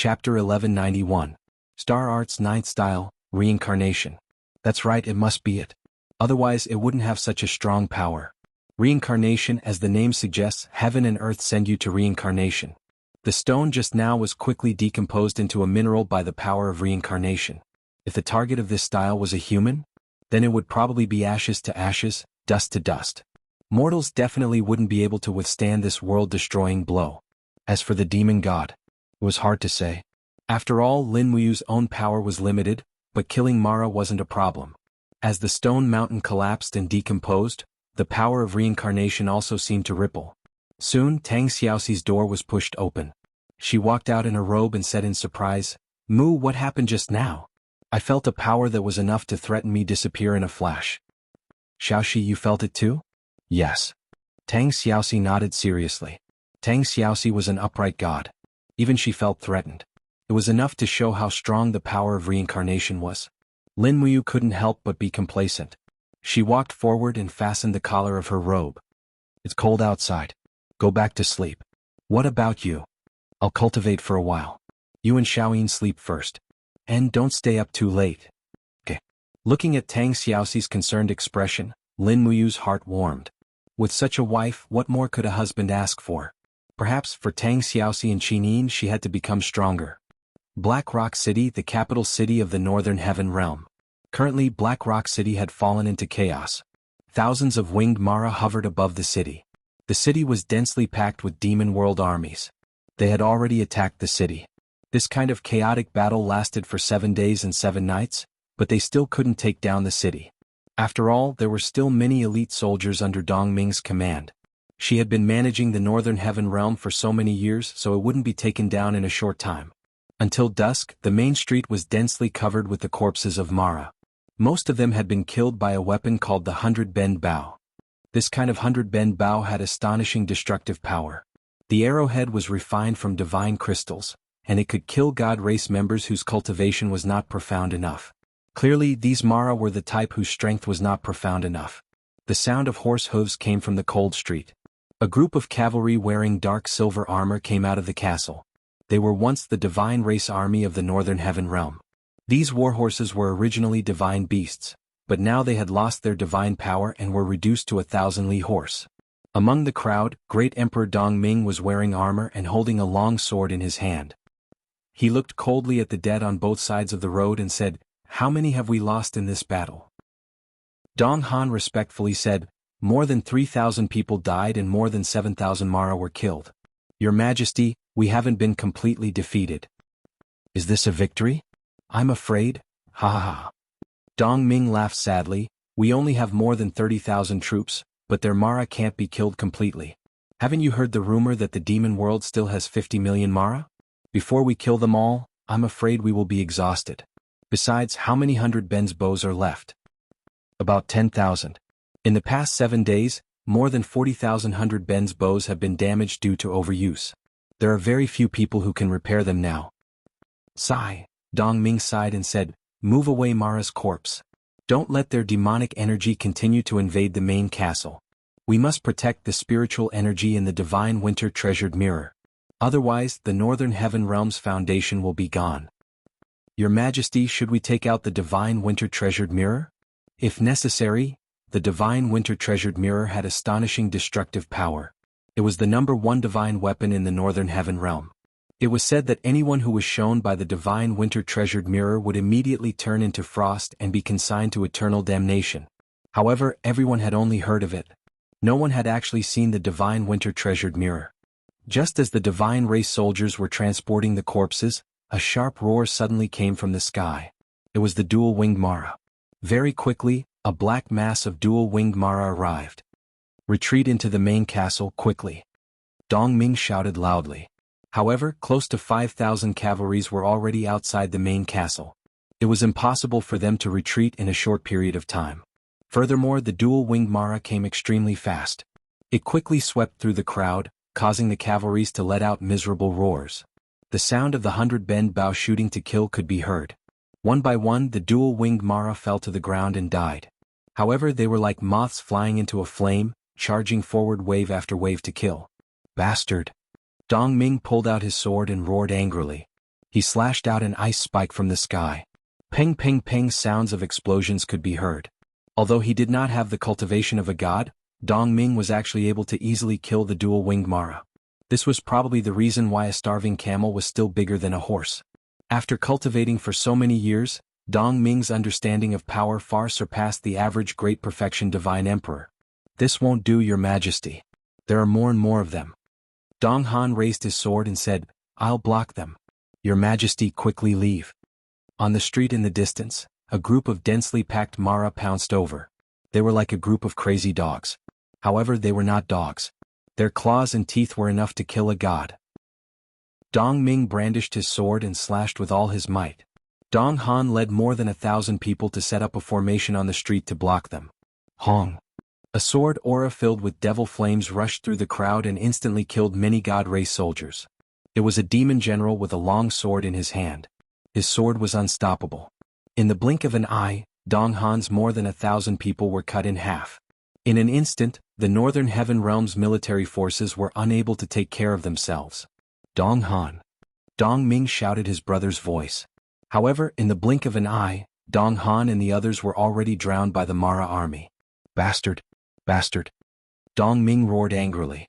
Chapter 1191. Star Art's Ninth Style, Reincarnation. That's right, it must be it. Otherwise it wouldn't have such a strong power. Reincarnation, as the name suggests, heaven and earth send you to reincarnation. The stone just now was quickly decomposed into a mineral by the power of reincarnation. If the target of this style was a human, then it would probably be ashes to ashes, dust to dust. Mortals definitely wouldn't be able to withstand this world-destroying blow. As for the demon god, it was hard to say. After all, Lin Muyu's own power was limited, but killing Mara wasn't a problem. As the stone mountain collapsed and decomposed, the power of reincarnation also seemed to ripple. Soon, Tang Xiaoxi's door was pushed open. She walked out in a robe and said in surprise, "Mu, what happened just now? I felt a power that was enough to threaten me disappear in a flash." "Xiaoxi, you felt it too?" "Yes." Tang Xiaoxi nodded seriously. Tang Xiaoxi was an upright god. Even she felt threatened. It was enough to show how strong the power of reincarnation was. Lin Muyu couldn't help but be complacent. She walked forward and fastened the collar of her robe. "It's cold outside. Go back to sleep. What about you? I'll cultivate for a while. You and Xiaoyin sleep first. And don't stay up too late." "Okay." Looking at Tang Xiaoxi's concerned expression, Lin Muyu's heart warmed. With such a wife, what more could a husband ask for? Perhaps for Tang Xiaoxi and Qinin she had to become stronger. Black Rock City, the capital city of the Northern Heaven Realm. Currently, Black Rock City had fallen into chaos. Thousands of winged Mara hovered above the city. The city was densely packed with demon world armies. They had already attacked the city. This kind of chaotic battle lasted for 7 days and 7 nights, but they still couldn't take down the city. After all, there were still many elite soldiers under Dong Ming's command. She had been managing the Northern Heaven Realm for so many years, so it wouldn't be taken down in a short time. Until dusk, the main street was densely covered with the corpses of Mara. Most of them had been killed by a weapon called the 100-bend bow. This kind of 100-bend bow had astonishing destructive power. The arrowhead was refined from divine crystals, and it could kill god race members whose cultivation was not profound enough. Clearly, these Mara were the type whose strength was not profound enough. The sound of horse hooves came from the cold street. A group of cavalry wearing dark silver armor came out of the castle. They were once the divine race army of the Northern Heaven Realm. These warhorses were originally divine beasts, but now they had lost their divine power and were reduced to a 1,000-li horse. Among the crowd, Great Emperor Dong Ming was wearing armor and holding a long sword in his hand. He looked coldly at the dead on both sides of the road and said, "How many have we lost in this battle?" Dong Han respectfully said, "More than 3,000 people died and more than 7,000 Mara were killed. Your Majesty, we haven't been completely defeated." "Is this a victory? I'm afraid." "Ha ha ha." Dong Ming laughed sadly, "We only have more than 30,000 troops, but their Mara can't be killed completely. Haven't you heard the rumor that the demon world still has 50 million Mara? Before we kill them all, I'm afraid we will be exhausted. Besides, how many 100-bends bows are left?" "About 10,000. In the past 7 days, more than 40,000 100-bends bows have been damaged due to overuse. There are very few people who can repair them now." Sigh. Dong Ming sighed and said, "Move away Mara's corpse. Don't let their demonic energy continue to invade the main castle. We must protect the spiritual energy in the divine winter treasured mirror. Otherwise, the Northern Heaven Realm's foundation will be gone." "Your Majesty, should we take out the divine winter treasured mirror?" "If necessary." The divine winter treasured mirror had astonishing destructive power. It was the #1 divine weapon in the Northern Heaven Realm. It was said that anyone who was shown by the divine winter treasured mirror would immediately turn into frost and be consigned to eternal damnation. However, everyone had only heard of it. No one had actually seen the divine winter treasured mirror. Just as the divine race soldiers were transporting the corpses, a sharp roar suddenly came from the sky. It was the dual-winged Mara. Very quickly, a black mass of dual-winged Mara arrived. "Retreat into the main castle quickly." Dong Ming shouted loudly. However, close to 5,000 cavalries were already outside the main castle. It was impossible for them to retreat in a short period of time. Furthermore, the dual-winged Mara came extremely fast. It quickly swept through the crowd, causing the cavalries to let out miserable roars. The sound of the 100-bend bow shooting to kill could be heard. One by one, the dual-winged Mara fell to the ground and died. However, they were like moths flying into a flame, charging forward wave after wave to kill. "Bastard!" Dong Ming pulled out his sword and roared angrily. He slashed out an ice spike from the sky. Ping ping ping sounds of explosions could be heard. Although he did not have the cultivation of a god, Dong Ming was actually able to easily kill the dual-winged Mara. This was probably the reason why a starving camel was still bigger than a horse. After cultivating for so many years, Dong Ming's understanding of power far surpassed the average Great Perfection Divine Emperor. This won't do, Your Majesty. There are more and more of them. Dong Han raised his sword and said, I'll block them. Your Majesty, quickly leave. On the street in the distance, a group of densely packed Mara pounced over. They were like a group of crazy dogs. However, they were not dogs. Their claws and teeth were enough to kill a god. Dong Ming brandished his sword and slashed with all his might. Dong Han led more than 1,000 people to set up a formation on the street to block them. Hong! A sword aura filled with devil flames rushed through the crowd and instantly killed many god race soldiers. It was a demon general with a long sword in his hand. His sword was unstoppable. In the blink of an eye, Dong Han's more than 1,000 people were cut in half. In an instant, the Northern Heaven Realm's military forces were unable to take care of themselves. Dong Han! Dong Ming shouted his brother's voice. However, in the blink of an eye, Dong Han and the others were already drowned by the Mara army. Bastard! Bastard! Dong Ming roared angrily.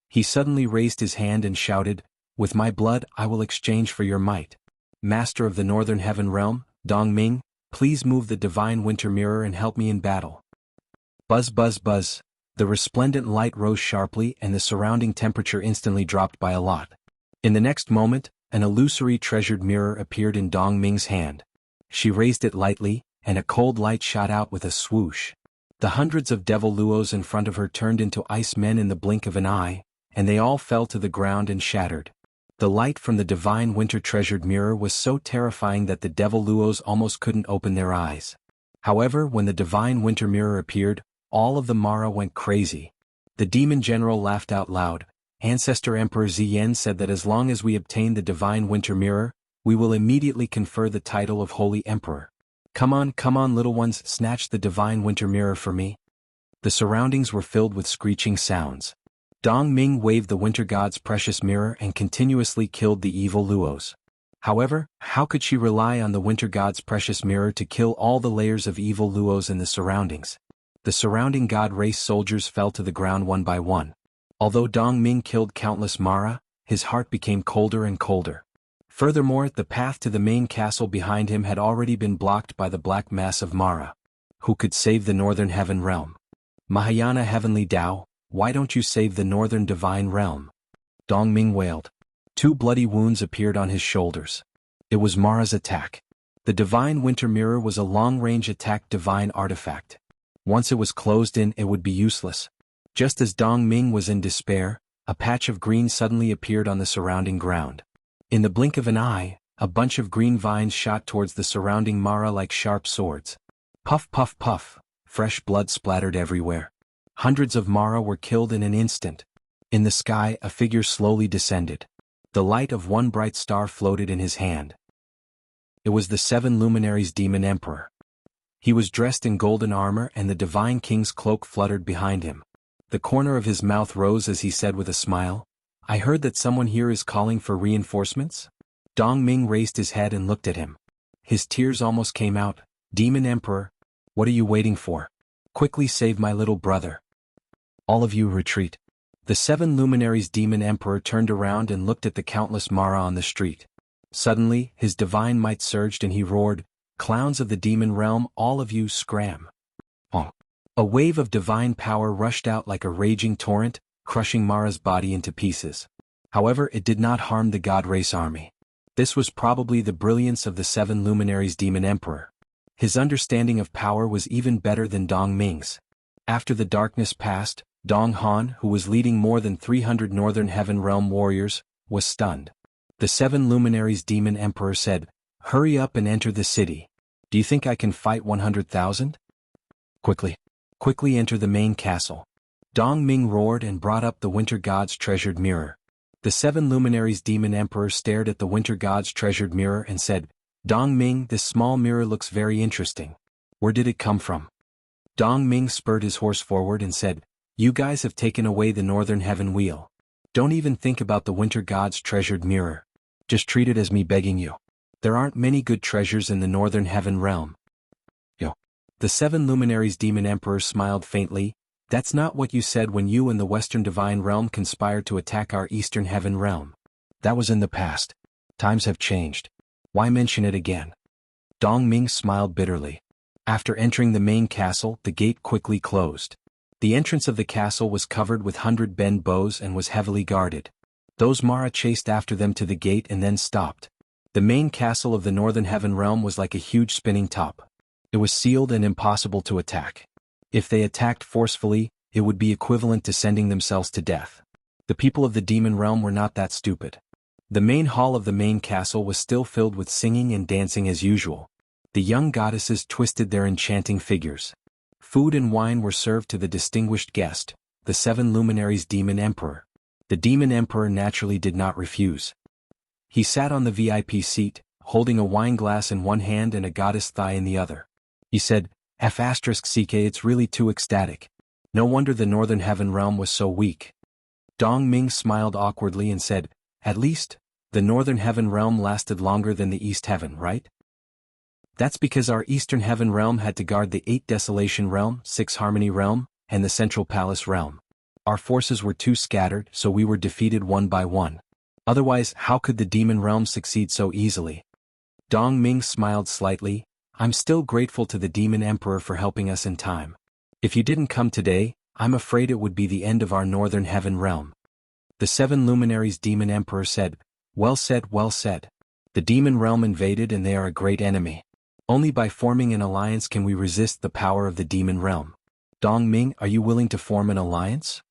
He suddenly raised his hand and shouted, With my blood I will exchange for your might. Master of the Northern Heaven Realm, Dong Ming, please move the Divine Winter Mirror and help me in battle. Buzz buzz buzz. The resplendent light rose sharply and the surrounding temperature instantly dropped by a lot. In the next moment, an illusory treasured mirror appeared in Dong Ming's hand. She raised it lightly, and a cold light shot out with a swoosh. The hundreds of devil luos in front of her turned into ice men in the blink of an eye, and they all fell to the ground and shattered. The light from the divine winter treasured mirror was so terrifying that the devil luos almost couldn't open their eyes. However, when the divine winter mirror appeared, all of the Mara went crazy. The demon general laughed out loud. Ancestor Emperor Ziyan said that as long as we obtain the divine winter mirror, we will immediately confer the title of Holy Emperor. Come on little ones, snatch the divine winter mirror for me. The surroundings were filled with screeching sounds. Dong Ming waved the winter god's precious mirror and continuously killed the evil luos. However, how could she rely on the winter god's precious mirror to kill all the layers of evil luos in the surroundings? The surrounding god race soldiers fell to the ground one by one. Although Dong Ming killed countless Mara, his heart became colder and colder. Furthermore, the path to the main castle behind him had already been blocked by the black mass of Mara. Who could save the Northern Heaven Realm? Mahayana Heavenly Tao, why don't you save the Northern Divine Realm? Dong Ming wailed. 2 bloody wounds appeared on his shoulders. It was Mara's attack. The Divine Winter Mirror was a long-range attack divine artifact. Once it was closed in, it would be useless. Just as Dong Ming was in despair, a patch of green suddenly appeared on the surrounding ground. In the blink of an eye, a bunch of green vines shot towards the surrounding Mara like sharp swords. Puff puff puff, fresh blood splattered everywhere. Hundreds of Mara were killed in an instant. In the sky, a figure slowly descended. The light of one bright star floated in his hand. It was the 7 Luminaries Demon Emperor. He was dressed in golden armor and the Divine King's cloak fluttered behind him. The corner of his mouth rose as he said with a smile, I heard that someone here is calling for reinforcements? Dong Ming raised his head and looked at him. His tears almost came out. Demon Emperor, what are you waiting for? Quickly save my little brother. All of you retreat. The 7 Luminaries Demon Emperor turned around and looked at the countless Mara on the street. Suddenly, his divine might surged and he roared, Clowns of the demon realm, all of you scram. Oh. A wave of divine power rushed out like a raging torrent, crushing Mara's body into pieces. However, it did not harm the God Race army. This was probably the brilliance of the 7 Luminaries Demon Emperor. His understanding of power was even better than Dong Ming's. After the darkness passed, Dong Han, who was leading more than 300 Northern Heaven Realm warriors, was stunned. The 7 Luminaries Demon Emperor said, Hurry up and enter the city. Do you think I can fight 100,000? Quickly enter the main castle. Dong Ming roared and brought up the Winter God's treasured mirror. The 7 Luminaries Demon Emperor stared at the Winter God's treasured mirror and said, Dong Ming, this small mirror looks very interesting. Where did it come from? Dong Ming spurred his horse forward and said, You guys have taken away the Northern Heaven Wheel. Don't even think about the Winter God's treasured mirror. Just treat it as me begging you. There aren't many good treasures in the Northern Heaven realm. Yo. The 7 luminaries demon emperor smiled faintly. That's not what you said when you and the Western Divine Realm conspired to attack our Eastern Heaven realm. That was in the past. Times have changed. Why mention it again? Dong Ming smiled bitterly. After entering the main castle, the gate quickly closed. The entrance of the castle was covered with 100 bend bows and was heavily guarded. Those Mara chased after them to the gate and then stopped. The main castle of the Northern Heaven realm was like a huge spinning top. It was sealed and impossible to attack. If they attacked forcefully, it would be equivalent to sending themselves to death. The people of the demon realm were not that stupid. The main hall of the main castle was still filled with singing and dancing as usual. The young goddesses twisted their enchanting figures. Food and wine were served to the distinguished guest, the 7 luminaries demon emperor. The demon emperor naturally did not refuse. He sat on the VIP seat, holding a wine glass in one hand and a goddess thigh in the other. He said, F***CK, it's really too ecstatic. No wonder the Northern Heaven realm was so weak. Dong Ming smiled awkwardly and said, at least, the Northern Heaven realm lasted longer than the East Heaven, right? That's because our Eastern Heaven realm had to guard the 8 Desolation realm, 6 Harmony realm, and the Central Palace realm. Our forces were too scattered, so we were defeated one by one. Otherwise, how could the demon realm succeed so easily? Dong Ming smiled slightly. I'm still grateful to the demon emperor for helping us in time. If you didn't come today, I'm afraid it would be the end of our Northern Heaven realm. The 7 luminaries demon emperor said, well said, well said. The demon realm invaded and they are a great enemy. Only by forming an alliance can we resist the power of the demon realm. Dong Ming, are you willing to form an alliance?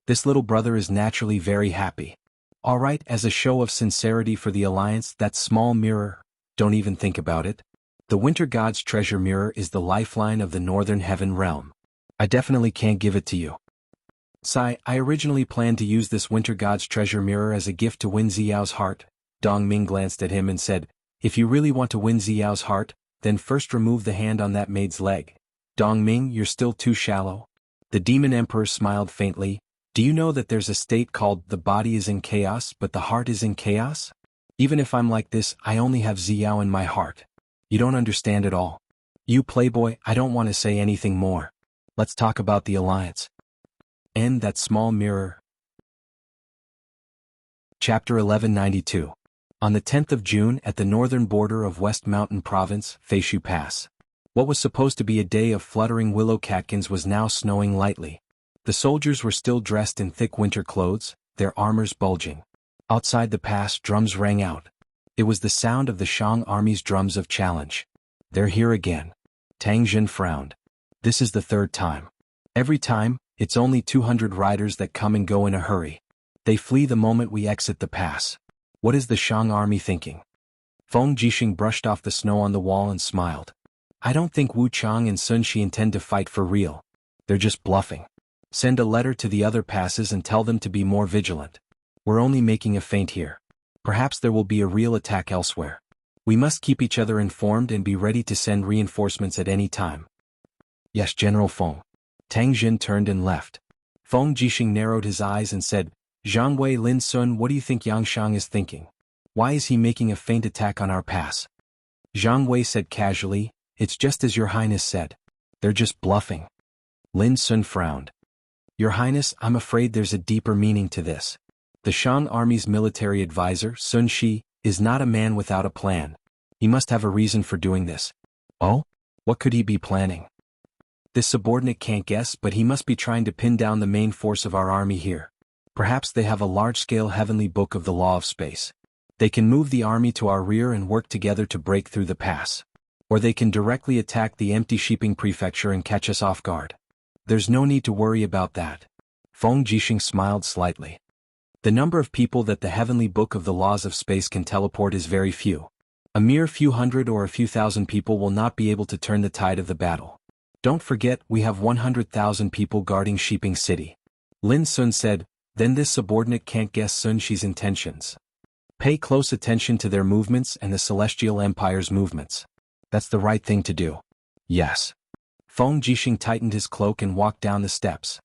This little brother is naturally very happy. Alright, as a show of sincerity for the alliance, that small mirror, don't even think about it. The Winter God's treasure mirror is the lifeline of the Northern Heaven realm. I definitely can't give it to you. Sai, I originally planned to use this Winter God's treasure mirror as a gift to win Xiao's heart. Dong Ming glanced at him and said, if you really want to win Xiao's heart, then first remove the hand on that maid's leg. Dong Ming, you're still too shallow. The demon emperor smiled faintly. Do you know that there's a state called the body is in chaos but the heart is in chaos? Even if I'm like this, I only have Xiao in my heart. You don't understand at all. You playboy, I don't want to say anything more. Let's talk about the alliance. And that small mirror. Chapter 1192. On the 10th of June at the northern border of West Mountain Province, Feishu Pass. What was supposed to be a day of fluttering willow catkins was now snowing lightly. The soldiers were still dressed in thick winter clothes, their armors bulging. Outside the pass, drums rang out. It was the sound of the Shang army's drums of challenge. They're here again. Tang Jin frowned. This is the 3rd time. Every time, it's only 200 riders that come and go in a hurry. They flee the moment we exit the pass. What is the Shang army thinking? Feng Jixing brushed off the snow on the wall and smiled. I don't think Wu Chang and Sun Shi intend to fight for real. They're just bluffing. Send a letter to the other passes and tell them to be more vigilant. We're only making a feint here. Perhaps there will be a real attack elsewhere. We must keep each other informed and be ready to send reinforcements at any time. Yes, General Feng. Tang Jin turned and left. Feng Jixing narrowed his eyes and said, Zhang Wei Lin Sun, what do you think Yang Shang is thinking? Why is he making a feint attack on our pass? Zhang Wei said casually, it's just as your highness said. They're just bluffing. Lin Sun frowned. Your highness, I'm afraid there's a deeper meaning to this. The Shang army's military advisor, Sun Shi, is not a man without a plan. He must have a reason for doing this. Oh? What could he be planning? This subordinate can't guess, but he must be trying to pin down the main force of our army here. Perhaps they have a large-scale heavenly book of the law of space. They can move the army to our rear and work together to break through the pass. Or they can directly attack the empty shipping prefecture and catch us off guard. There's no need to worry about that. Feng Jixing smiled slightly. The number of people that the heavenly book of the laws of space can teleport is very few. A mere few hundred or a few thousand people will not be able to turn the tide of the battle. Don't forget, we have 100,000 people guarding Shiping City. Lin Sun said, then this subordinate can't guess Sun Shi's intentions. Pay close attention to their movements and the Celestial Empire's movements. That's the right thing to do. Yes. Feng Jixing tightened his cloak and walked down the steps.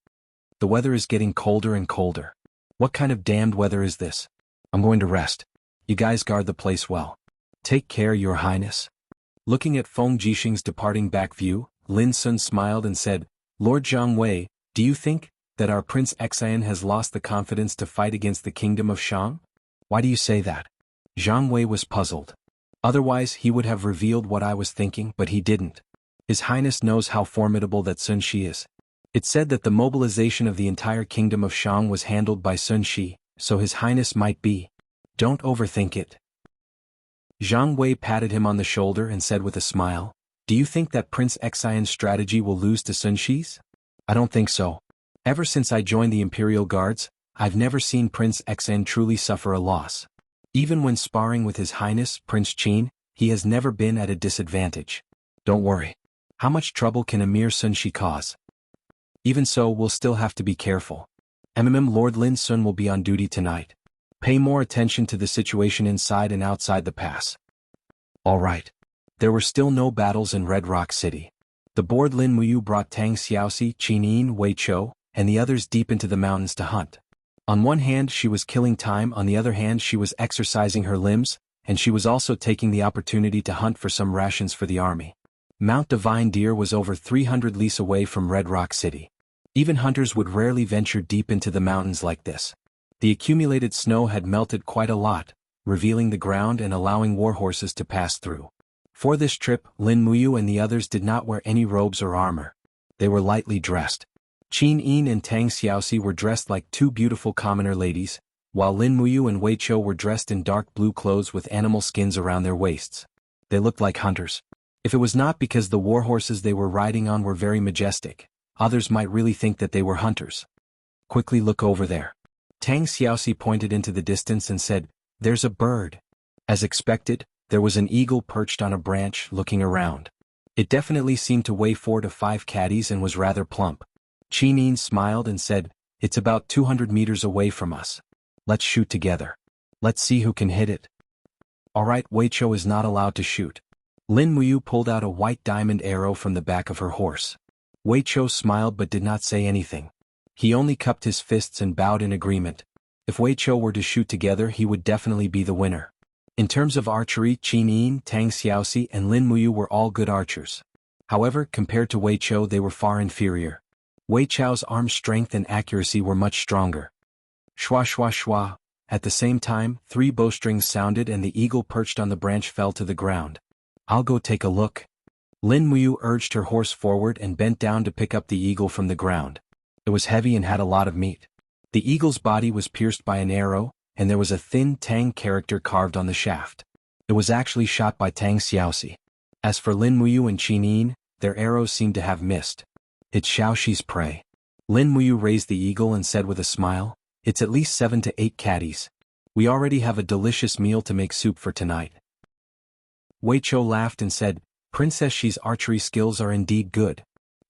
The weather is getting colder and colder. What kind of damned weather is this? I'm going to rest. You guys guard the place well. Take care, Your Highness. Looking at Feng Jixing's departing back view, Lin Sun smiled and said, Lord Zhang Wei, do you think that our Prince Xian has lost the confidence to fight against the kingdom of Shang? Why do you say that? Zhang Wei was puzzled. Otherwise he would have revealed what I was thinking, but he didn't. His Highness knows how formidable that Sun Shi is. It said that the mobilization of the entire kingdom of Shang was handled by Sun Shi, so His Highness might be. Don't overthink it. Zhang Wei patted him on the shoulder and said with a smile, Do you think that Prince Xian's strategy will lose to Sun Shi's? I don't think so. Ever since I joined the Imperial Guards, I've never seen Prince Xian truly suffer a loss. Even when sparring with His Highness, Prince Qin, he has never been at a disadvantage. Don't worry. How much trouble can a mere Sun Shi cause? Even so, we'll still have to be careful. Lord Lin Sun will be on duty tonight. Pay more attention to the situation inside and outside the pass. All right. There were still no battles in Red Rock City. The bored Lin Muyu brought Tang Xiaoxi, Qin Yin, Wei Chou, and the others deep into the mountains to hunt. On one hand she was killing time, on the other hand she was exercising her limbs, and she was also taking the opportunity to hunt for some rations for the army. Mount Divine Deer was over 300 lis away from Red Rock City. Even hunters would rarely venture deep into the mountains like this. The accumulated snow had melted quite a lot, revealing the ground and allowing warhorses to pass through. For this trip, Lin Muyu and the others did not wear any robes or armor. They were lightly dressed. Qin Yin and Tang Xiaoxi were dressed like two beautiful commoner ladies, while Lin Muyu and Wei Chou were dressed in dark blue clothes with animal skins around their waists. They looked like hunters. If it was not because the warhorses they were riding on were very majestic, others might really think that they were hunters. Quickly look over there. Tang Xiaoxi pointed into the distance and said, There's a bird. As expected, there was an eagle perched on a branch looking around. It definitely seemed to weigh 4 to 5 caddies and was rather plump. Qin Yin smiled and said, It's about 200 meters away from us. Let's shoot together. Let's see who can hit it. Alright, Wei Chou is not allowed to shoot. Lin Muyu pulled out a white diamond arrow from the back of her horse. Wei Chou smiled but did not say anything. He only cupped his fists and bowed in agreement. If Wei Chou were to shoot together, he would definitely be the winner. In terms of archery, Qin Yin, Tang Xiaoxi, and Lin Muyu were all good archers. However, compared to Wei Chou, they were far inferior. Wei Chou's arm strength and accuracy were much stronger. Shwa shwa shwa. At the same time, 3 bowstrings sounded and the eagle perched on the branch fell to the ground. I'll go take a look. Lin Muyu urged her horse forward and bent down to pick up the eagle from the ground. It was heavy and had a lot of meat. The eagle's body was pierced by an arrow, and there was a thin Tang character carved on the shaft. It was actually shot by Tang Xiaoxi. As for Lin Muyu and Qin Yin, their arrows seemed to have missed. It's Xiaoxi's prey. Lin Muyu raised the eagle and said with a smile, It's at least 7 to 8 caddies. We already have a delicious meal to make soup for tonight. Wei Chou laughed and said, Princess Xi's archery skills are indeed good.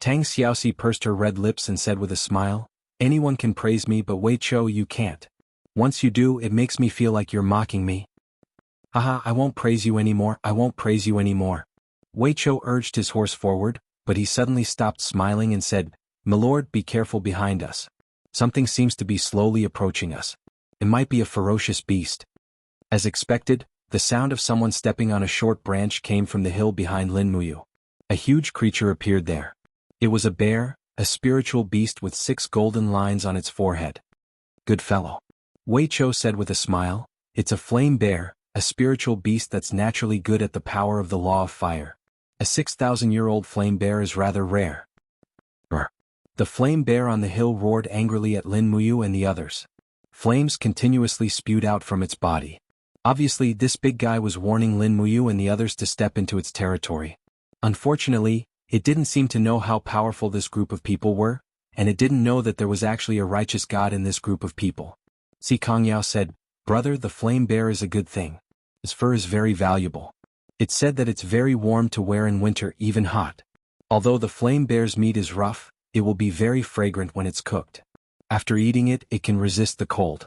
Tang Xiaoxi pursed her red lips and said with a smile, Anyone can praise me but Wei Chou you can't. Once you do, it makes me feel like you're mocking me. Haha, I won't praise you anymore, I won't praise you anymore. Wei Chou urged his horse forward, but he suddenly stopped smiling and said, Milord, be careful behind us. Something seems to be slowly approaching us. It might be a ferocious beast. As expected, the sound of someone stepping on a short branch came from the hill behind Lin Muyu. A huge creature appeared there. It was a bear, a spiritual beast with 6 golden lines on its forehead. Good fellow. Wei Chou said with a smile, It's a flame bear, a spiritual beast that's naturally good at the power of the law of fire. A 6,000-year-old flame bear is rather rare. Brr. The flame bear on the hill roared angrily at Lin Muyu and the others. Flames continuously spewed out from its body. Obviously, this big guy was warning Lin Muyu and the others to step into its territory. Unfortunately, it didn't seem to know how powerful this group of people were, and it didn't know that there was actually a righteous god in this group of people. Si Kongyao said, Brother, the flame bear is a good thing. Its fur is very valuable. It's said that it's very warm to wear in winter, even hot. Although the flame bear's meat is rough, it will be very fragrant when it's cooked. After eating it, it can resist the cold.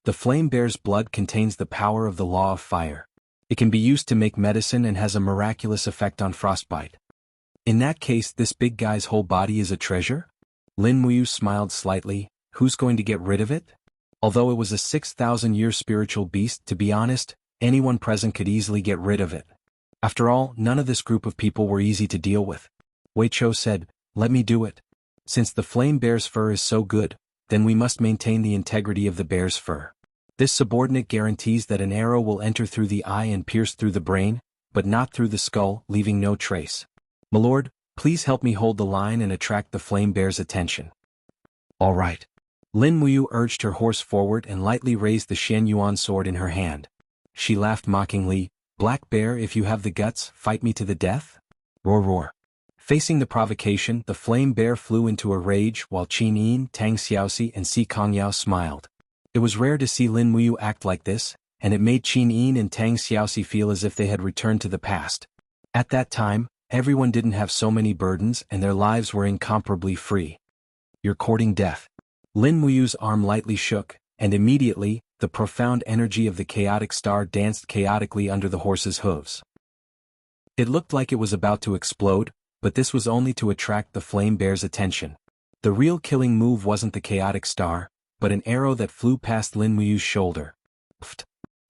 The flame bear's blood contains the power of the law of fire. It can be used to make medicine and has a miraculous effect on frostbite. In that case, this big guy's whole body is a treasure? Lin Muyu smiled slightly. Who's going to get rid of it? Although it was a 6,000-year spiritual beast, to be honest, anyone present could easily get rid of it. After all, none of this group of people were easy to deal with. Wei Chou said, "Let me do it. Since the flame bear's fur is so good, then we must maintain the integrity of the bear's fur. This subordinate guarantees that an arrow will enter through the eye and pierce through the brain, but not through the skull, leaving no trace. Milord, please help me hold the line and attract the flame bear's attention." "All right." Lin Muyu urged her horse forward and lightly raised the Shen Yuan sword in her hand. She laughed mockingly, "Black Bear, if you have the guts, fight me to the death?" Roar roar. Facing the provocation, the flame bear flew into a rage while Qin Yin, Tang Xiaoxi and Si Kongyao smiled. It was rare to see Lin Muyu act like this, and it made Qin Yin and Tang Xiaoxi feel as if they had returned to the past. At that time, everyone didn't have so many burdens and their lives were incomparably free. "You're courting death." Lin Muyu's arm lightly shook, and immediately, the profound energy of the chaotic star danced chaotically under the horse's hooves. It looked like it was about to explode, but this was only to attract the flame bear's attention. The real killing move wasn't the chaotic star, but an arrow that flew past Lin Muyu's shoulder. Pfft.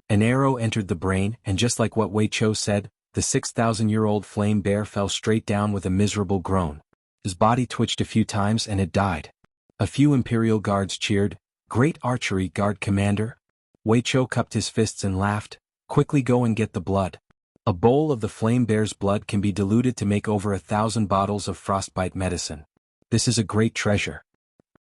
An arrow entered the brain, and just like what Wei Chou said, the 6,000-year-old flame bear fell straight down with a miserable groan. His body twitched a few times and it died. A few Imperial guards cheered, "Great archery, guard commander." Wei Chou cupped his fists and laughed, "Quickly go and get the blood. A bowl of the flame bear's blood can be diluted to make over 1,000 bottles of frostbite medicine. This is a great treasure."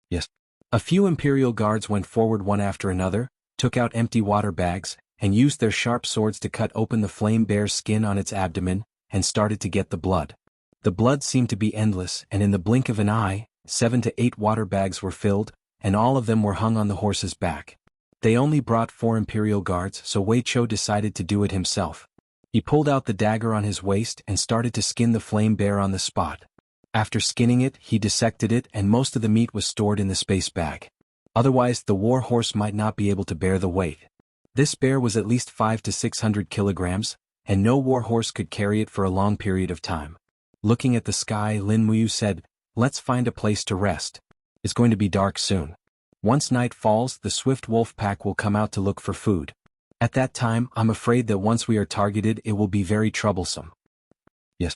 "Yes." A few Imperial guards went forward one after another, took out empty water bags, and used their sharp swords to cut open the flame bear's skin on its abdomen, and started to get the blood. The blood seemed to be endless, and in the blink of an eye, 7 to 8 water bags were filled, and all of them were hung on the horse's back. They only brought 4 Imperial guards, so Wei Chou decided to do it himself. He pulled out the dagger on his waist and started to skin the flame bear on the spot. After skinning it, he dissected it and most of the meat was stored in the space bag. Otherwise, the war horse might not be able to bear the weight. This bear was at least 500 to 600 kilograms, and no war horse could carry it for a long period of time. Looking at the sky, Lin Muyu said, "Let's find a place to rest. It's going to be dark soon. Once night falls, the swift wolf pack will come out to look for food. At that time, I'm afraid that once we are targeted it will be very troublesome." Yes.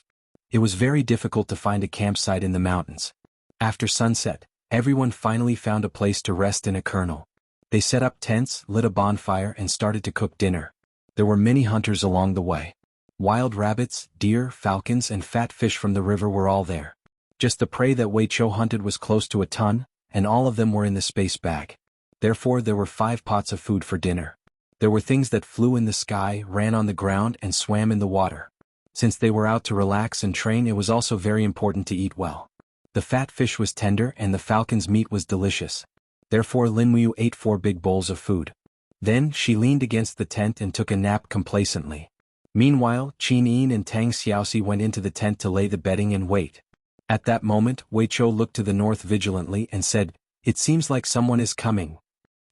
It was very difficult to find a campsite in the mountains. After sunset, everyone finally found a place to rest in a kernel. They set up tents, lit a bonfire and started to cook dinner. There were many hunters along the way. Wild rabbits, deer, falcons and fat fish from the river were all there. Just the prey that Wei Chou hunted was close to a ton, and all of them were in the space bag. Therefore there were 5 pots of food for dinner. There were things that flew in the sky, ran on the ground and swam in the water. Since they were out to relax and train, it was also very important to eat well. The fat fish was tender and the falcon's meat was delicious. Therefore Lin Muyu ate 4 big bowls of food. Then she leaned against the tent and took a nap complacently. Meanwhile, Qin Yin and Tang Xiaoxi went into the tent to lay the bedding and wait. At that moment, Wei Chou looked to the north vigilantly and said, "It seems like someone is coming.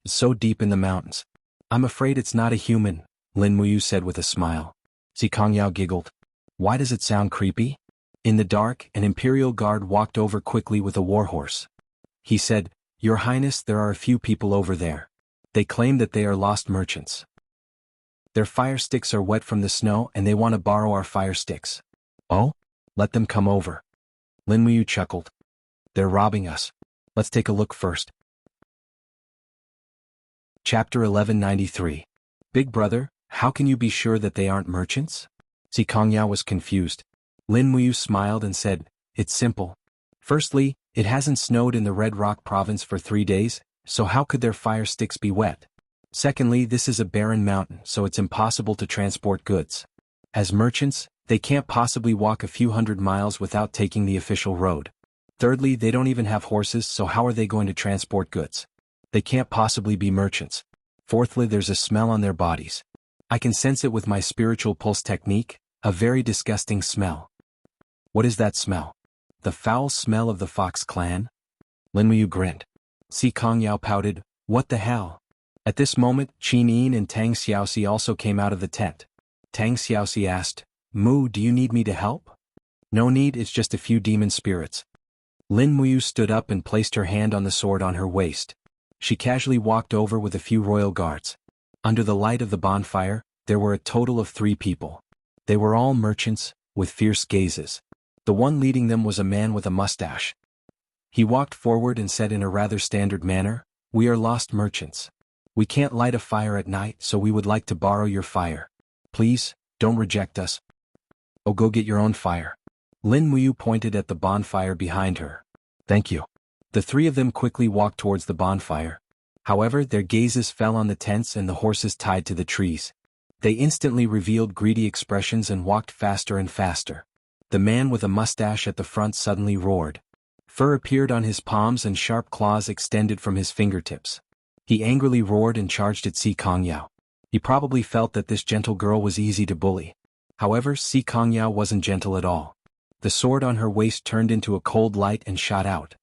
So deep in the mountains." "I'm afraid it's not a human," Lin Muyu said with a smile. Si Kongyao giggled. "Why does it sound creepy?" In the dark, an Imperial guard walked over quickly with a warhorse. He said, "Your Highness, there are a few people over there. They claim that they are lost merchants. Their fire sticks are wet from the snow and they want to borrow our fire sticks." "Oh? Let them come over." Lin Muyu chuckled. "They're robbing us. Let's take a look first." Chapter 1193. Big Brother, how can you be sure that they aren't merchants? Si Kongyao was confused. Lin Muyu smiled and said, "It's simple. Firstly, it hasn't snowed in the Red Rock province for 3 days, so how could their fire sticks be wet? Secondly, this is a barren mountain, so it's impossible to transport goods. As merchants, they can't possibly walk a few hundred miles without taking the official road. Thirdly, they don't even have horses, so how are they going to transport goods? They can't possibly be merchants. Fourthly, there's a smell on their bodies. I can sense it with my spiritual pulse technique, a very disgusting smell." "What is that smell?" "The foul smell of the Fox clan?" Lin Muyu grinned. Si Kongyao pouted, "What the hell?" At this moment, Qin Yin and Tang Xiaoxi also came out of the tent. Tang Xiaoxi asked, "Mu, do you need me to help?" "No need, it's just a few demon spirits." Lin Muyu stood up and placed her hand on the sword on her waist. She casually walked over with a few royal guards. Under the light of the bonfire, There were a total of 3 people. They were all merchants, with fierce gazes. The one leading them was a man with a mustache. He walked forward and said in a rather standard manner, "We are lost merchants. We can't light a fire at night, so we would like to borrow your fire. Please, don't reject us. Oh, go get your own fire." Lin Muyu pointed at the bonfire behind her. "Thank you." The 3 of them quickly walked towards the bonfire. However, their gazes fell on the tents and the horses tied to the trees. They instantly revealed greedy expressions and walked faster and faster. The man with a mustache at the front suddenly roared. Fur appeared on his palms and sharp claws extended from his fingertips. He angrily roared and charged at Si Kongyao. He probably felt that this gentle girl was easy to bully. However, Si Kongyao wasn't gentle at all. The sword on her waist turned into a cold light and shot out.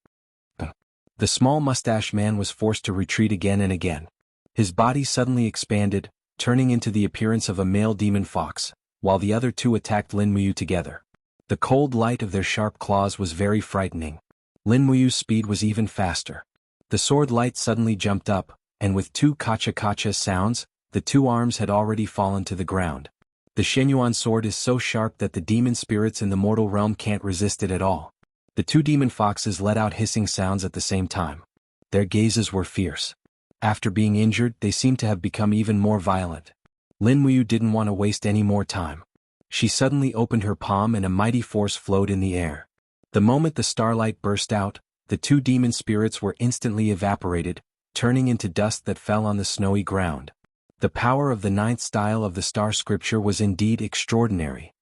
The small mustache man was forced to retreat again and again. His body suddenly expanded, turning into the appearance of a male demon fox, while the other 2 attacked Lin Muyu together. The cold light of their sharp claws was very frightening. Lin Muyu's speed was even faster. The sword light suddenly jumped up, and with 2 kacha-kacha sounds, the 2 arms had already fallen to the ground. The Shenyuan sword is so sharp that the demon spirits in the mortal realm can't resist it at all. The 2 demon foxes let out hissing sounds at the same time. Their gazes were fierce. After being injured, they seemed to have become even more violent. Lin Muyu didn't want to waste any more time. She suddenly opened her palm and a mighty force flowed in the air. The moment the starlight burst out, the 2 demon spirits were instantly evaporated, turning into dust that fell on the snowy ground. The power of the 9th style of the star scripture was indeed extraordinary.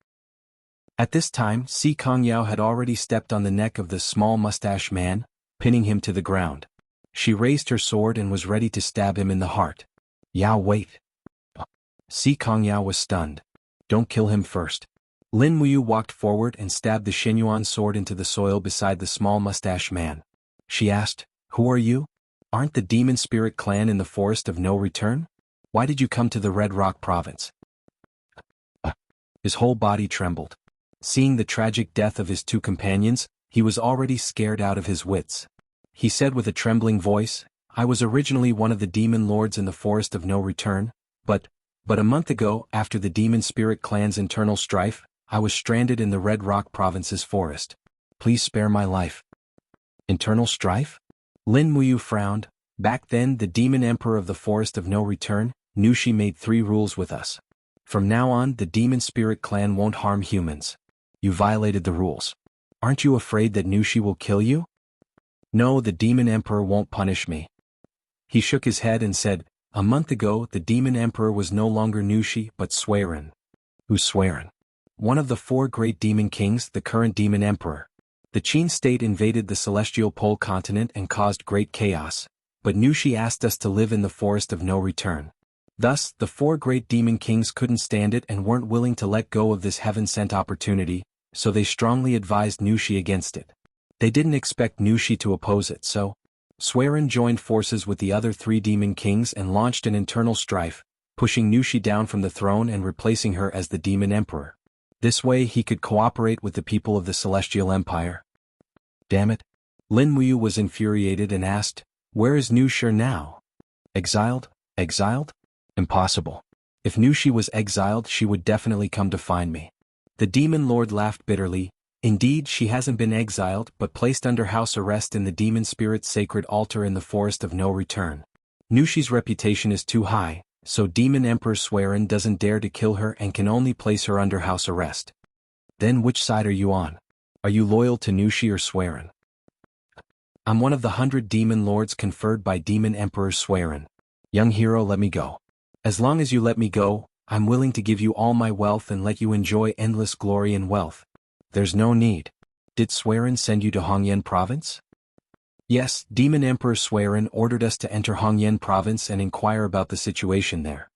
At this time, Si Kongyao had already stepped on the neck of the small mustache man, pinning him to the ground. She raised her sword and was ready to stab him in the heart. "Yao, wait." Si Kongyao was stunned. "Don't kill him first." Lin Muyu walked forward and stabbed the Shenyuan sword into the soil beside the small mustache man. She asked, "Who are you? Aren't the demon spirit clan in the forest of no return? Why did you come to the Red Rock province?" His whole body trembled. Seeing the tragic death of his 2 companions, he was already scared out of his wits. He said with a trembling voice, "I was originally one of the demon lords in the forest of no return, but a month ago, after the demon spirit clan's internal strife, I was stranded in the Red Rock province's forest. Please spare my life." Internal strife? Lin Muyu frowned. Back then, the demon emperor of the forest of no return, Nushi, made 3 rules with us. From now on, the demon spirit clan won't harm humans. You violated the rules. Aren't you afraid that Nushi will kill you? No, the demon emperor won't punish me. He shook his head and said, "A month ago, the demon emperor was no longer Nushi but Swearin." Who's Swearin? One of the 4 great demon kings, the current demon emperor. The Qin state invaded the celestial pole continent and caused great chaos, but Nushi asked us to live in the forest of no return. Thus, the 4 great demon kings couldn't stand it and weren't willing to let go of this heaven-sent opportunity, so they strongly advised Nushi against it. They didn't expect Nushi to oppose it, so Swearin joined forces with the other 3 demon kings and launched an internal strife, pushing Nushi down from the throne and replacing her as the demon emperor. This way he could cooperate with the people of the Celestial Empire. Damn it. Lin Muyu was infuriated and asked, "Where is Nushi now?" "Exiled? Exiled? Impossible. If Nushi was exiled, she would definitely come to find me." The demon lord laughed bitterly. "Indeed, she hasn't been exiled but placed under house arrest in the demon spirit's sacred altar in the forest of no return. Nushi's reputation is too high, so Demon Emperor Swearin doesn't dare to kill her and can only place her under house arrest." "Then which side are you on? Are you loyal to Nushi or Swearin?" "I'm one of the 100 demon lords conferred by Demon Emperor Swearin. Young hero, let me go. As long as you let me go, I'm willing to give you all my wealth and let you enjoy endless glory and wealth." "There's no need. Did Swearin send you to Hongyan province?" "Yes, Demon Emperor Swearin ordered us to enter Hongyan province and inquire about the situation there.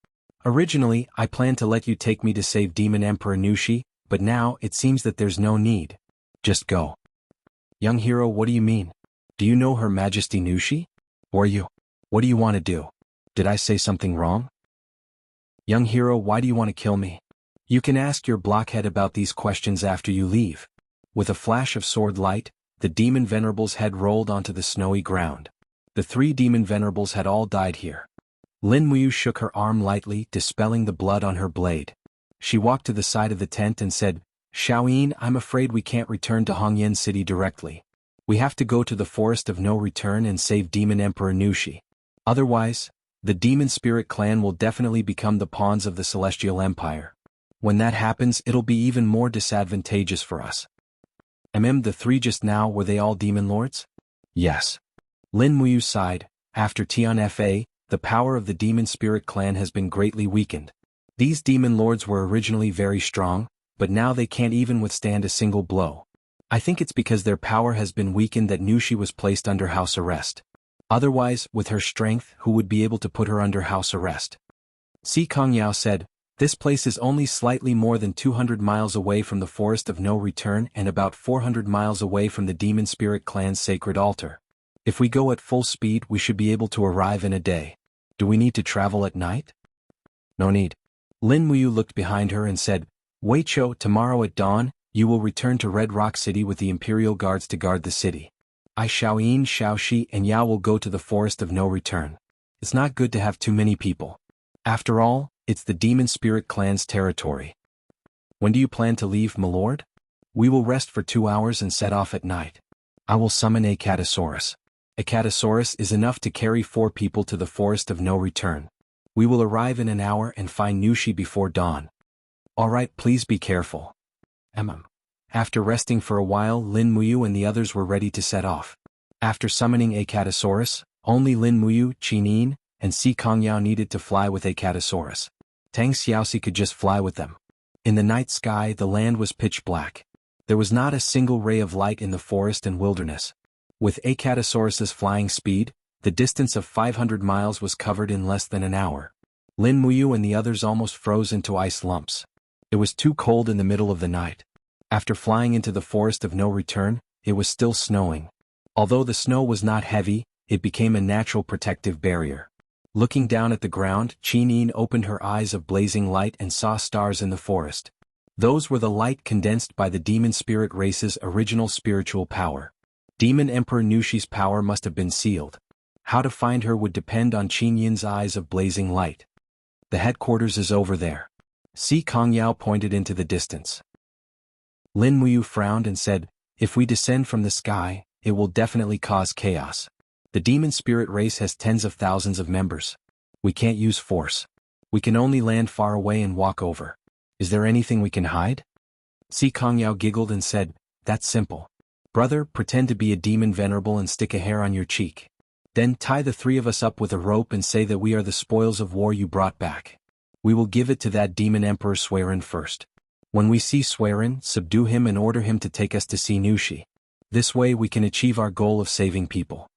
Originally, I planned to let you take me to save Demon Emperor Nushi, but now it seems that there's no need. Just go." "Young hero, what do you mean? Do you know Her Majesty Nushi? Or you? What do you want to do? Did I say something wrong?" "Young hero, why do you want to kill me? You can ask your blockhead about these questions after you leave." With a flash of sword light, the demon venerable's head rolled onto the snowy ground. The 3 demon venerables had all died here. Lin Muyu shook her arm lightly, dispelling the blood on her blade. She walked to the side of the tent and said, Xiaoyin, I'm afraid we can't return to Hongyan City directly. We have to go to the Forest of No Return and save Demon Emperor Nushi. Otherwise, the Demon Spirit clan will definitely become the pawns of the Celestial Empire. When that happens, it'll be even more disadvantageous for us. The three just now, were they all demon lords? Yes. Lin Muyu sighed. After Tian Fa, the power of the Demon Spirit clan has been greatly weakened. These demon lords were originally very strong, but now they can't even withstand a single blow. I think it's because their power has been weakened that Nushi was placed under house arrest. Otherwise, with her strength, who would be able to put her under house arrest? Si Kongyao said, this place is only slightly more than 200 miles away from the Forest of No Return and about 400 miles away from the Demon Spirit clan's sacred altar. If we go at full speed, we should be able to arrive in a day. Do we need to travel at night? No need. Lin Muyu looked behind her and said, Wei Chou, tomorrow at dawn, you will return to Red Rock City with the Imperial Guards to guard the city. I, Xiaoyin, Xiaoxi, and Yao will go to the Forest of No Return. It's not good to have too many people. After all, it's the Demon Spirit clan's territory. When do you plan to leave, my lord? We will rest for 2 hours and set off at night. I will summon a Catasaurus. A Catasaurus is enough to carry 4 people to the Forest of No Return. We will arrive in an hour and find Nushi before dawn. All right, please be careful. After resting for a while, Lin Muyu and the others were ready to set off. After summoning a Catasaurus, only Lin Muyu, Qinin, and Si Kongyao needed to fly with a Catasaurus. Tang Xiaoxi could just fly with them. In the night sky, the land was pitch black. There was not a single ray of light in the forest and wilderness. With a Catasaurus's flying speed, the distance of 500 miles was covered in less than an hour. Lin Muyu and the others almost froze into ice lumps. It was too cold in the middle of the night. After flying into the Forest of No Return, it was still snowing. Although the snow was not heavy, it became a natural protective barrier. Looking down at the ground, Qinin opened her eyes of blazing light and saw stars in the forest. Those were the light condensed by the demon spirit race's original spiritual power. Demon Emperor Nushi's power must have been sealed. How to find her would depend on Qinin's eyes of blazing light. The headquarters is over there. Si Kongyao pointed into the distance. Lin Muyu frowned and said, if we descend from the sky, it will definitely cause chaos. The demon spirit race has tens of thousands of members. We can't use force. We can only land far away and walk over. Is there anything we can hide? Si Kongyao giggled and said, that's simple. Brother, pretend to be a demon venerable and stick a hair on your cheek. Then tie the 3 of us up with a rope and say that we are the spoils of war you brought back. We will give it to that demon emperor Suiren first. When we see Suiren, subdue him and order him to take us to see Nushi. This way we can achieve our goal of saving people.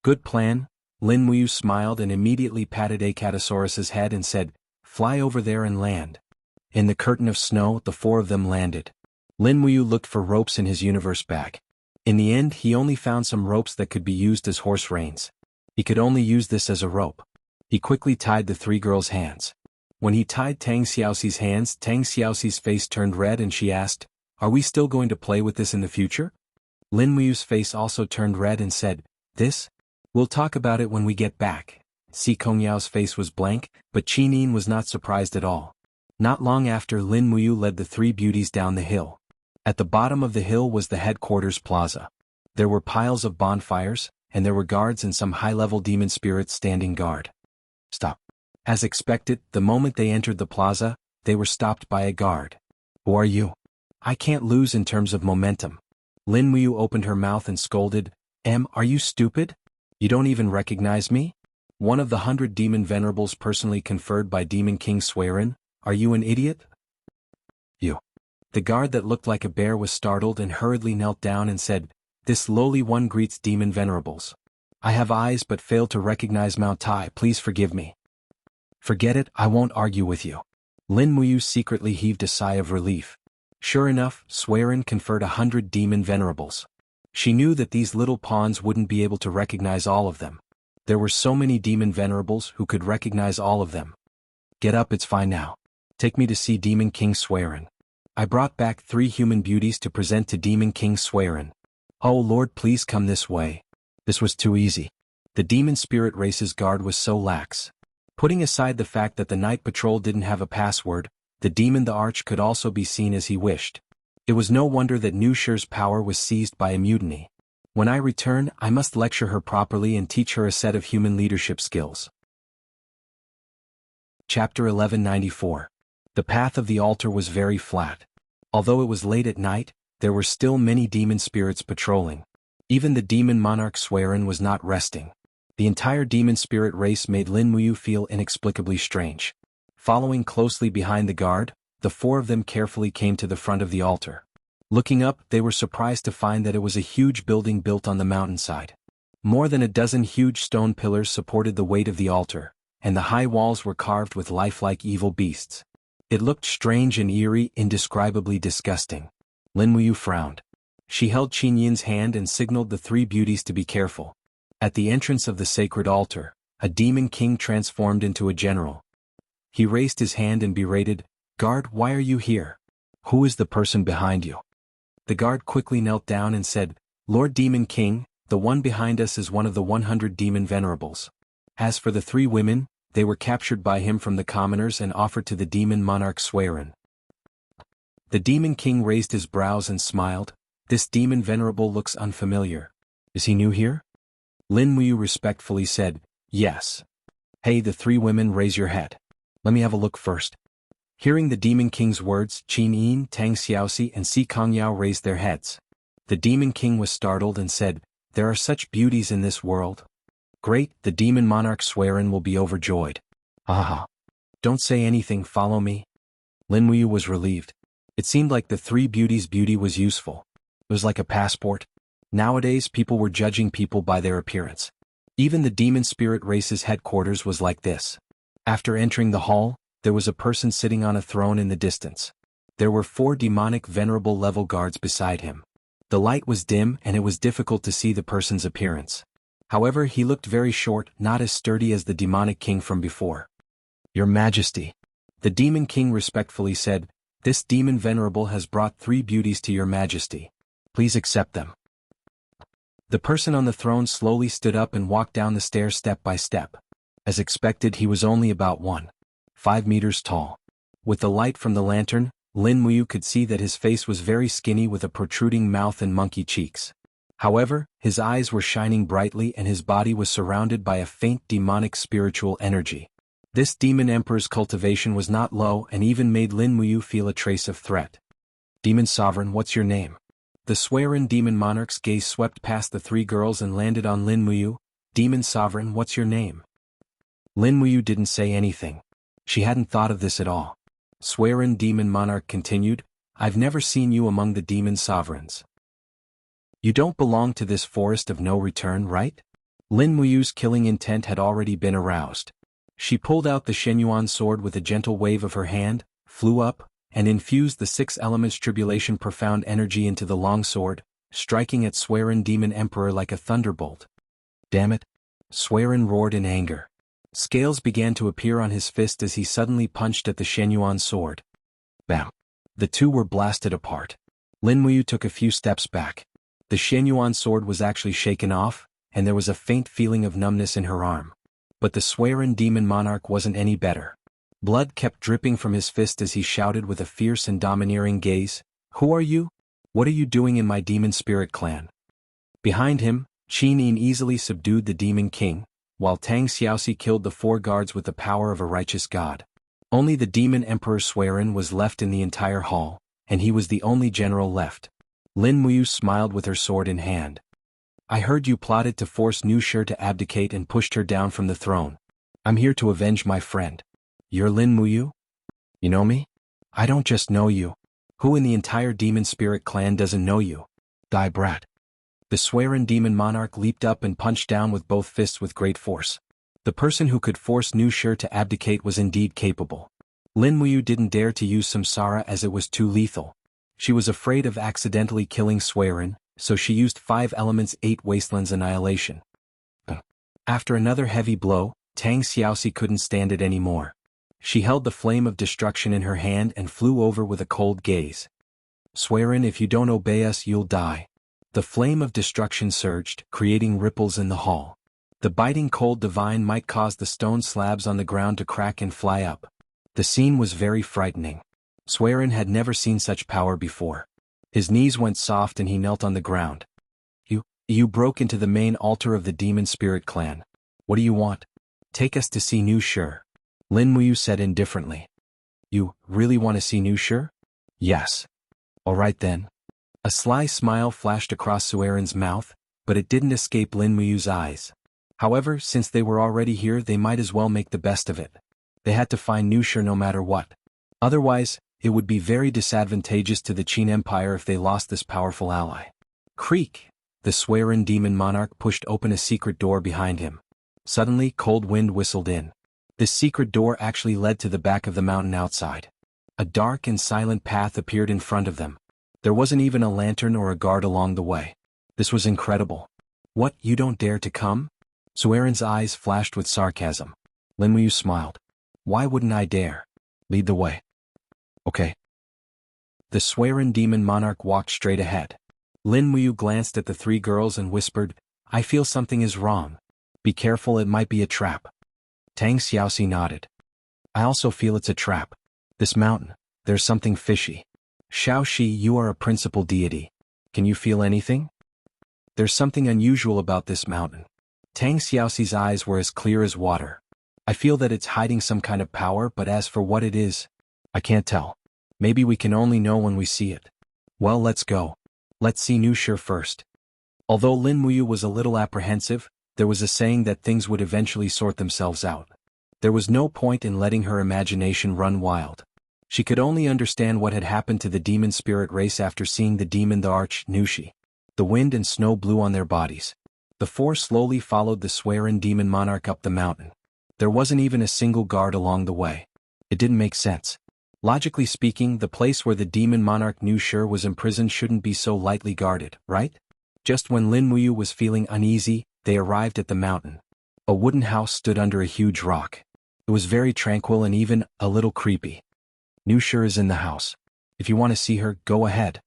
Good plan. Lin Muyu smiled and immediately patted a Catasaurus's head and said, fly over there and land. In the curtain of snow, the 4 of them landed. Lin Muyu looked for ropes in his universe bag. In the end, he only found some ropes that could be used as horse reins. He could only use this as a rope. He quickly tied the 3 girls' hands. When he tied Tang Xiaoxi's hands, Tang Xiaoxi's face turned red and she asked, are we still going to play with this in the future? Lin Muyu's face also turned red and said, this? We'll talk about it when we get back. Si Kongyao's face was blank, but Qinin was not surprised at all. Not long after, Lin Muyu led the 3 beauties down the hill. At the bottom of the hill was the headquarters plaza. There were piles of bonfires, and there were guards and some high-level demon spirits standing guard. Stop. As expected, the moment they entered the plaza, they were stopped by a guard. Who are you? I can't lose in terms of momentum. Lin Muyu opened her mouth and scolded, are you stupid? You don't even recognize me? One of the 100 demon venerables personally conferred by Demon King Suiren, are you an idiot? You. The guard that looked like a bear was startled and hurriedly knelt down and said, this lowly one greets demon venerables. I have eyes but failed to recognize Mount Tai, please forgive me. Forget it, I won't argue with you. Lin Muyu secretly heaved a sigh of relief. Sure enough, Suiren conferred 100 demon venerables. She knew that these little pawns wouldn't be able to recognize all of them. There were so many demon venerables who could recognize all of them. Get up, it's fine now. Take me to see Demon King Suiren. I brought back 3 human beauties to present to Demon King Suiren. Oh Lord, please come this way. This was too easy. The demon spirit race's guard was so lax. Putting aside the fact that the night patrol didn't have a password, the demon the Arch could also be seen as he wished. It was no wonder that Nusher's power was seized by a mutiny. When I return, I must lecture her properly and teach her a set of human leadership skills. Chapter 1194. The path of the altar was very flat. Although it was late at night, there were still many demon spirits patrolling. Even the demon monarch Swearin was not resting. The entire demon spirit race made Lin Muyu feel inexplicably strange. Following closely behind the guard, the four of them carefully came to the front of the altar. Looking up, they were surprised to find that it was a huge building built on the mountainside. More than a dozen huge stone pillars supported the weight of the altar, and the high walls were carved with lifelike evil beasts. It looked strange and eerie, indescribably disgusting. Lin Muyu frowned. She held Qin Yin's hand and signaled the three beauties to be careful. At the entrance of the sacred altar, a demon king transformed into a general. He raised his hand and berated, "Guard, why are you here? Who is the person behind you?" The guard quickly knelt down and said, "Lord Demon King, the one behind us is one of the 100 demon venerables. As for the three women, they were captured by him from the commoners and offered to the demon monarch Swearin." The demon king raised his brows and smiled. "This demon venerable looks unfamiliar. Is he new here?" Lin Muyu respectfully said, "Yes." "Hey, the three women, raise your head. Let me have a look first." Hearing the demon king's words, Qin Yin, Tang Xiaoxi and Si Kongyao raised their heads. The demon king was startled and said, "There are such beauties in this world. Great, the demon monarch Swearin will be overjoyed." "Ah. Don't say anything, follow me." Lin Muyu was relieved. It seemed like the three beauties' beauty was useful. It was like a passport. Nowadays people were judging people by their appearance. Even the demon spirit race's headquarters was like this. After entering the hall, there was a person sitting on a throne in the distance. There were 4 demonic venerable level guards beside him. The light was dim and it was difficult to see the person's appearance. However, he looked very short, not as sturdy as the demonic king from before. "Your Majesty," the demon king respectfully said, "this demon venerable has brought 3 beauties to your Majesty. Please accept them." The person on the throne slowly stood up and walked down the stairs step by step. As expected, he was only about 1.5 meters tall. With the light from the lantern, Lin Muyu could see that his face was very skinny with a protruding mouth and monkey cheeks. However, his eyes were shining brightly and his body was surrounded by a faint demonic spiritual energy. This demon emperor's cultivation was not low and even made Lin Muyu feel a trace of threat. "Demon Sovereign, what's your name?" The Swearin demon monarch's gaze swept past the 3 girls and landed on Lin Muyu. "Demon Sovereign, what's your name?" Lin Muyu didn't say anything. She hadn't thought of this at all. Swearin demon monarch continued, "I've never seen you among the demon sovereigns. You don't belong to this forest of no return, right?" Lin Muyu's killing intent had already been aroused. She pulled out the Shenyuan sword with a gentle wave of her hand, flew up, and infused the 6 elements tribulation profound energy into the long sword, striking at Swearin demon emperor like a thunderbolt. "Damn it!" Swearin roared in anger. Scales began to appear on his fist as he suddenly punched at the Shenyuan sword. Bam! The two were blasted apart. Lin Muyu took a few steps back. The Shenyuan sword was actually shaken off, and there was a faint feeling of numbness in her arm. But the Swearin demon monarch wasn't any better. Blood kept dripping from his fist as he shouted with a fierce and domineering gaze, "Who are you? What are you doing in my demon spirit clan?" Behind him, Qin Yin easily subdued the demon king, while Tang Xiaoxi killed the 4 guards with the power of a righteous god. Only the demon emperor Swearin was left in the entire hall, and he was the only general left. Lin Muyu smiled with her sword in hand. "I heard you plotted to force Nusher to abdicate and pushed her down from the throne. I'm here to avenge my friend. You're Lin Muyu? You know me?" "I don't just know you. Who in the entire demon spirit clan doesn't know you? Die brat." The Swearin demon monarch leaped up and punched down with both fists with great force. The person who could force Nusher to abdicate was indeed capable. Lin Muyu didn't dare to use Samsara as it was too lethal. She was afraid of accidentally killing Swearin, so she used 5 elements 8 Wasteland's annihilation. After another heavy blow, Tang Xiaoxi couldn't stand it anymore. She held the flame of destruction in her hand and flew over with a cold gaze. "Swearin, if you don't obey us, you'll die." The flame of destruction surged, creating ripples in the hall. The biting cold divine might cause the stone slabs on the ground to crack and fly up. The scene was very frightening. Swearin had never seen such power before. His knees went soft and he knelt on the ground. You broke into the main altar of the demon spirit clan. What do you want? Take us to see Nu Shi. Lin Muyu said indifferently. You really want to see Nu Shi? Yes. Alright then. A sly smile flashed across Suerin's mouth, but it didn't escape Lin Muyu's eyes. However, since they were already here, they might as well make the best of it. They had to find Nu Shi no matter what. Otherwise, it would be very disadvantageous to the Qin Empire if they lost this powerful ally. Creak! The Suerin demon monarch pushed open a secret door behind him. Suddenly, cold wind whistled in. This secret door actually led to the back of the mountain outside. A dark and silent path appeared in front of them. There wasn't even a lantern or a guard along the way. This was incredible. What, you don't dare to come? Suerin's eyes flashed with sarcasm. Lin Muyu smiled. Why wouldn't I dare? Lead the way. Okay. The Suerin demon monarch walked straight ahead. Lin Muyu glanced at the three girls and whispered, I feel something is wrong. Be careful, it might be a trap. Tang Xiaoxi nodded. I also feel it's a trap. This mountain, there's something fishy. Xiaoxi, you are a principal deity. Can you feel anything? There's something unusual about this mountain. Tang Xiaoxi's eyes were as clear as water. I feel that it's hiding some kind of power, but as for what it is, I can't tell. Maybe we can only know when we see it. Well, let's go. Let's see Nu Shi first. Although Lin Muyu was a little apprehensive, there was a saying that things would eventually sort themselves out. There was no point in letting her imagination run wild. She could only understand what had happened to the demon spirit race after seeing the demon the arch Nu Shi. The wind and snow blew on their bodies. The four slowly followed the Suerin demon monarch up the mountain. There wasn't even a single guard along the way. It didn't make sense. Logically speaking, the place where the demon monarch Nu Shi was imprisoned shouldn't be so lightly guarded, right? Just when Lin Muyu was feeling uneasy, they arrived at the mountain. A wooden house stood under a huge rock. It was very tranquil and even a little creepy. Nu Shi is in the house. If you want to see her, go ahead.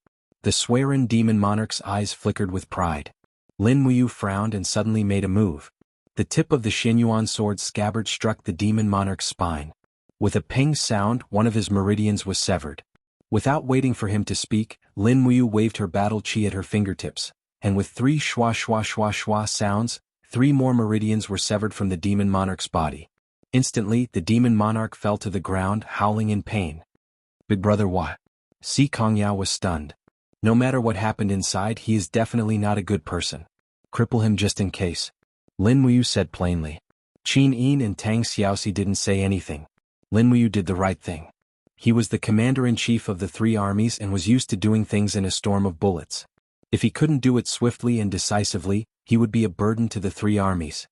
The Suerin demon monarch's eyes flickered with pride. Lin Muyu frowned and suddenly made a move. The tip of the Xinyuan sword scabbard struck the demon monarch's spine. With a ping sound, one of his meridians was severed. Without waiting for him to speak, Lin Muyu waved her battle chi at her fingertips, and with 3 shwa shwa shwa shwa sounds, 3 more meridians were severed from the demon monarch's body. Instantly, the demon monarch fell to the ground, howling in pain. Big brother, what? Si Kongyao was stunned. No matter what happened inside, he is definitely not a good person. Cripple him just in case. Lin Muyu said plainly. Qin Yin and Tang Xiaoxi didn't say anything. Lin Muyu did the right thing. He was the commander-in-chief of the 3 armies and was used to doing things in a storm of bullets. If he couldn't do it swiftly and decisively, he would be a burden to the 3 armies.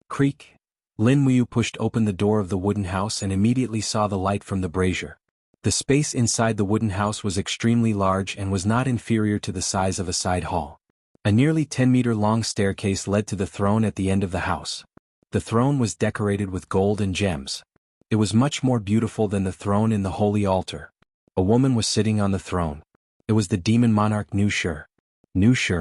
Creak. Lin Muyu pushed open the door of the wooden house and immediately saw the light from the brazier. The space inside the wooden house was extremely large and was not inferior to the size of a side hall. A nearly 10-meter-long staircase led to the throne at the end of the house. The throne was decorated with gold and gems. It was much more beautiful than the throne in the holy altar. A woman was sitting on the throne. It was the demon monarch Nu Shi. Nu Shi.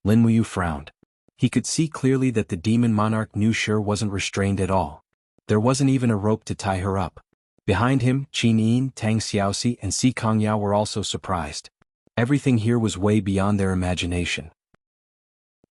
Lin Muyu frowned. He could see clearly that the demon monarch Nu Shi wasn't restrained at all. There wasn't even a rope to tie her up. Behind him, Qin Yin, Tang Xiaoxi, and Si Kongyao were also surprised. Everything here was way beyond their imagination.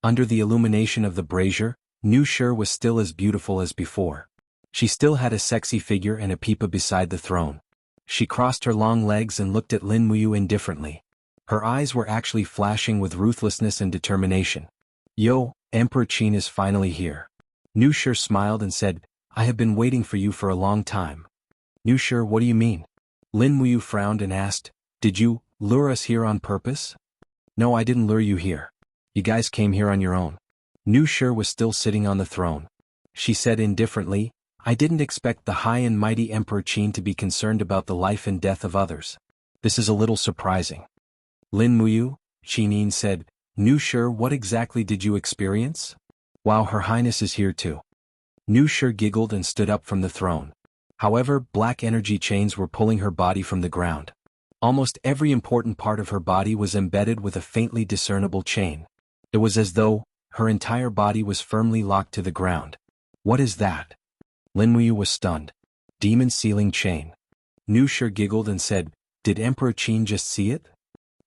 Under the illumination of the brazier, Nu Shi was still as beautiful as before. She still had a sexy figure and a peepa beside the throne. She crossed her long legs and looked at Lin Muyu indifferently. Her eyes were actually flashing with ruthlessness and determination. Yo, Emperor Qin is finally here. Nu Shi smiled and said, I have been waiting for you for a long time. Nu Shi, what do you mean? Lin Muyu frowned and asked, did you lure us here on purpose? No, I didn't lure you here. You guys came here on your own. Nu Shi was still sitting on the throne. She said indifferently, I didn't expect the high and mighty Emperor Qin to be concerned about the life and death of others. This is a little surprising. Lin Muyu, Qin Yin said, Nu Shi, what exactly did you experience? Wow, Her Highness is here too. Nu Shi giggled and stood up from the throne. However, black energy chains were pulling her body from the ground. Almost every important part of her body was embedded with a faintly discernible chain. It was as though her entire body was firmly locked to the ground. What is that? Lin Muyu was stunned. Demon sealing chain. Nu Shi giggled and said, did Emperor Qin just see it?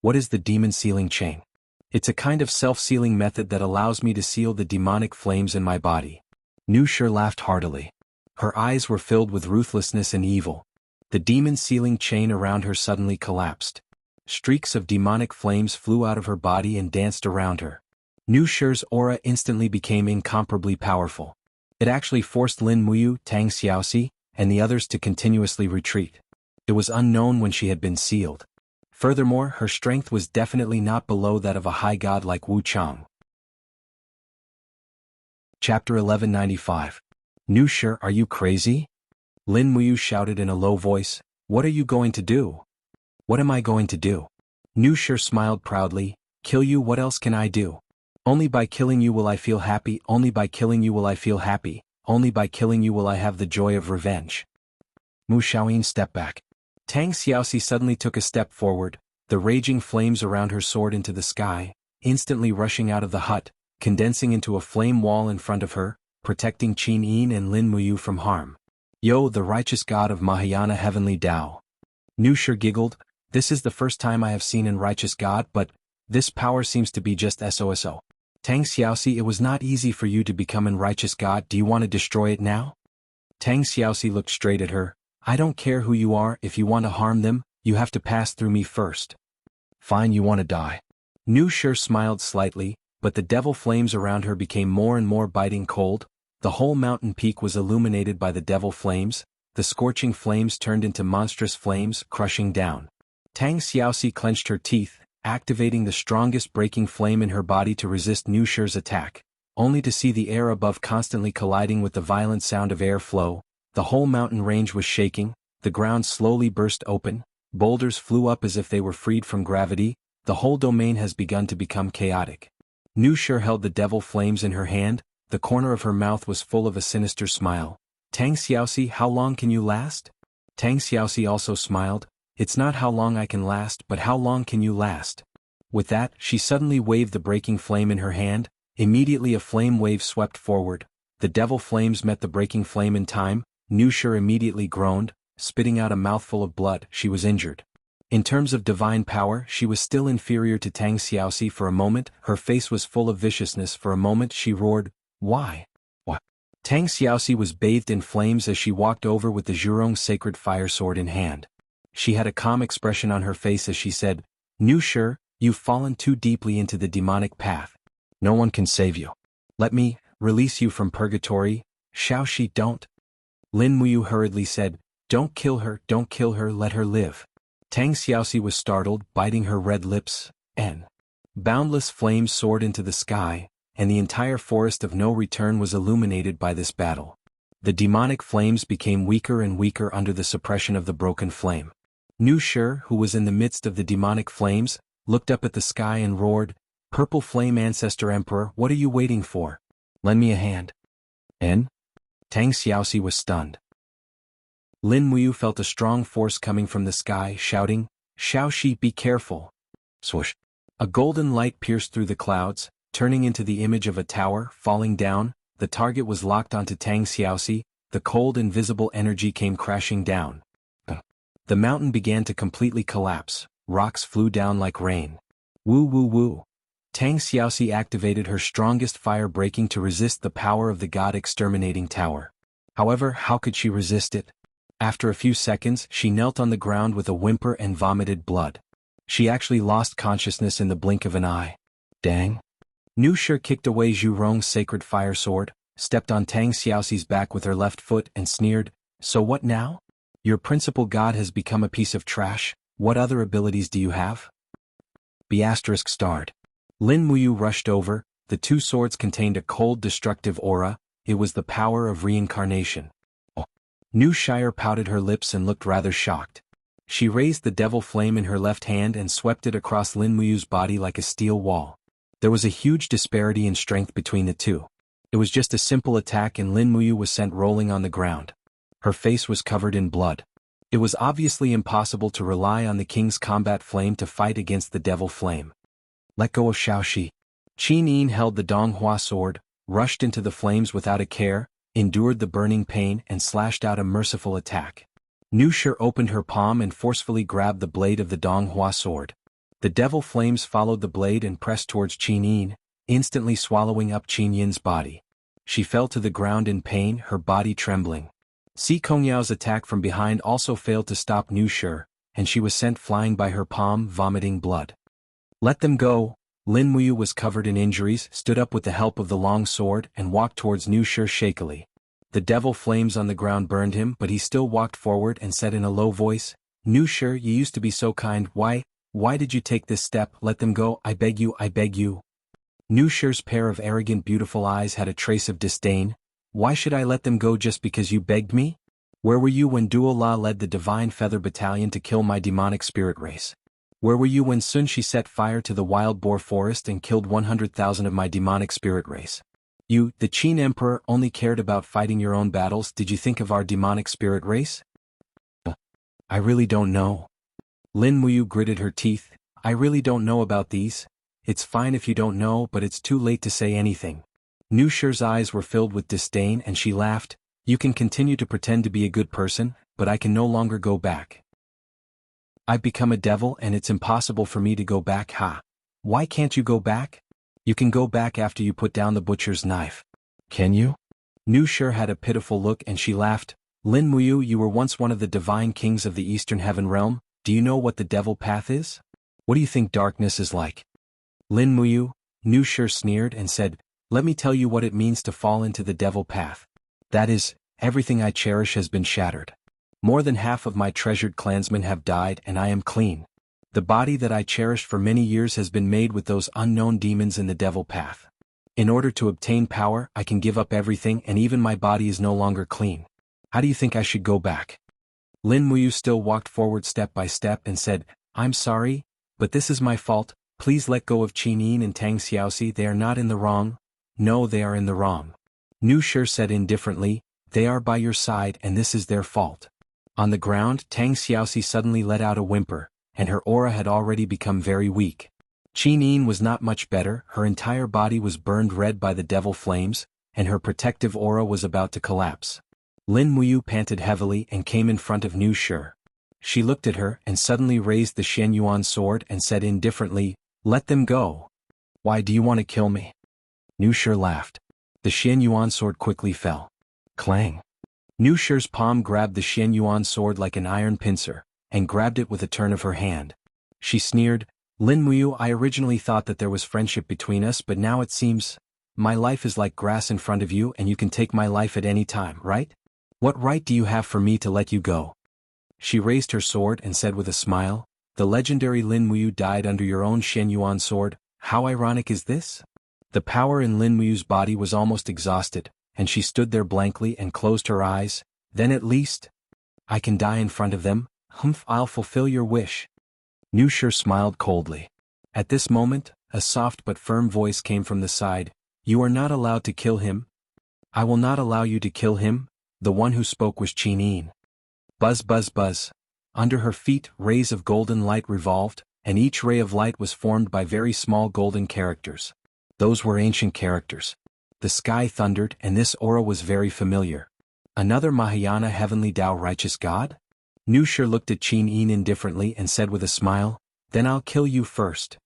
What is the demon sealing chain? It's a kind of self-sealing method that allows me to seal the demonic flames in my body. Nu Shi laughed heartily. Her eyes were filled with ruthlessness and evil. The demon sealing chain around her suddenly collapsed. Streaks of demonic flames flew out of her body and danced around her. Nu Shi's aura instantly became incomparably powerful. It actually forced Lin Muyu, Tang Xiaoxi, and the others to continuously retreat. It was unknown when she had been sealed. Furthermore, her strength was definitely not below that of a high god like Wu Chang. Chapter 1195. Nu Shi, are you crazy? Lin Muyu shouted in a low voice, what are you going to do? What am I going to do? Nu Shi smiled proudly, kill you, what else can I do? Only by killing you will I feel happy, only by killing you will I feel happy, only by killing you will I have the joy of revenge. Mu Xiaoyin stepped back. Tang Xiaoxi suddenly took a step forward, the raging flames around her soared into the sky, instantly rushing out of the hut, condensing into a flame wall in front of her, protecting Qin Yin and Lin Muyu from harm. Yo, the righteous god of Mahayana heavenly Tao. Nu Shi giggled, this is the first time I have seen an righteous god, but this power seems to be just SOSO. Tang Xiaoxi, it was not easy for you to become an righteous god, do you want to destroy it now? Tang Xiaoxi looked straight at her. I don't care who you are, if you want to harm them, you have to pass through me first. Fine, you want to die. Nu Shi smiled slightly, but the devil flames around her became more and more biting cold. The whole mountain peak was illuminated by the devil flames. The scorching flames turned into monstrous flames, crushing down. Tang Xiaoxi clenched her teeth, activating the strongest breaking flame in her body to resist Nu Shi's attack, only to see the air above constantly colliding with the violent sound of air flow. The whole mountain range was shaking, the ground slowly burst open, boulders flew up as if they were freed from gravity, the whole domain has begun to become chaotic. Nu Shi held the devil flames in her hand, the corner of her mouth was full of a sinister smile. Tang Xiaoxi, how long can you last? Tang Xiaoxi also smiled, it's not how long I can last but how long can you last. With that, she suddenly waved the breaking flame in her hand, immediately a flame wave swept forward, the devil flames met the breaking flame in time. Nu Shi immediately groaned, spitting out a mouthful of blood. She was injured. In terms of divine power, she was still inferior to Tang Xiaoxi for a moment, her face was full of viciousness. For a moment she roared, why? What? Tang Xiaoxi was bathed in flames as she walked over with the Zhurong sacred fire sword in hand. She had a calm expression on her face as she said, Nu Shi, you've fallen too deeply into the demonic path. No one can save you. Let me release you from purgatory. Xiaoxi, don't. Lin Muyu hurriedly said, don't kill her, let her live. Tang Xiaoxi was startled, biting her red lips, and boundless flames soared into the sky, and the entire forest of no return was illuminated by this battle. The demonic flames became weaker and weaker under the suppression of the broken flame. Nu Shi, who was in the midst of the demonic flames, looked up at the sky and roared, Purple Flame Ancestor Emperor, what are you waiting for? Lend me a hand. En? Tang Xiaoxi was stunned. Lin Muyu felt a strong force coming from the sky, shouting, Xiaoxi, be careful. Swoosh. A golden light pierced through the clouds, turning into the image of a tower, falling down. The target was locked onto Tang Xiaoxi, the cold invisible energy came crashing down. The mountain began to completely collapse, rocks flew down like rain. Woo woo woo. Tang Xiaoxi activated her strongest fire breaking to resist the power of the god-exterminating tower. However, how could she resist it? After a few seconds, she knelt on the ground with a whimper and vomited blood. She actually lost consciousness in the blink of an eye. Dang. Nu Shi kicked away Zhurong's sacred fire sword, stepped on Tang Xiaoxi's back with her left foot and sneered, so what now? Your principal god has become a piece of trash, what other abilities do you have? ****. Lin Muyu rushed over, the two swords contained a cold destructive aura, it was the power of reincarnation. Nu Shire pouted her lips and looked rather shocked. She raised the devil flame in her left hand and swept it across Lin Muyu's body like a steel wall. There was a huge disparity in strength between the two. It was just a simple attack and Lin Muyu was sent rolling on the ground. Her face was covered in blood. It was obviously impossible to rely on the king's combat flame to fight against the devil flame. Let go of Xiaoxi. Qin Yin held the Donghua sword, rushed into the flames without a care, endured the burning pain and slashed out a merciful attack. Nu Shi opened her palm and forcefully grabbed the blade of the Donghua sword. The devil flames followed the blade and pressed towards Qin Yin, instantly swallowing up Qin Yin's body. She fell to the ground in pain, her body trembling. Si Kongyao's attack from behind also failed to stop Nu Shi, and she was sent flying by her palm, vomiting blood. Let them go. Lin Muyu was covered in injuries, stood up with the help of the long sword and walked towards Nu Shi shakily. The devil flames on the ground burned him, but he still walked forward and said in a low voice, Nu Shi, you used to be so kind, why did you take this step? Let them go, I beg you, I beg you. Nu Shi's pair of arrogant beautiful eyes had a trace of disdain. Why should I let them go just because you begged me? Where were you when Duo La led the Divine Feather Battalion to kill my demonic spirit race? Where were you when Sun Shi set fire to the wild boar forest and killed 100,000 of my demonic spirit race? You, the Qin Emperor, only cared about fighting your own battles. Did you think of our demonic spirit race? I really don't know. Lin Muyu gritted her teeth. I really don't know about these. It's fine if you don't know, but it's too late to say anything. Nu Shi's eyes were filled with disdain and she laughed. You can continue to pretend to be a good person, but I can no longer go back. I've become a devil and it's impossible for me to go back. Ha! Why can't you go back? You can go back after you put down the butcher's knife. Can you? Nu Shi had a pitiful look and she laughed. Lin Muyu, you were once one of the divine kings of the Eastern Heaven Realm. Do you know what the devil path is? What do you think darkness is like? Lin Muyu, Nu Shi sneered and said, let me tell you what it means to fall into the devil path. That is, everything I cherish has been shattered. More than half of my treasured clansmen have died and I am clean. The body that I cherished for many years has been made with those unknown demons in the devil path. In order to obtain power, I can give up everything and even my body is no longer clean. How do you think I should go back? Lin Muyu still walked forward step by step and said, I'm sorry, but this is my fault. Please let go of Qin Yin and Tang Xiaoxi. They are not in the wrong. No, they are in the wrong. Nu Shi said indifferently, they are by your side and this is their fault. On the ground, Tang Xiaoxi suddenly let out a whimper, and her aura had already become very weak. Qin Yin was not much better, her entire body was burned red by the devil flames, and her protective aura was about to collapse. Lin Muyu panted heavily and came in front of Nu Shi. She looked at her and suddenly raised the Xianyuan sword and said indifferently, let them go. Why do you want to kill me? Nu Shi laughed. The Xianyuan sword quickly fell. Clang. Nu Shi's palm grabbed the Xianyuan sword like an iron pincer, and grabbed it with a turn of her hand. She sneered, Lin Muyu, I originally thought that there was friendship between us, but now it seems, my life is like grass in front of you and you can take my life at any time, right? What right do you have for me to let you go? She raised her sword and said with a smile, the legendary Lin Muyu died under your own Xianyuan sword. How ironic is this? The power in Lin Muyu's body was almost exhausted, and she stood there blankly and closed her eyes. Then at least, I can die in front of them. I'll fulfill your wish. Nu Shi smiled coldly. At this moment, a soft but firm voice came from the side. You are not allowed to kill him. I will not allow you to kill him. The one who spoke was Qin Yin. Buzz buzz buzz. Under her feet, rays of golden light revolved, and each ray of light was formed by very small golden characters. Those were ancient characters. The sky thundered and this aura was very familiar. Another Mahayana heavenly Tao righteous god? Nu Shi looked at Qin Yin indifferently and said with a smile, then I'll kill you first.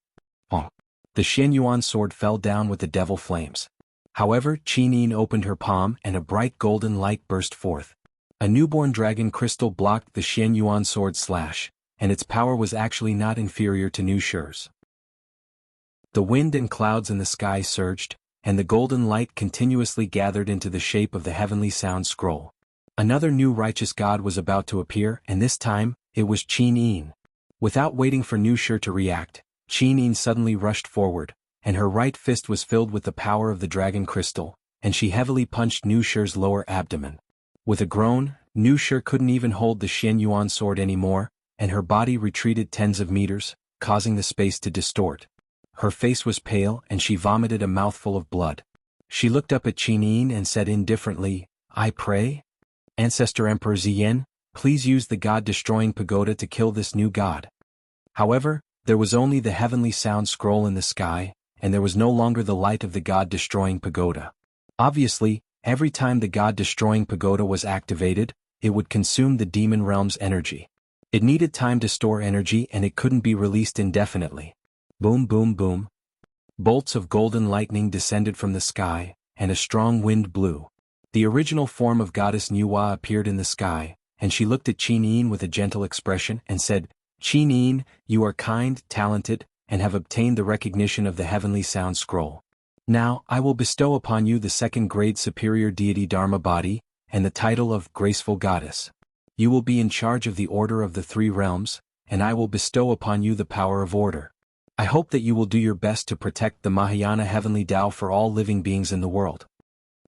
Oh. The Xianyuan sword fell down with the devil flames. However, Qin Yin opened her palm and a bright golden light burst forth. A newborn dragon crystal blocked the Xianyuan sword slash, and its power was actually not inferior to Nu Shi's. The wind and clouds in the sky surged, and the golden light continuously gathered into the shape of the heavenly sound scroll. Another new righteous god was about to appear, and this time, it was Qin Yin. Without waiting for Nu Shi to react, Qin Yin suddenly rushed forward, and her right fist was filled with the power of the dragon crystal, and she heavily punched Nu Shi's lower abdomen. With a groan, Nu Shi couldn't even hold the Xianyuan sword anymore, and her body retreated tens of meters, causing the space to distort. Her face was pale and she vomited a mouthful of blood. She looked up at Qin Yin and said indifferently, I pray? Ancestor Emperor Ziyan, please use the god-destroying pagoda to kill this new god. However, there was only the heavenly sound scroll in the sky, and there was no longer the light of the god-destroying pagoda. Obviously, every time the god-destroying pagoda was activated, it would consume the demon realm's energy. It needed time to store energy and it couldn't be released indefinitely. Boom boom boom. Bolts of golden lightning descended from the sky, and a strong wind blew. The original form of goddess Nuwa appeared in the sky, and she looked at Qin with a gentle expression and said, "Qin, you are kind, talented, and have obtained the recognition of the heavenly sound scroll. Now, I will bestow upon you the second-grade superior deity Dharma body, and the title of Graceful Goddess. You will be in charge of the order of the three realms, and I will bestow upon you the power of order. I hope that you will do your best to protect the Mahayana heavenly Tao for all living beings in the world."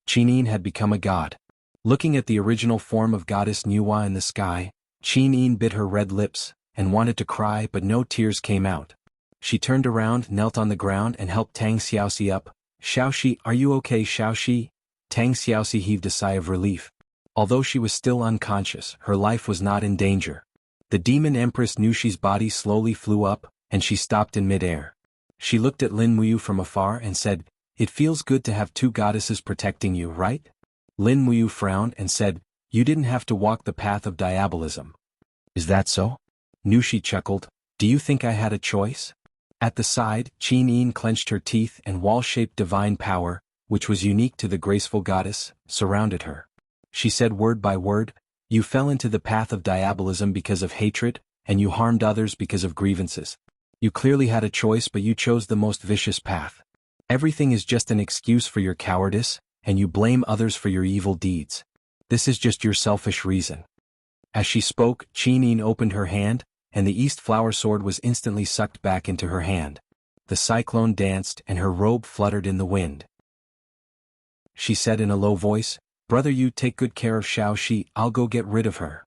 Qin had become a god. Looking at the original form of goddess Nuwa in the sky, Qin bit her red lips, and wanted to cry but no tears came out. She turned around, knelt on the ground and helped Tang Xiaoxi up. "Xiaoxi, are you okay, Xiaoxi?" Tang Xiaoxi heaved a sigh of relief. Although she was still unconscious, her life was not in danger. The demon empress Nuxi's body slowly flew up, and she stopped in mid-air. She looked at Lin Muyu from afar and said, "It feels good to have two goddesses protecting you, right?" Lin Muyu frowned and said, "You didn't have to walk the path of diabolism." "Is that so?" Nuxi chuckled, "Do you think I had a choice?" At the side, Qin clenched her teeth and wall-shaped divine power, which was unique to the graceful goddess, surrounded her. She said word by word, "You fell into the path of diabolism because of hatred, and you harmed others because of grievances. You clearly had a choice but you chose the most vicious path. Everything is just an excuse for your cowardice, and you blame others for your evil deeds. This is just your selfish reason." As she spoke, Qin opened her hand, and the East Flower Sword was instantly sucked back into her hand. The cyclone danced and her robe fluttered in the wind. She said in a low voice, "Brother, you take good care of Xiaoxi, I'll go get rid of her."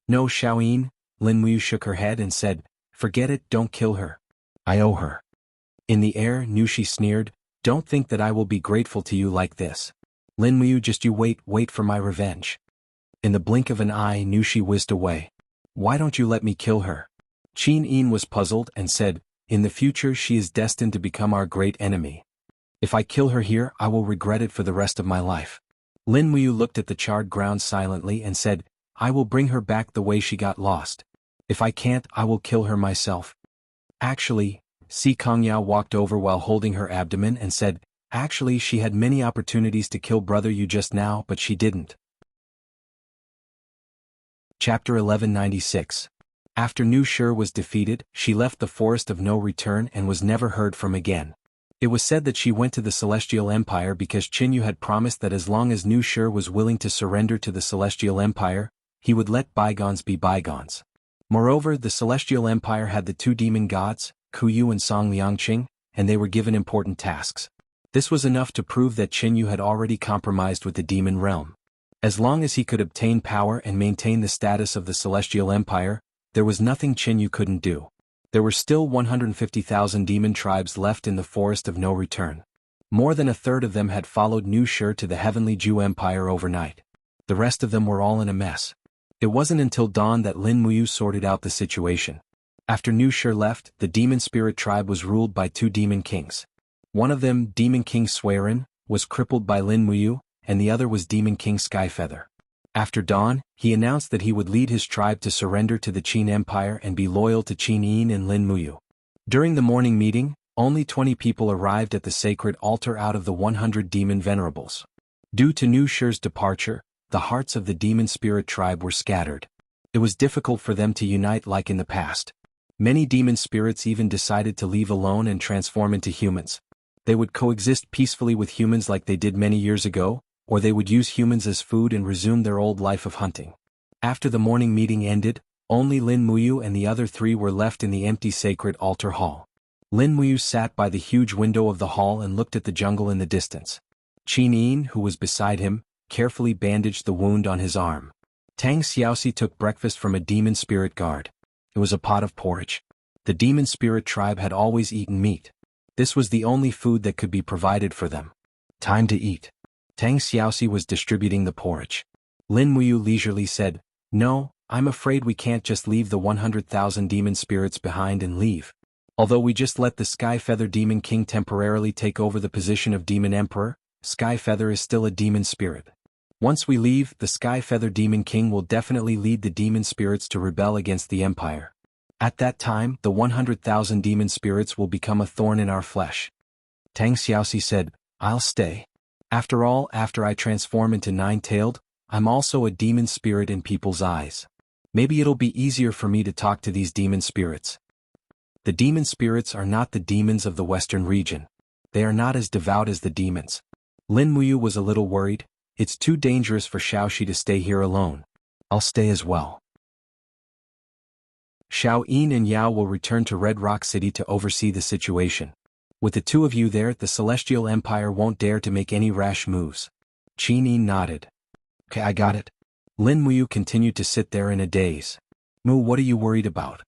"No, Xiaoyin," Lin Muyu shook her head and said, "Forget it, don't kill her. I owe her." In the air, Nuxi sneered, "Don't think that I will be grateful to you like this. Lin Muyu, just you wait for my revenge." In the blink of an eye, Nuxi whizzed away. "Why don't you let me kill her?" Qin was puzzled and said, "In the future she is destined to become our great enemy. If I kill her here, I will regret it for the rest of my life." Lin Muyu looked at the charred ground silently and said, "I will bring her back the way she got lost. If I can't, I will kill her myself." Actually, Si Kongyao walked over while holding her abdomen and said, "Actually, she had many opportunities to kill brother you just now but she didn't." Chapter 1196. After Nu Shur was defeated, she left the Forest of No Return and was never heard from again. It was said that she went to the Celestial Empire because Qinyu had promised that as long as Nu Shur was willing to surrender to the Celestial Empire, he would let bygones be bygones. Moreover, the Celestial Empire had the two demon gods, Kuyu and Song Liangqing, and they were given important tasks. This was enough to prove that Qinyu had already compromised with the demon realm. As long as he could obtain power and maintain the status of the Celestial Empire, there was nothing Qinyu couldn't do. There were still 150,000 demon tribes left in the Forest of No Return. More than a third of them had followed Nu Shur to the Heavenly Jew Empire overnight. The rest of them were all in a mess. It wasn't until dawn that Lin Muyu sorted out the situation. After Nu Shur left, the demon spirit tribe was ruled by two demon kings. One of them, Demon King Swearin, was crippled by Lin Muyu, and the other was Demon King Skyfeather. After dawn, he announced that he would lead his tribe to surrender to the Qin Empire and be loyal to Qin and Lin Muyu. During the morning meeting, only 20 people arrived at the sacred altar out of the 100 demon venerables. Due to Nu Shur's departure, the hearts of the demon spirit tribe were scattered. It was difficult for them to unite like in the past. Many demon spirits even decided to leave alone and transform into humans. They would coexist peacefully with humans like they did many years ago, or they would use humans as food and resume their old life of hunting. After the morning meeting ended, only Lin Muyu and the other three were left in the empty sacred altar hall. Lin Muyu sat by the huge window of the hall and looked at the jungle in the distance. Qin, who was beside him, carefully bandaged the wound on his arm. Tang Xiaoxi took breakfast from a demon spirit guard. It was a pot of porridge. The demon spirit tribe had always eaten meat. This was the only food that could be provided for them. Time to eat. Tang Xiaoxi was distributing the porridge. Lin Muyu leisurely said, "No, I'm afraid we can't just leave the 100,000 demon spirits behind and leave. Although we just let the Sky Feather Demon King temporarily take over the position of Demon Emperor, Sky Feather is still a demon spirit. Once we leave, the Sky Feather Demon King will definitely lead the demon spirits to rebel against the Empire. At that time, the 100,000 demon spirits will become a thorn in our flesh. Tang Xiaoxi said, I'll stay. After all, after I transform into Nine-Tailed, I'm also a demon spirit in people's eyes. Maybe it'll be easier for me to talk to these demon spirits. The demon spirits are not the demons of the Western region. They are not as devout as the demons. Lin Muyu was a little worried. It's too dangerous for Xiaoxi to stay here alone. I'll stay as well. Xiao Yin and Yao will return to Red Rock City to oversee the situation. With the two of you there, the Celestial Empire won't dare to make any rash moves. Qin Yin nodded. Okay, I got it. Lin Muyu continued to sit there in a daze. Mu, what are you worried about?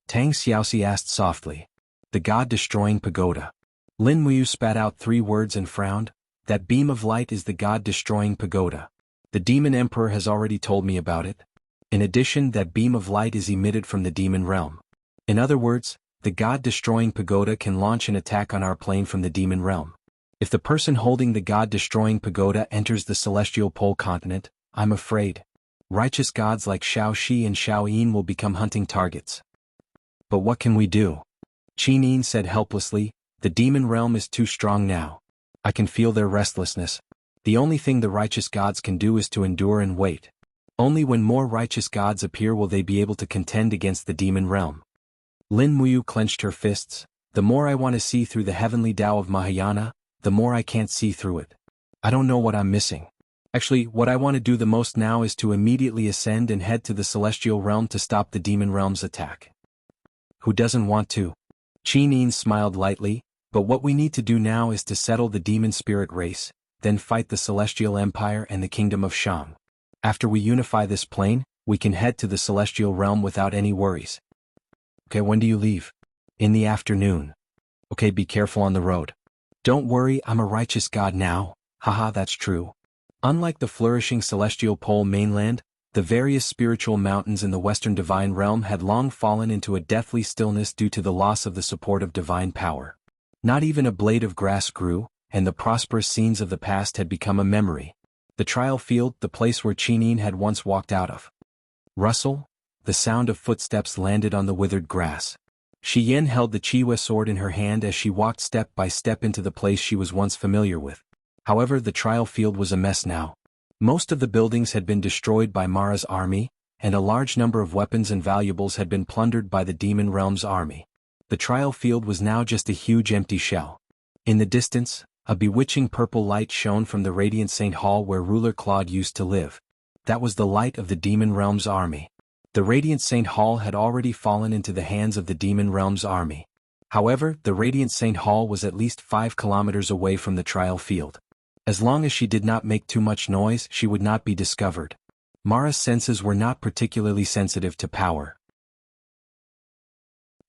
Tang Xiaoxi asked softly. The God-destroying pagoda. Lin Muyu spat out 3 words and frowned. That beam of light is the God-destroying pagoda. The Demon Emperor has already told me about it. In addition, that beam of light is emitted from the demon realm. In other words, the God-destroying pagoda can launch an attack on our plane from the demon realm. If the person holding the God-destroying pagoda enters the celestial pole continent, I'm afraid righteous gods like Xiao Shi and Xiao Yin will become hunting targets. But what can we do? Qin Yin said helplessly, the demon realm is too strong now. I can feel their restlessness. The only thing the righteous gods can do is to endure and wait. Only when more righteous gods appear will they be able to contend against the demon realm. Lin Muyu clenched her fists. The more I want to see through the heavenly Tao of Mahayana, the more I can't see through it. I don't know what I'm missing. Actually, what I want to do the most now is to immediately ascend and head to the celestial realm to stop the demon realm's attack. Who doesn't want to? Qin Yin smiled lightly, but what we need to do now is to settle the demon spirit race, then fight the Celestial Empire and the Kingdom of Shang. After we unify this plane, we can head to the celestial realm without any worries. Okay, when do you leave? In the afternoon. Okay, be careful on the road. Don't worry, I'm a righteous god now. Haha, that's true. Unlike the flourishing celestial pole mainland, the various spiritual mountains in the Western Divine Realm had long fallen into a deathly stillness due to the loss of the support of divine power. Not even a blade of grass grew, and the prosperous scenes of the past had become a memory. The trial field, the place where Qin Yin had once walked out of. Rustle? The sound of footsteps landed on the withered grass. Shi Yin held the Chiwa sword in her hand as she walked step by step into the place she was once familiar with. However, the trial field was a mess now. Most of the buildings had been destroyed by Mara's army, and a large number of weapons and valuables had been plundered by the Demon Realm's army. The trial field was now just a huge empty shell. In the distance, a bewitching purple light shone from the Radiant Saint Hall where ruler Claude used to live. That was the light of the Demon Realm's army. The Radiant Saint Hall had already fallen into the hands of the Demon Realm's army. However, the Radiant Saint Hall was at least 5 kilometers away from the trial field. As long as she did not make too much noise, she would not be discovered. Mara's senses were not particularly sensitive to power.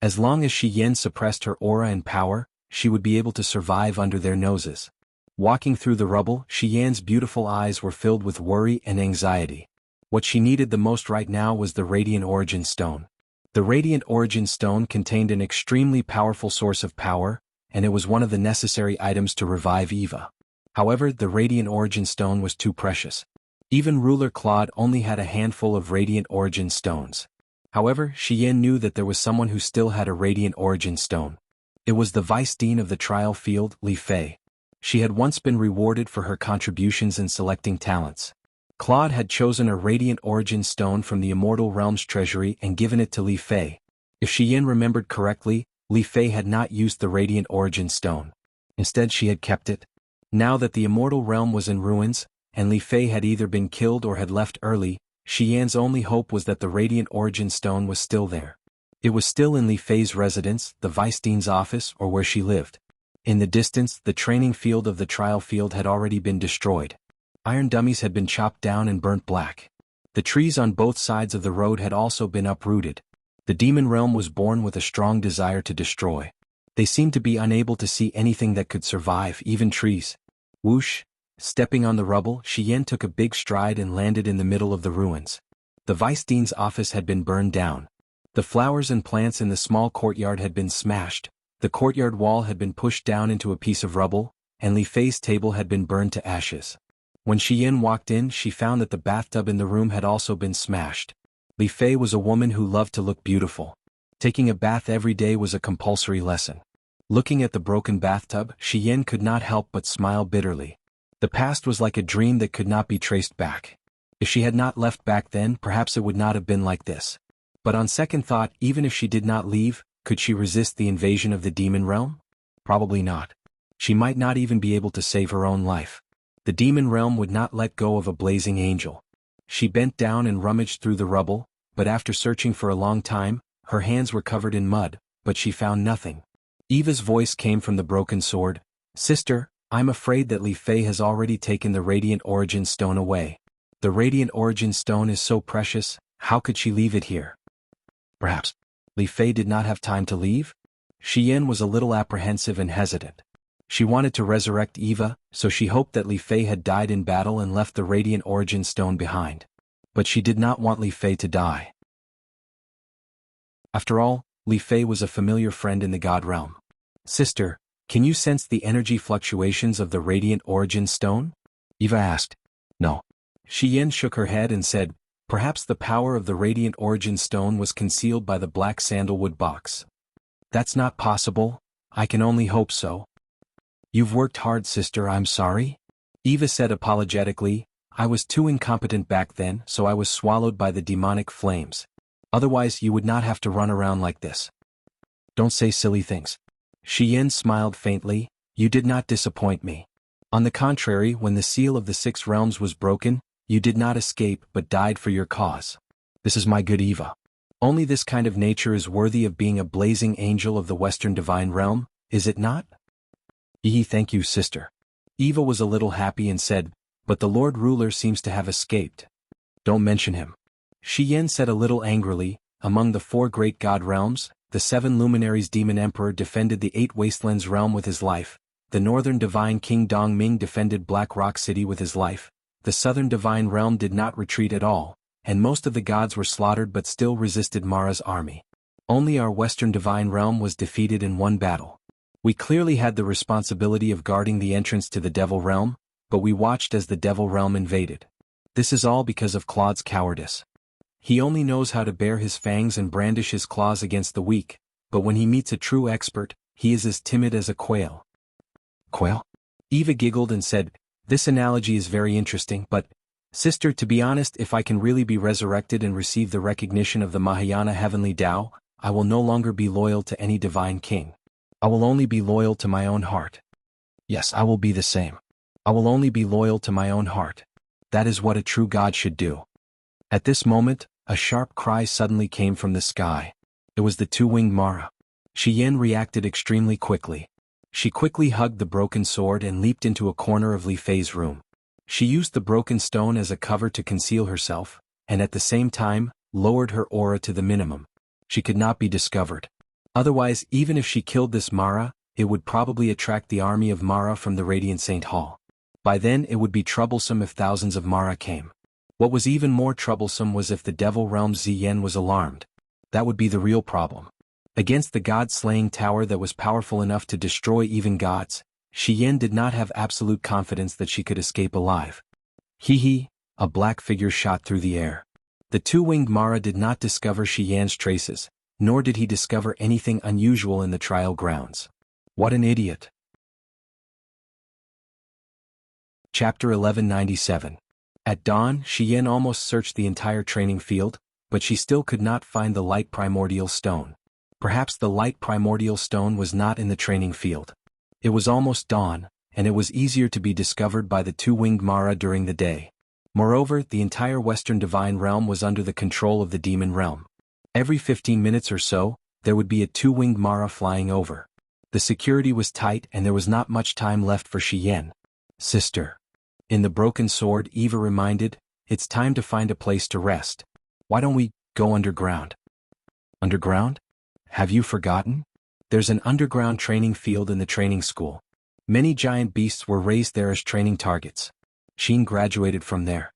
As long as Shi Yin suppressed her aura and power, she would be able to survive under their noses. Walking through the rubble, Shi Yan's beautiful eyes were filled with worry and anxiety. What she needed the most right now was the Radiant Origin Stone. The Radiant Origin Stone contained an extremely powerful source of power, and it was one of the necessary items to revive Eva. However, the Radiant Origin Stone was too precious. Even ruler Claude only had a handful of Radiant Origin Stones. However, Shi Yin knew that there was someone who still had a Radiant Origin Stone. It was the Vice Dean of the trial field, Li Fei. She had once been rewarded for her contributions in selecting talents. Claude had chosen a Radiant Origin Stone from the Immortal Realm's treasury and given it to Li Fei. If Shi Yin remembered correctly, Li Fei had not used the Radiant Origin Stone. Instead, she had kept it. Now that the Immortal Realm was in ruins, and Li Fei had either been killed or had left early, Shi Yan's only hope was that the Radiant Origin Stone was still there. It was still in Li Fei's residence, the Vice Dean's office, or where she lived. In the distance, the training field of the trial field had already been destroyed. Iron dummies had been chopped down and burnt black. The trees on both sides of the road had also been uprooted. The demon realm was born with a strong desire to destroy. They seemed to be unable to see anything that could survive, even trees. Whoosh! Stepping on the rubble, Shi Yin took a big stride and landed in the middle of the ruins. The Vice Dean's office had been burned down. The flowers and plants in the small courtyard had been smashed, The courtyard wall had been pushed down into a piece of rubble, and Li Fei's table had been burned to ashes. When Xian walked in, she found that the bathtub in the room had also been smashed. Li Fei was a woman who loved to look beautiful. Taking a bath every day was a compulsory lesson. Looking at the broken bathtub, Xian could not help but smile bitterly. The past was like a dream that could not be traced back. If she had not left back then, perhaps it would not have been like this. But on second thought, even if she did not leave, could she resist the invasion of the demon realm? Probably not. She might not even be able to save her own life. The demon realm would not let go of a blazing angel. She bent down and rummaged through the rubble, but after searching for a long time, her hands were covered in mud, but she found nothing. Eva's voice came from the broken sword. "Sister, I'm afraid that Li Fei has already taken the Radiant Origin Stone away. The Radiant Origin Stone is so precious, how could she leave it here?" Perhaps Li Fei did not have time to leave? Xian was a little apprehensive and hesitant. She wanted to resurrect Eva, so she hoped that Li Fei had died in battle and left the Radiant Origin Stone behind. But she did not want Li Fei to die. After all, Li Fei was a familiar friend in the God realm. "Sister, can you sense the energy fluctuations of the Radiant Origin Stone?" Eva asked. "No." Xian shook her head and said, "Perhaps the power of the Radiant Origin Stone was concealed by the black sandalwood box." "That's not possible. I can only hope so." "You've worked hard, sister, I'm sorry." Eva said apologetically, "I was too incompetent back then, so I was swallowed by the demonic flames. Otherwise you would not have to run around like this." "Don't say silly things." Xian smiled faintly, "You did not disappoint me. On the contrary, when the seal of the 6 realms was broken, you did not escape but died for your cause. This is my good Eva. Only this kind of nature is worthy of being a blazing angel of the Western Divine Realm, is it not?" Thank you, sister." Eva was a little happy and said, "But the Lord Ruler seems to have escaped." "Don't mention him." Xian said a little angrily, "Among the 4 great god realms, the 7 luminaries Demon Emperor defended the 8 Wastelands realm with his life, the Northern Divine King Dongming defended Black Rock City with his life, the Southern Divine Realm did not retreat at all, and most of the gods were slaughtered but still resisted Mara's army. Only our Western Divine Realm was defeated in one battle. We clearly had the responsibility of guarding the entrance to the Devil Realm, but we watched as the Devil Realm invaded. This is all because of Claude's cowardice. He only knows how to bare his fangs and brandish his claws against the weak, but when he meets a true expert, he is as timid as a quail." "Quail?" Eva giggled and said, "This analogy is very interesting, but, sister, to be honest, if I can really be resurrected and receive the recognition of the Mahayana Heavenly Tao, I will no longer be loyal to any divine king. I will only be loyal to my own heart. Yes, I will be the same. I will only be loyal to my own heart. That is what a true god should do." At this moment, a sharp cry suddenly came from the sky. It was the 2-winged Mara. Xian reacted extremely quickly. She quickly hugged the broken sword and leaped into a corner of Li Fei's room. She used the broken stone as a cover to conceal herself, and at the same time, lowered her aura to the minimum. She could not be discovered. Otherwise, even if she killed this Mara, it would probably attract the army of Mara from the Radiant Saint Hall. By then it would be troublesome if thousands of Mara came. What was even more troublesome was if the Devil Realm's Ziyen was alarmed. That would be the real problem. Against the god-slaying tower that was powerful enough to destroy even gods, Xian did not have absolute confidence that she could escape alive. A black figure shot through the air. The 2-winged Mara did not discover Xian's traces, nor did he discover anything unusual in the trial grounds. What an idiot. Chapter 1197. At dawn, Xian almost searched the entire training field, but she still could not find the light primordial stone. Perhaps the light primordial stone was not in the training field. It was almost dawn, and it was easier to be discovered by the 2-winged Mara during the day. Moreover, the entire Western Divine Realm was under the control of the Demon Realm. Every 15 minutes or so, there would be a 2-winged Mara flying over. The security was tight and there was not much time left for Xian. "Sister." In the broken sword, Eva reminded, "It's time to find a place to rest. Why don't we go underground?" "Underground? Have you forgotten? There's an underground training field in the training school. Many giant beasts were raised there as training targets. Xian graduated from there."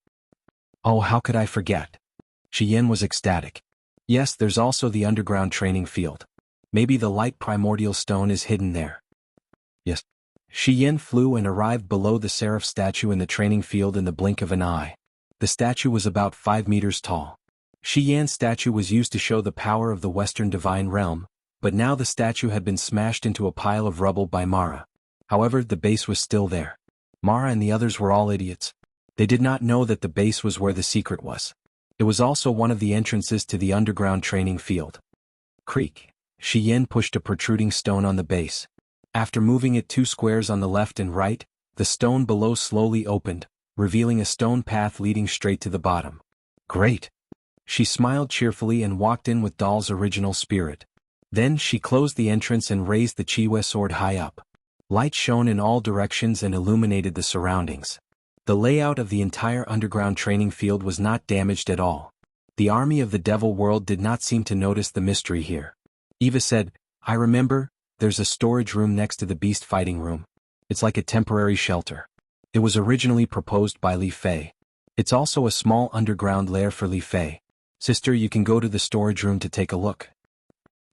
"Oh, how could I forget?" Xian was ecstatic. "Yes, there's also the underground training field. Maybe the light primordial stone is hidden there. Yes. Shi Yin flew and arrived below the seraph statue in the training field in the blink of an eye. The statue was about 5 meters tall. Shi Yan's statue was used to show the power of the Western divine realm, but now the statue had been smashed into a pile of rubble by Mara. However, the base was still there. Mara and the others were all idiots. They did not know that the base was where the secret was. It was also one of the entrances to the underground training field. Creak. Shi Yin pushed a protruding stone on the base. After moving it 2 squares on the left and right, the stone below slowly opened, revealing a stone path leading straight to the bottom. Great! She smiled cheerfully and walked in with Doll's original spirit. Then she closed the entrance and raised the Chiwe sword high up. Light shone in all directions and illuminated the surroundings. The layout of the entire underground training field was not damaged at all. The army of the devil world did not seem to notice the mystery here. Eva said, "I remember, there's a storage room next to the beast fighting room. It's like a temporary shelter. It was originally proposed by Li Fei. It's also a small underground lair for Li Fei. Sister, you can go to the storage room to take a look."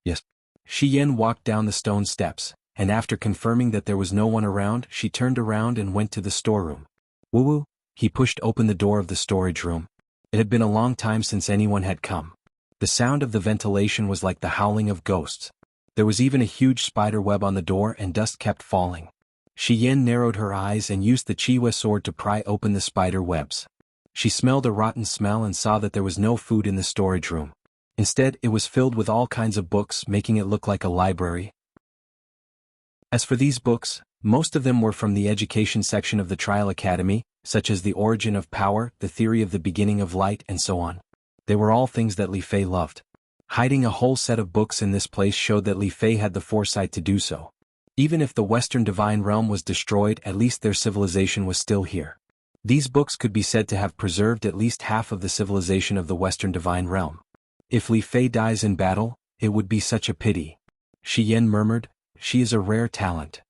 Yes. Shi Yin walked down the stone steps, and after confirming that there was no one around, she turned around and went to the storeroom. Woo-woo, he pushed open the door of the storage room. It had been a long time since anyone had come. The sound of the ventilation was like the howling of ghosts. There was even a huge spider web on the door and dust kept falling. Shi Yin narrowed her eyes and used the Chiwe sword to pry open the spider webs. She smelled a rotten smell and saw that there was no food in the storage room. Instead, it was filled with all kinds of books, making it look like a library. As for these books, most of them were from the education section of the Trial Academy, such as The Origin of Power, The Theory of the Beginning of Light, and so on. They were all things that Li Fei loved. Hiding a whole set of books in this place showed that Li Fei had the foresight to do so. Even if the Western divine realm was destroyed, at least their civilization was still here. These books could be said to have preserved at least half of the civilization of the Western divine realm. If Li Fei dies in battle, it would be such a pity. Shi Yin murmured, "She is a rare talent.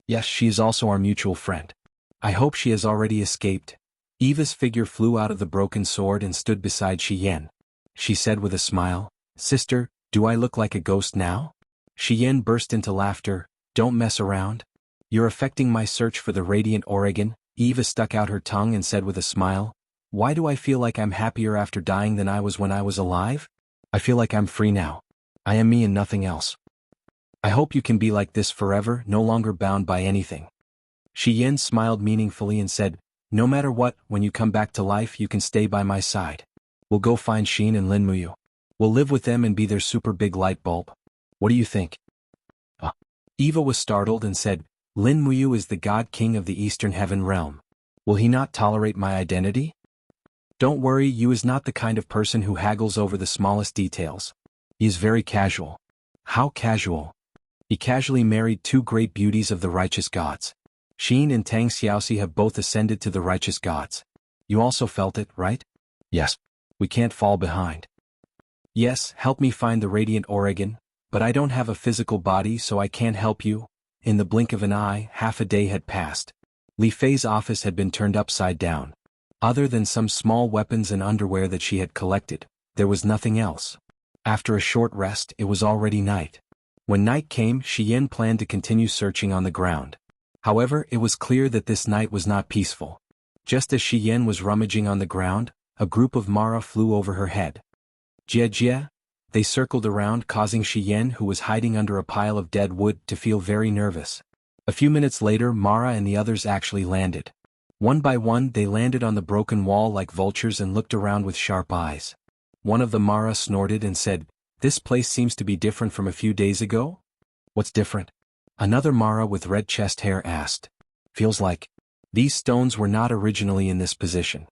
Yes, she is also our mutual friend. I hope she has already escaped." Eva's figure flew out of the broken sword and stood beside Shi Yin. She said with a smile, "Sister, do I look like a ghost now?" Shi Yin burst into laughter. "Don't mess around. You're affecting my search for the radiant Oregon." Eva stuck out her tongue and said with a smile, "Why do I feel like I'm happier after dying than I was when I was alive? I feel like I'm free now. I am me and nothing else. I hope you can be like this forever, no longer bound by anything." Shi Yin smiled meaningfully and said, "No matter what, when you come back to life you can stay by my side. We'll go find Xin and Lin Muyu. We'll live with them and be their super big light bulb. What do you think?" Eva was startled and said, "Lin Muyu is the god king of the Eastern Heaven realm. Will he not tolerate my identity?" "Don't worry, Yu is not the kind of person who haggles over the smallest details. He is very casual." "How casual?" "He casually married 2 great beauties of the righteous gods. Xin and Tang Xiaoxi have both ascended to the righteous gods. You also felt it, right?" "Yes. We can't fall behind." "Yes, help me find the radiant Oregon, but I don't have a physical body so I can't help you." In the blink of an eye, half a day had passed. Li Fei's office had been turned upside down. Other than some small weapons and underwear that she had collected, there was nothing else. After a short rest, it was already night. When night came, Shi Yin planned to continue searching on the ground. However, it was clear that this night was not peaceful. Just as Shi Yin was rummaging on the ground, a group of Mara flew over her head. "Jia Jia?" They circled around, causing Shi Yin, who was hiding under a pile of dead wood, to feel very nervous. A few minutes later, Mara and the others actually landed. One by one, they landed on the broken wall like vultures and looked around with sharp eyes. One of the Mara snorted and said, "This place seems to be different from a few days ago?" "What's different?" Another Mara with red chest hair asked. "Feels like these stones were not originally in this position."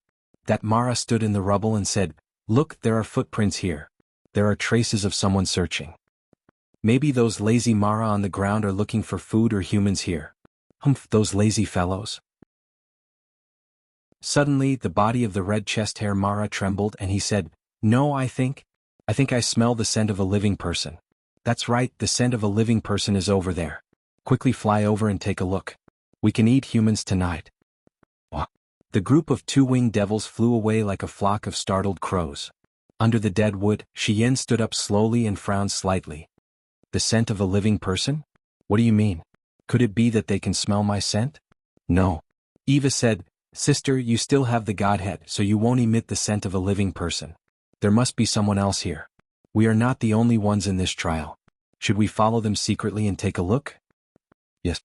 That Mara stood in the rubble and said, "Look, there are footprints here. There are traces of someone searching. Maybe those lazy Mara on the ground are looking for food or humans here. Humph, those lazy fellows." Suddenly, the body of the red chest hair Mara trembled and he said, "No, I think I smell the scent of a living person. That's right, the scent of a living person is over there. Quickly fly over and take a look. We can eat humans tonight." The group of 2-winged devils flew away like a flock of startled crows. Under the dead wood, Shi Yin stood up slowly and frowned slightly. The scent of a living person? What do you mean? Could it be that they can smell my scent? No. Eva said, Sister, you still have the Godhead, so you won't emit the scent of a living person. There must be someone else here. We are not the only ones in this trial. Should we follow them secretly and take a look? Yes.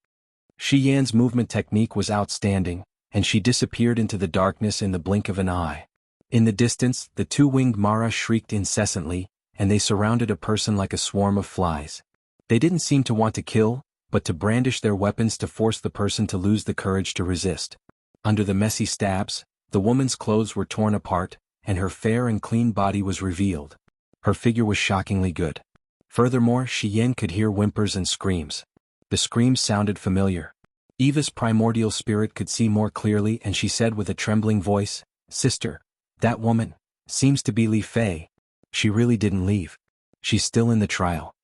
Shi Yan's movement technique was outstanding, and she disappeared into the darkness in the blink of an eye. In the distance, the two-winged Mara shrieked incessantly, and they surrounded a person like a swarm of flies. They didn't seem to want to kill, but to brandish their weapons to force the person to lose the courage to resist. Under the messy stabs, the woman's clothes were torn apart, and her fair and clean body was revealed. Her figure was shockingly good. Furthermore, Shi Yan could hear whimpers and screams. The screams sounded familiar. Eva's primordial spirit could see more clearly, and she said with a trembling voice, Sister, that woman seems to be Li Fei. She really didn't leave. She's still in the trial.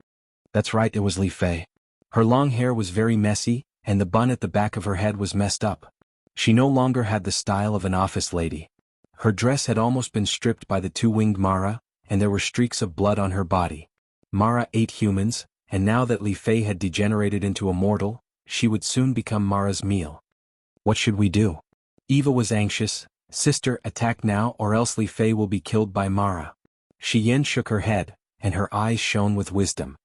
That's right, it was Li Fei. Her long hair was very messy, and the bun at the back of her head was messed up. She no longer had the style of an office lady. Her dress had almost been stripped by the two-winged Mara, and there were streaks of blood on her body. Mara ate humans, and now that Li Fei had degenerated into a mortal, she would soon become Mara's meal. What should we do? Eva was anxious. Sister, attack now or else Li Fei will be killed by Mara. Shi Yan shook her head, and her eyes shone with wisdom.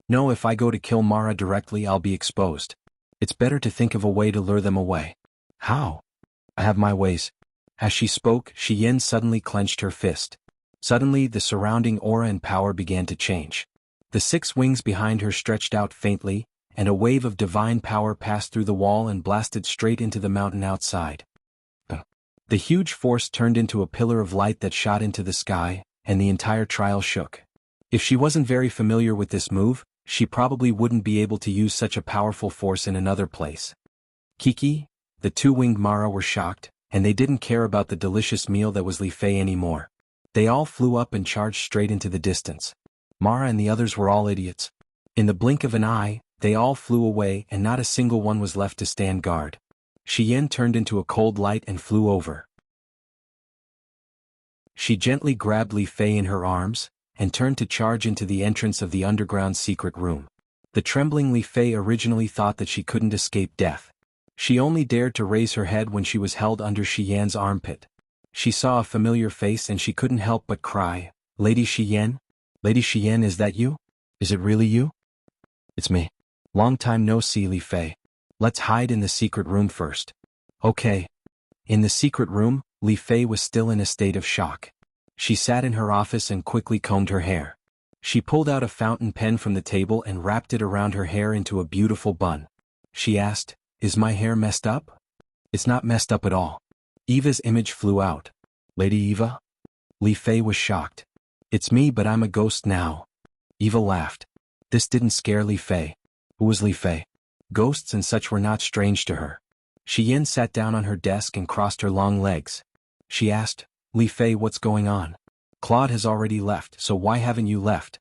No, if I go to kill Mara directly I'll be exposed. It's better to think of a way to lure them away. How? I have my ways. As she spoke, Shi Yan suddenly clenched her fist. Suddenly the surrounding aura and power began to change. The 6 wings behind her stretched out faintly, and a wave of divine power passed through the wall and blasted straight into the mountain outside. The huge force turned into a pillar of light that shot into the sky, and the entire trial shook. If she wasn't very familiar with this move, she probably wouldn't be able to use such a powerful force in another place. Kiki, the two-winged Mara were shocked, and they didn't care about the delicious meal that was Li Fei anymore. They all flew up and charged straight into the distance. Mara and the others were all idiots. In the blink of an eye, they all flew away and not a single one was left to stand guard. Shi Yan turned into a cold light and flew over. She gently grabbed Li Fei in her arms, and turned to charge into the entrance of the underground secret room. The trembling Li Fei originally thought that she couldn't escape death. She only dared to raise her head when she was held under Shi Yan's armpit. She saw a familiar face and she couldn't help but cry, Lady Shi Yan? Lady Shi Yan, is that you? Is it really you? It's me. Long time no see, Li Fei. Let's hide in the secret room first. Okay. In the secret room, Li Fei was still in a state of shock. She sat in her office and quickly combed her hair. She pulled out a fountain pen from the table and wrapped it around her hair into a beautiful bun. She asked, Is my hair messed up? It's not messed up at all. Eva's image flew out. Lady Eva? Li Fei was shocked. It's me, but I'm a ghost now. Eva laughed. This didn't scare Li Fei. Who was Li Fei? Ghosts and such were not strange to her. Shi Yan sat down on her desk and crossed her long legs. She asked, Li Fei, what's going on? Claude has already left, so why haven't you left?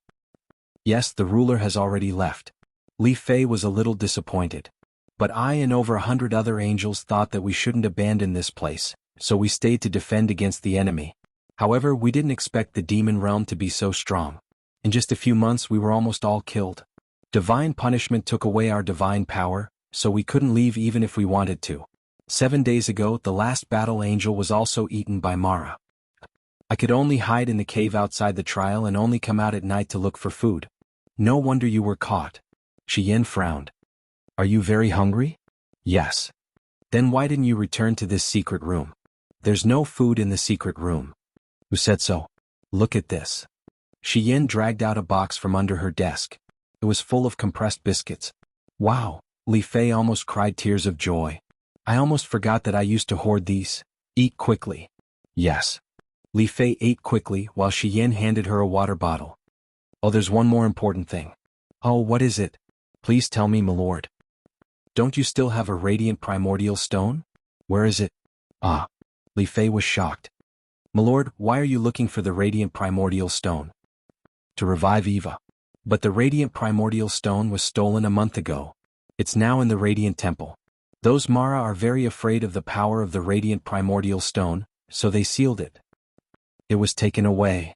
Yes, the ruler has already left. Li Fei was a little disappointed. But I and over 100 other angels thought that we shouldn't abandon this place, so we stayed to defend against the enemy. However, we didn't expect the demon realm to be so strong. In just a few months we were almost all killed. Divine punishment took away our divine power, so we couldn't leave even if we wanted to. 7 days ago, the last battle angel was also eaten by Mara. I could only hide in the cave outside the trial and only come out at night to look for food. No wonder you were caught. Shi Yan frowned. Are you very hungry? Yes. Then why didn't you return to this secret room? There's no food in the secret room. Who said so? Look at this. Shi Yan dragged out a box from under her desk. It was full of compressed biscuits. Wow, Li Fei almost cried tears of joy. I almost forgot that I used to hoard these. Eat quickly. Yes. Li Fei ate quickly while Shi Yan handed her a water bottle. Oh, there's one more important thing. Oh, what is it? Please tell me, my lord. Don't you still have a radiant primordial stone? Where is it? Ah. Li Fei was shocked. My lord, why are you looking for the radiant primordial stone? To revive Eva. But the radiant primordial stone was stolen a month ago. It's now in the radiant temple. Those Mara are very afraid of the power of the radiant primordial stone, so they sealed it. It was taken away.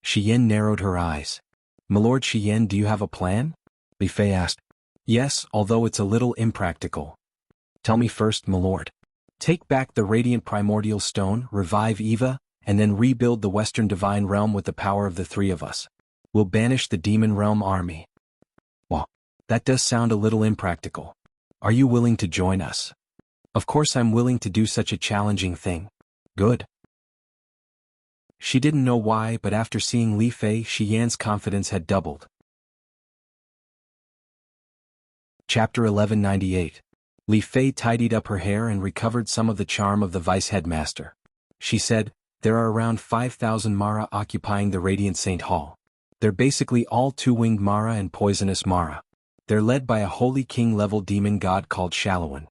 Shi Yan narrowed her eyes. My lord Shi Yan, do you have a plan? Li Fei asked. Yes, although it's a little impractical. Tell me first, milord. Take back the radiant primordial stone, revive Eva, and then rebuild the Western Divine Realm with the power of the three of us. We'll banish the Demon Realm army. Well, that does sound a little impractical. Are you willing to join us? Of course I'm willing to do such a challenging thing. Good. She didn't know why, but after seeing Li Fei, Shi Yan's confidence had doubled. Chapter 1198. Li Fei tidied up her hair and recovered some of the charm of the vice headmaster. She said, there are around 5,000 Mara occupying the Radiant Saint Hall. They're basically all two-winged Mara and poisonous Mara. They're led by a Holy King-level demon god called Shalawan.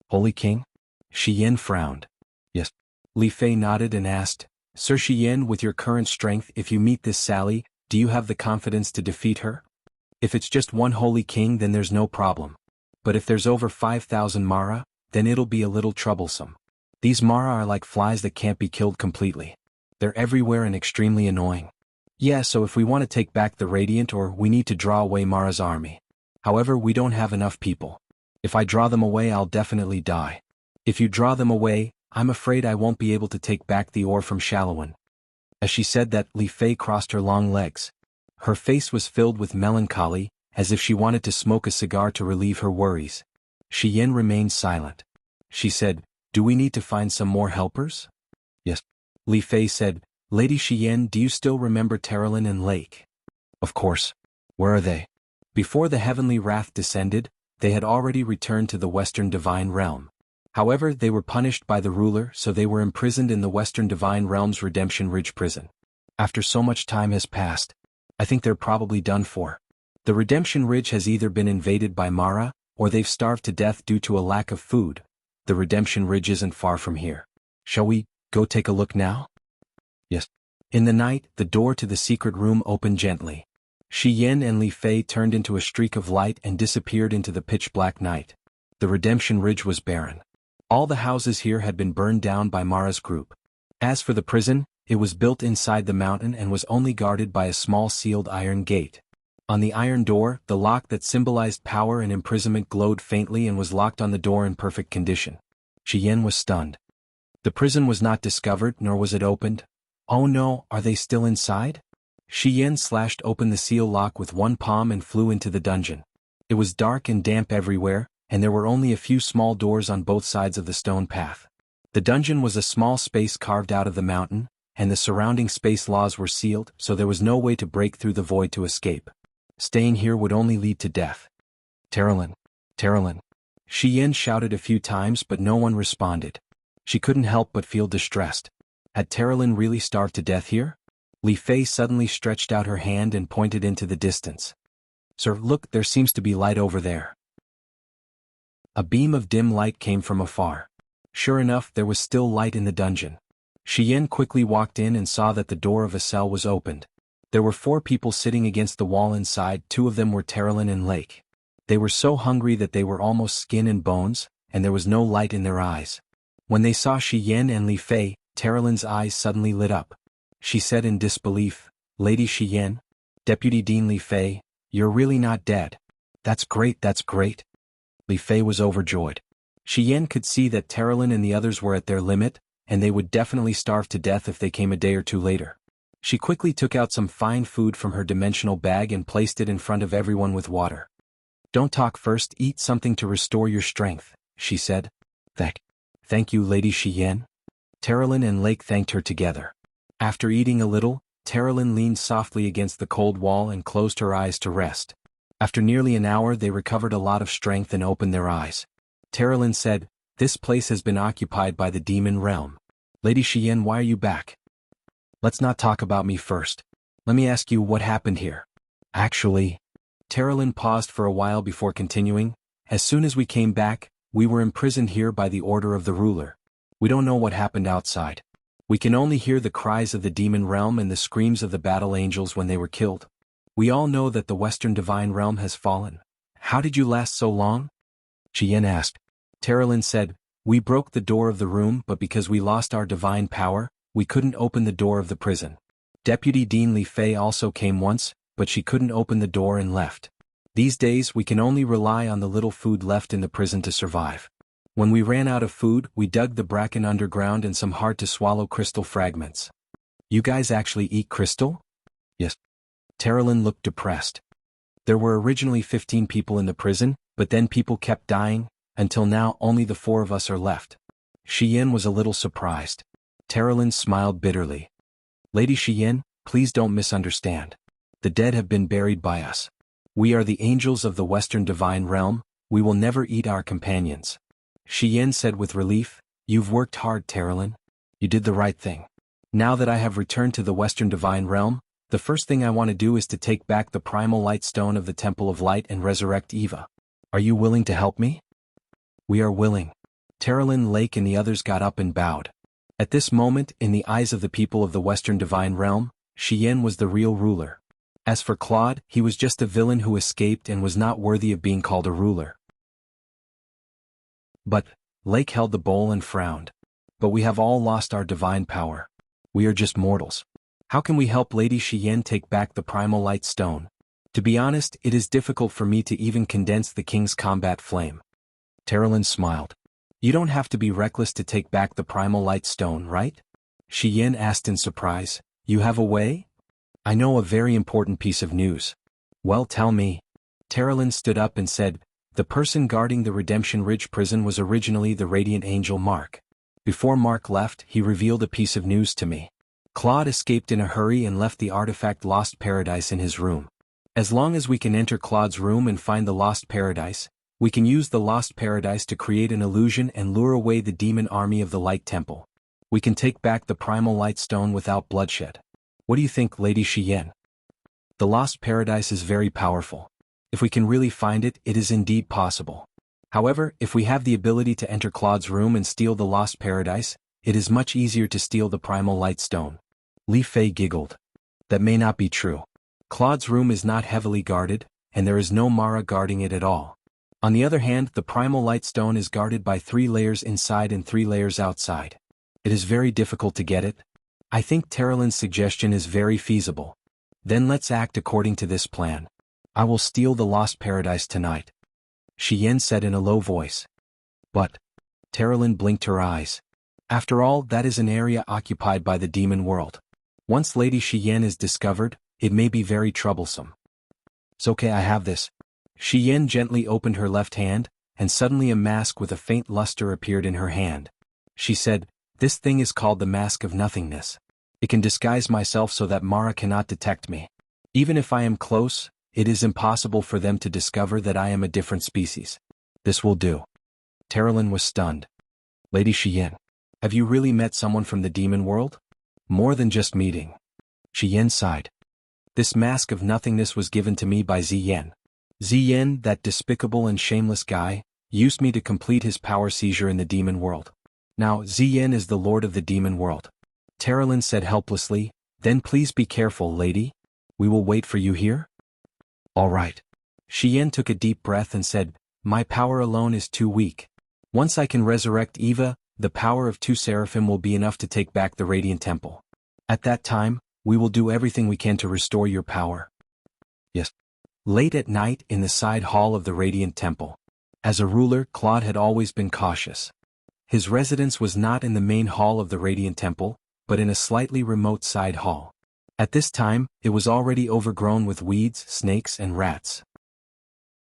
Holy King? Shi Yan frowned. Yes. Li Fei nodded and asked, Sir Shi Yan, with your current strength, if you meet this Sally, do you have the confidence to defeat her? If it's just one Holy King, then there's no problem. But if there's over 5,000 Mara, then it'll be a little troublesome. These Mara are like flies that can't be killed completely. They're everywhere and extremely annoying. Yeah, so if we want to take back the Radiant, or we need to draw away Mara's army. However, we don't have enough people. If I draw them away, I'll definitely die. If you draw them away, I'm afraid I won't be able to take back the ore from Shalawan. As she said that, Li Fei crossed her long legs. Her face was filled with melancholy, as if she wanted to smoke a cigar to relieve her worries. Shi Yan remained silent. She said, do we need to find some more helpers? Yes. Li Fei said, Lady Shi Yan, do you still remember Terralyn and Lake? Of course. Where are they? Before the heavenly wrath descended, they had already returned to the Western Divine Realm. However, they were punished by the ruler, so they were imprisoned in the Western Divine Realm's Redemption Ridge prison. After so much time has passed, I think they're probably done for. The Redemption Ridge has either been invaded by Mara, or they've starved to death due to a lack of food. The Redemption Ridge isn't far from here. Shall we go take a look now? Yes. In the night, the door to the secret room opened gently. Shi Yan and Li Fei turned into a streak of light and disappeared into the pitch-black night. The Redemption Ridge was barren. All the houses here had been burned down by Mara's group. As for the prison, it was built inside the mountain and was only guarded by a small sealed iron gate. On the iron door, the lock that symbolized power and imprisonment glowed faintly and was locked on the door in perfect condition. Shi Yan was stunned. The prison was not discovered, nor was it opened. Oh no, are they still inside? Shi Yan slashed open the seal lock with one palm and flew into the dungeon. It was dark and damp everywhere, and there were only a few small doors on both sides of the stone path. The dungeon was a small space carved out of the mountain, and the surrounding space laws were sealed, so there was no way to break through the void to escape. Staying here would only lead to death. Terralyn. Terralyn. Shi Yan shouted a few times, but no one responded. She couldn't help but feel distressed. Had Terralyn really starved to death here? Li Fei suddenly stretched out her hand and pointed into the distance. Sir, look, there seems to be light over there. A beam of dim light came from afar. Sure enough, there was still light in the dungeon. Shi Yan quickly walked in and saw that the door of a cell was opened. There were 4 people sitting against the wall inside. 2 of them were Terralyn and Lake. They were so hungry that they were almost skin and bones, and there was no light in their eyes. When they saw Shi Yan and Li Fei, Terralyn's eyes suddenly lit up. She said in disbelief, Lady Shi Yan? Deputy Dean Li Fei, you're really not dead. That's great, that's great. Li Fei was overjoyed. Shi Yan could see that Terralyn and the others were at their limit, and they would definitely starve to death if they came a day or 2 later. She quickly took out some fine food from her dimensional bag and placed it in front of everyone with water. Don't talk first, eat something to restore your strength, she said. Thank you, Lady Shi Yan. Terralyn and Lake thanked her together. After eating a little, Terralyn leaned softly against the cold wall and closed her eyes to rest. After nearly an hour, they recovered a lot of strength and opened their eyes. Terralyn said, this place has been occupied by the demon realm. Lady Shi Yan, why are you back? Let's not talk about me first. Let me ask you what happened here. Actually, Terralyn paused for a while before continuing. As soon as we came back, we were imprisoned here by the order of the ruler. We don't know what happened outside. We can only hear the cries of the demon realm and the screams of the battle angels when they were killed. We all know that the Western Divine Realm has fallen. How did you last so long? Shi Yan asked. Terralyn said, we broke the door of the room, but because we lost our divine power, we couldn't open the door of the prison. Deputy Dean Li Fei also came once, but she couldn't open the door and left. These days we can only rely on the little food left in the prison to survive. When we ran out of food, we dug the bracken underground and some hard-to-swallow crystal fragments. You guys actually eat crystal? Yes. Terralyn looked depressed. There were originally 15 people in the prison, but then people kept dying, until now only the 4 of us are left. Shiyin was a little surprised. Terralyn smiled bitterly. Lady Shiyin, please don't misunderstand. The dead have been buried by us. We are the angels of the Western Divine Realm, we will never eat our companions. Shiyin said with relief, You've worked hard, Terralyn. You did the right thing. Now that I have returned to the Western Divine Realm, the first thing I want to do is to take back the primal light stone of the Temple of Light and resurrect Eva. Are you willing to help me? We are willing. Terralyn, Lake and the others got up and bowed. At this moment, in the eyes of the people of the Western Divine Realm, Shiyin was the real ruler. As for Claude, he was just a villain who escaped and was not worthy of being called a ruler. But, Lake held the bowl and frowned. But we have all lost our divine power. We are just mortals. How can we help Lady Shiyin take back the primal light stone? To be honest, it is difficult for me to even condense the king's combat flame. Terralyn smiled. You don't have to be reckless to take back the primal light stone, right? Shiyin asked in surprise. You have a way? I know a very important piece of news. Well, tell me. Terralyn stood up and said, The person guarding the Redemption Ridge prison was originally the Radiant Angel Mark. Before Mark left, he revealed a piece of news to me. Claude escaped in a hurry and left the artifact Lost Paradise in his room. As long as we can enter Claude's room and find the Lost Paradise, we can use the Lost Paradise to create an illusion and lure away the demon army of the Light Temple. We can take back the primal light stone without bloodshed. What do you think, Lady Shiyin? The Lost Paradise is very powerful. If we can really find it, it is indeed possible. However, if we have the ability to enter Claude's room and steal the Lost Paradise, it is much easier to steal the primal light stone. Li Fei giggled. That may not be true. Claude's room is not heavily guarded, and there is no Mara guarding it at all. On the other hand, the primal light stone is guarded by 3 layers inside and 3 layers outside. It is very difficult to get it. I think Terralyn's suggestion is very feasible. Then let's act according to this plan. I will steal the Lost Paradise tonight. Shiyin said in a low voice. But, Terralyn blinked her eyes. After all, that is an area occupied by the demon world. Once Lady Shiyin is discovered, it may be very troublesome. It's okay, I have this. Shiyin gently opened her left hand, and suddenly a mask with a faint luster appeared in her hand. She said, This thing is called the Mask of Nothingness. It can disguise myself so that Mara cannot detect me. Even if I am close, it is impossible for them to discover that I am a different species. This will do. Terralyn was stunned. Lady Shiyin, have you really met someone from the demon world? More than just meeting. Shiyin sighed. This Mask of Nothingness was given to me by Ziyin. Ziyin, that despicable and shameless guy, used me to complete his power seizure in the demon world. Now, Ziyin is the lord of the demon world. Terralyn said helplessly, Then please be careful, lady. We will wait for you here? All right. Shiyin took a deep breath and said, My power alone is too weak. Once I can resurrect Eva, the power of 2 seraphim will be enough to take back the Radiant Temple. At that time, we will do everything we can to restore your power. Yes. Late at night in the side hall of the Radiant Temple. As a ruler, Claude had always been cautious. His residence was not in the main hall of the Radiant Temple, but in a slightly remote side hall. At this time, it was already overgrown with weeds, snakes and rats.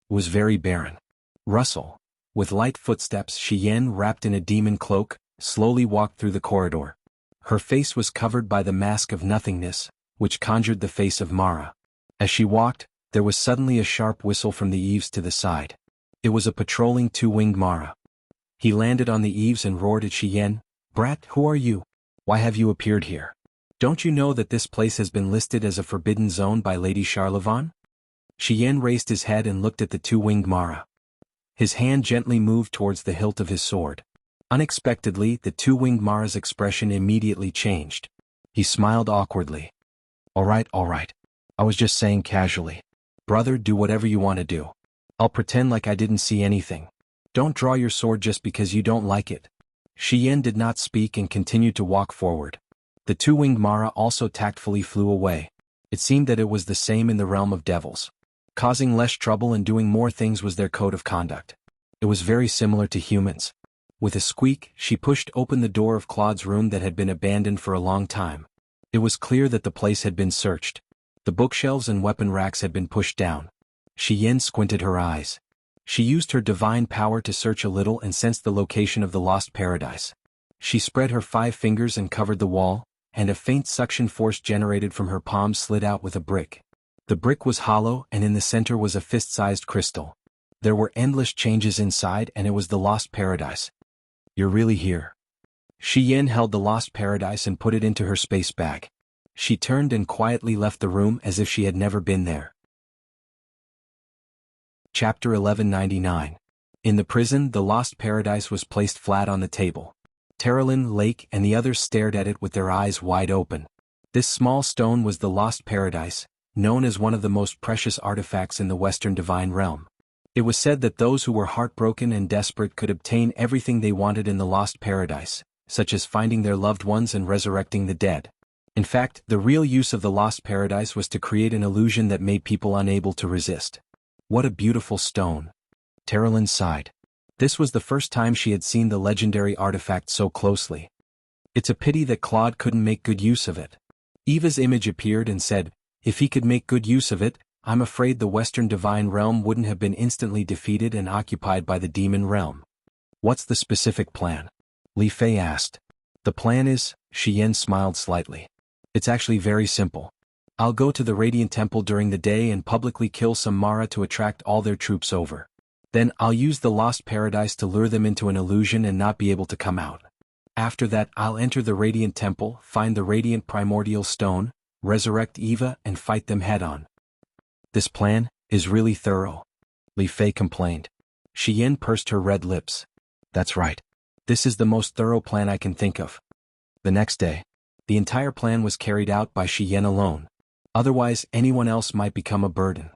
It was very barren. Russell, with light footsteps, Shiyin, wrapped in a demon cloak, slowly walked through the corridor. Her face was covered by the Mask of Nothingness, which conjured the face of Mara. As she walked, there was suddenly a sharp whistle from the eaves to the side. It was a patrolling 2-winged Mara. He landed on the eaves and roared at Shiyin, Brat, who are you? Why have you appeared here? Don't you know that this place has been listed as a forbidden zone by Lady Charlevon? Shiyin raised his head and looked at the 2-winged Mara. His hand gently moved towards the hilt of his sword. Unexpectedly, the 2-winged Mara's expression immediately changed. He smiled awkwardly. All right. I was just saying casually. Brother, do whatever you want to do. I'll pretend like I didn't see anything. Don't draw your sword just because you don't like it. Shiyin did not speak and continued to walk forward. The 2-winged Mara also tactfully flew away. It seemed that it was the same in the realm of devils. Causing less trouble and doing more things was their code of conduct. It was very similar to humans. With a squeak, she pushed open the door of Claude's room that had been abandoned for a long time. It was clear that the place had been searched. The bookshelves and weapon racks had been pushed down. Yin squinted her eyes. She used her divine power to search a little and sensed the location of the lost paradise. She spread her 5 fingers and covered the wall, and a faint suction force generated from her palms slid out with a brick. The brick was hollow, and in the center was a fist-sized crystal. There were endless changes inside, and it was the lost paradise. "You're really here." Yin held the lost paradise and put it into her space bag. She turned and quietly left the room as if she had never been there. Chapter 1199. In the prison, the lost paradise was placed flat on the table. Terralyn, Lake, and the others stared at it with their eyes wide open. This small stone was the lost paradise, known as one of the most precious artifacts in the Western Divine Realm. It was said that those who were heartbroken and desperate could obtain everything they wanted in the lost paradise, such as finding their loved ones and resurrecting the dead. In fact, the real use of the lost paradise was to create an illusion that made people unable to resist. "What a beautiful stone." Terralyn sighed. This was the first time she had seen the legendary artifact so closely. It's a pity that Claude couldn't make good use of it. Eva's image appeared and said, "If he could make good use of it, I'm afraid the Western Divine Realm wouldn't have been instantly defeated and occupied by the Demon Realm." "What's the specific plan?" Li Fei asked. "The plan is," Yin smiled slightly. "It's actually very simple. I'll go to the Radiant Temple during the day and publicly kill some Mara to attract all their troops over. Then I'll use the Lost Paradise to lure them into an illusion and not be able to come out. After that, I'll enter the Radiant Temple, find the Radiant Primordial Stone, resurrect Eva, and fight them head-on." "This plan is really thorough," Li Fei complained. Yin pursed her red lips. "That's right. This is the most thorough plan I can think of." The next day, the entire plan was carried out by Yin alone. Otherwise, anyone else might become a burden.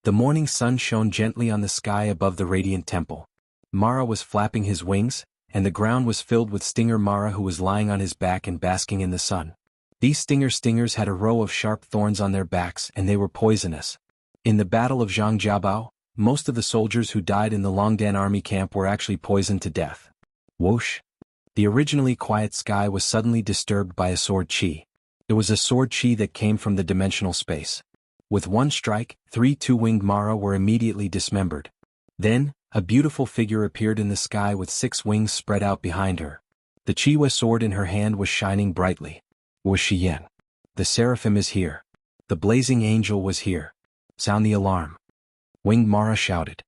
The morning sun shone gently on the sky above the Radiant Temple. Mara was flapping his wings, and the ground was filled with Stinger Mara, who was lying on his back and basking in the sun. These stingers had a row of sharp thorns on their backs, and they were poisonous. In the Battle of Zhangjiabao, most of the soldiers who died in the Longdan army camp were actually poisoned to death. Whoosh! The originally quiet sky was suddenly disturbed by a sword chi. It was a sword chi that came from the dimensional space. With one strike, 3 two-winged Mara were immediately dismembered. Then, a beautiful figure appeared in the sky with 6 wings spread out behind her. The Chiwa sword in her hand was shining brightly. Was Yin. "The Seraphim is here. The blazing angel was here. Sound the alarm." Winged Mara shouted.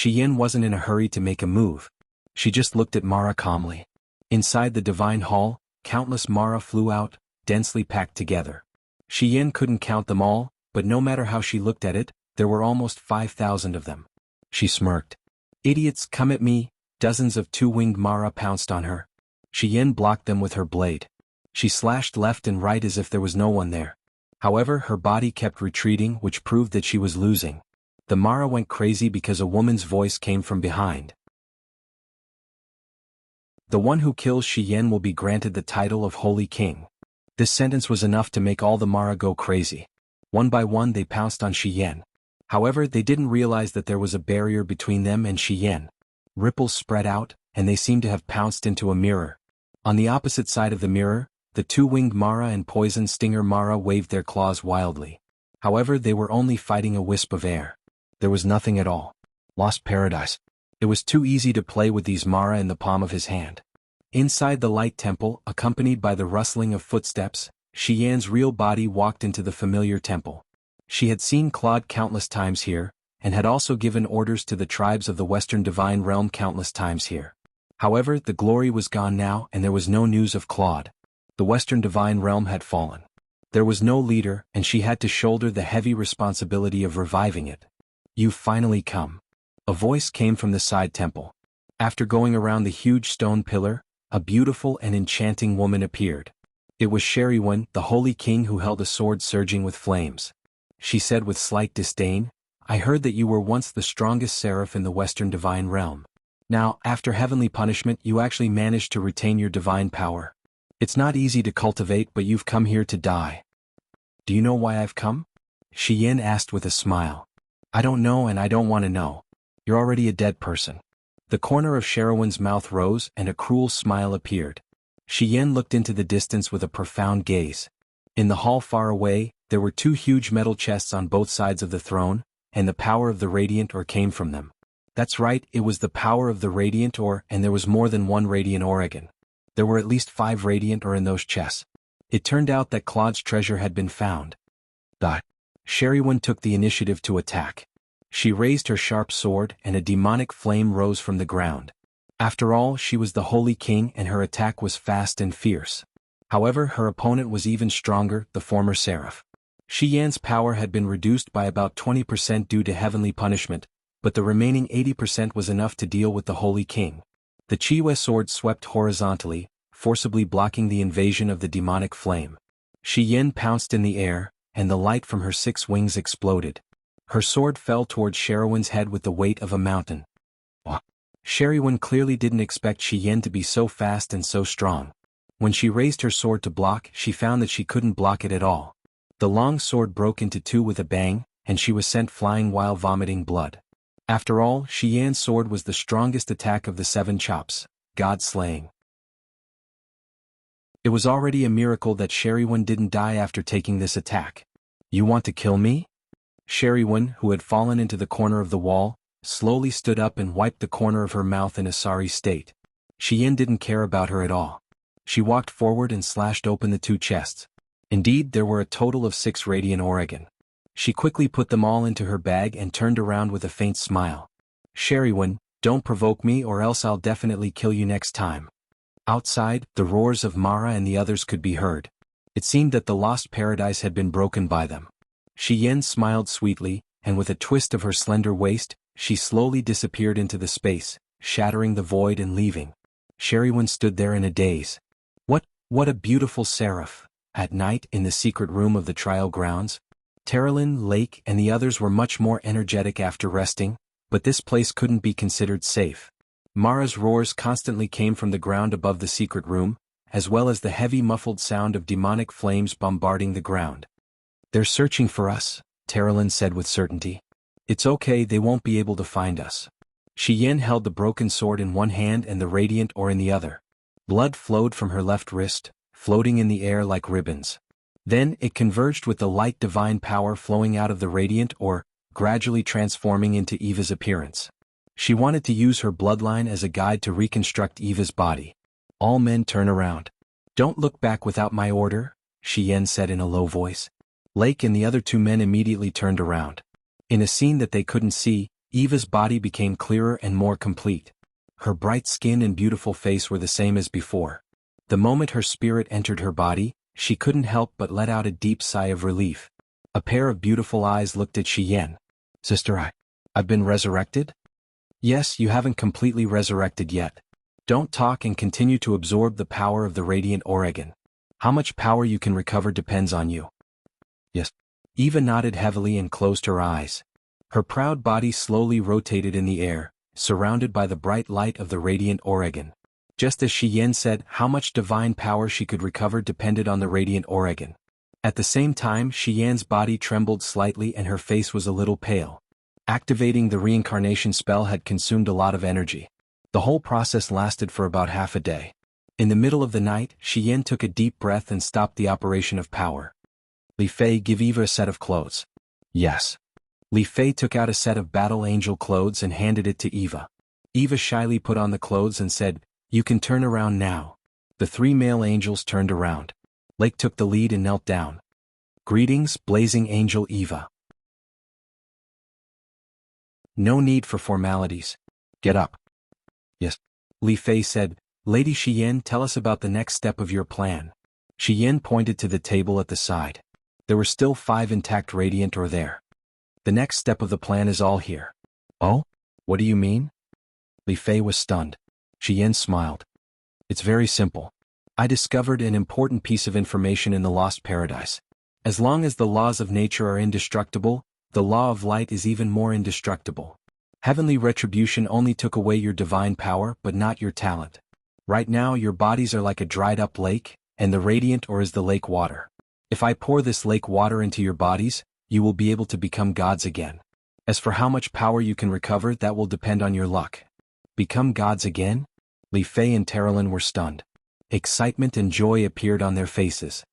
Yin wasn't in a hurry to make a move. She just looked at Mara calmly. Inside the Divine Hall, countless Mara flew out, densely packed together. Yin couldn't count them all, but no matter how she looked at it, there were almost 5,000 of them. She smirked. "Idiots, come at me." Dozens of two-winged Mara pounced on her. Yin blocked them with her blade. She slashed left and right as if there was no one there. However, her body kept retreating, which proved that she was losing. The Mara went crazy because a woman's voice came from behind. "The one who kills Yin will be granted the title of Holy King." This sentence was enough to make all the Mara go crazy. One by one they pounced on Yin. However, they didn't realize that there was a barrier between them and Yin. Ripples spread out, and they seemed to have pounced into a mirror. On the opposite side of the mirror, the two-winged Mara and poison stinger Mara waved their claws wildly. However, they were only fighting a wisp of air. There was nothing at all. Lost paradise. It was too easy to play with these Mara in the palm of his hand. Inside the Light Temple, accompanied by the rustling of footsteps, Yin's real body walked into the familiar temple. She had seen Claude countless times here, and had also given orders to the tribes of the Western Divine Realm countless times here. However, the glory was gone now and there was no news of Claude. The Western Divine Realm had fallen. There was no leader, and she had to shoulder the heavy responsibility of reviving it. "You've finally come." A voice came from the side temple. After going around the huge stone pillar, a beautiful and enchanting woman appeared. It was Sheriwen, the Holy King, who held a sword surging with flames. She said with slight disdain, "I heard that you were once the strongest seraph in the Western Divine Realm. Now, after heavenly punishment, you actually managed to retain your divine power. It's not easy to cultivate, but you've come here to die." "Do you know why I've come?" Yin asked with a smile. I don't know and I don't want to know. You're already a dead person. The corner of Sherwin's mouth rose and a cruel smile appeared. Shi Yan looked into the distance with a profound gaze. In the hall far away, there were two huge metal chests on both sides of the throne, and the power of the radiant ore came from them. That's right, it was the power of the radiant ore, and there was more than one radiant Oregon. There were at least 5 radiant ore in those chests. It turned out that Claude's treasure had been found. Sherwin took the initiative to attack. She raised her sharp sword and a demonic flame rose from the ground. After all, she was the Holy King and her attack was fast and fierce. However, her opponent was even stronger, the former Seraph. Shi Yan's power had been reduced by about 20% due to heavenly punishment, but the remaining 80% was enough to deal with the Holy King. The Chiwe sword swept horizontally, forcibly blocking the invasion of the demonic flame. Shi Yan pounced in the air, and the light from her 6 wings exploded. Her sword fell towards Sherwin's head with the weight of a mountain. Sherwin clearly didn't expect Shi Yan to be so fast and so strong. When she raised her sword to block, she found that she couldn't block it at all. The long sword broke into 2 with a bang, and she was sent flying while vomiting blood. After all, Shi Yan's sword was the strongest attack of the 7 chops, God-slaying. It was already a miracle that Sherwin didn't die after taking this attack. You want to kill me? Sherwin, who had fallen into the corner of the wall, slowly stood up and wiped the corner of her mouth in a sorry state. Shi Yan didn't care about her at all. She walked forward and slashed open the 2 chests. Indeed, there were a total of 6 radiant Oregon. She quickly put them all into her bag and turned around with a faint smile. Sherwin, don't provoke me or else I'll definitely kill you next time. Outside, the roars of Mara and the others could be heard. It seemed that the lost paradise had been broken by them. Shi Yan smiled sweetly, and with a twist of her slender waist, she slowly disappeared into the space, shattering the void and leaving. Sherwin stood there in a daze. What a beautiful seraph. At night, in the secret room of the trial grounds, Terrelin, Lake, and the others were much more energetic after resting, but this place couldn't be considered safe. Mara's roars constantly came from the ground above the secret room, as well as the heavy muffled sound of demonic flames bombarding the ground. They're searching for us, Terrelin said with certainty. It's okay, they won't be able to find us. Shi Yan held the broken sword in one hand and the radiant ore in the other. Blood flowed from her left wrist, floating in the air like ribbons. Then it converged with the light divine power flowing out of the radiant ore, gradually transforming into Eva's appearance. She wanted to use her bloodline as a guide to reconstruct Eva's body. All men turn around. Don't look back without my order, Shi Yan said in a low voice. Lake and the other 2 men immediately turned around. In a scene that they couldn't see, Eva's body became clearer and more complete. Her bright skin and beautiful face were the same as before. The moment her spirit entered her body, she couldn't help but let out a deep sigh of relief. A pair of beautiful eyes looked at Shi Yan. Sister, I've been resurrected? Yes, you haven't completely resurrected yet. Don't talk and continue to absorb the power of the radiant Oregon. How much power you can recover depends on you. Yes. Eva nodded heavily and closed her eyes. Her proud body slowly rotated in the air, surrounded by the bright light of the radiant Oregon. Just as Shi Yan said, how much divine power she could recover depended on the radiant Oregon. At the same time, Shi Yan's body trembled slightly and her face was a little pale. Activating the reincarnation spell had consumed a lot of energy. The whole process lasted for about half a day. In the middle of the night, Shi Yan took a deep breath and stopped the operation of power. Li Fei, give Eva a set of clothes. Yes. Li Fei took out a set of battle angel clothes and handed it to Eva. Eva shyly put on the clothes and said, You can turn around now. The 3 male angels turned around. Lake took the lead and knelt down. Greetings, blazing angel Eva. No need for formalities. Get up. Yes. Li Fei said, Lady Shi Yan, tell us about the next step of your plan. Shi Yan pointed to the table at the side. There were still 5 intact radiant ore there. The next step of the plan is all here. Oh? What do you mean? Li Fei was stunned. Shi Yan smiled. It's very simple. I discovered an important piece of information in the Lost Paradise. As long as the laws of nature are indestructible, the law of light is even more indestructible. Heavenly retribution only took away your divine power but not your talent. Right now your bodies are like a dried-up lake, and the radiant ore is the lake water. If I pour this lake water into your bodies, you will be able to become gods again. As for how much power you can recover, that will depend on your luck. Become gods again? Li Fei and Terralyn were stunned. Excitement and joy appeared on their faces.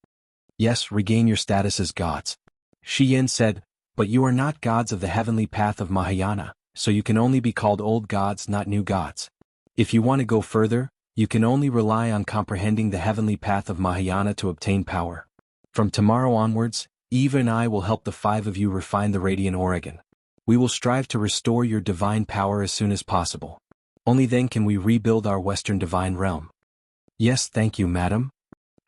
Yes, regain your status as gods. Shi Yin said, but you are not gods of the heavenly path of Mahayana, so you can only be called old gods, not new gods. If you want to go further, you can only rely on comprehending the heavenly path of Mahayana to obtain power. From tomorrow onwards, Eva and I will help the 5 of you refine the Radiant Oregon. We will strive to restore your divine power as soon as possible. Only then can we rebuild our Western Divine Realm. Yes, thank you, madam.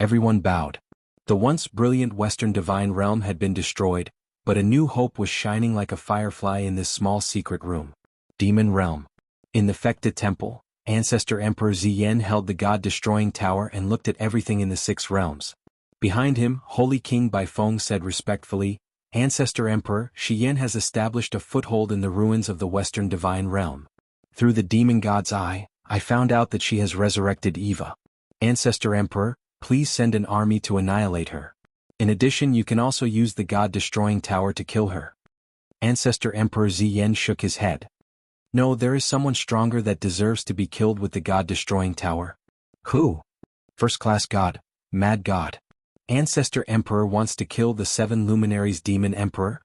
Everyone bowed. The once brilliant Western Divine Realm had been destroyed, but a new hope was shining like a firefly in this small secret room. Demon Realm. In the Fekta Temple, Ancestor Emperor Ziyen held the God-destroying tower and looked at everything in the 6 realms. Behind him, Holy King Baifeng said respectfully, Ancestor Emperor, Shi Yin has established a foothold in the ruins of the Western Divine Realm. Through the demon god's eye, I found out that she has resurrected Eva. Ancestor Emperor, please send an army to annihilate her. In addition, you can also use the God-destroying tower to kill her. Ancestor Emperor Ziyen shook his head. No, there is someone stronger that deserves to be killed with the God-destroying tower. Who? First-class god, mad god. Ancestor Emperor wants to kill the 7 luminaries Demon Emperor?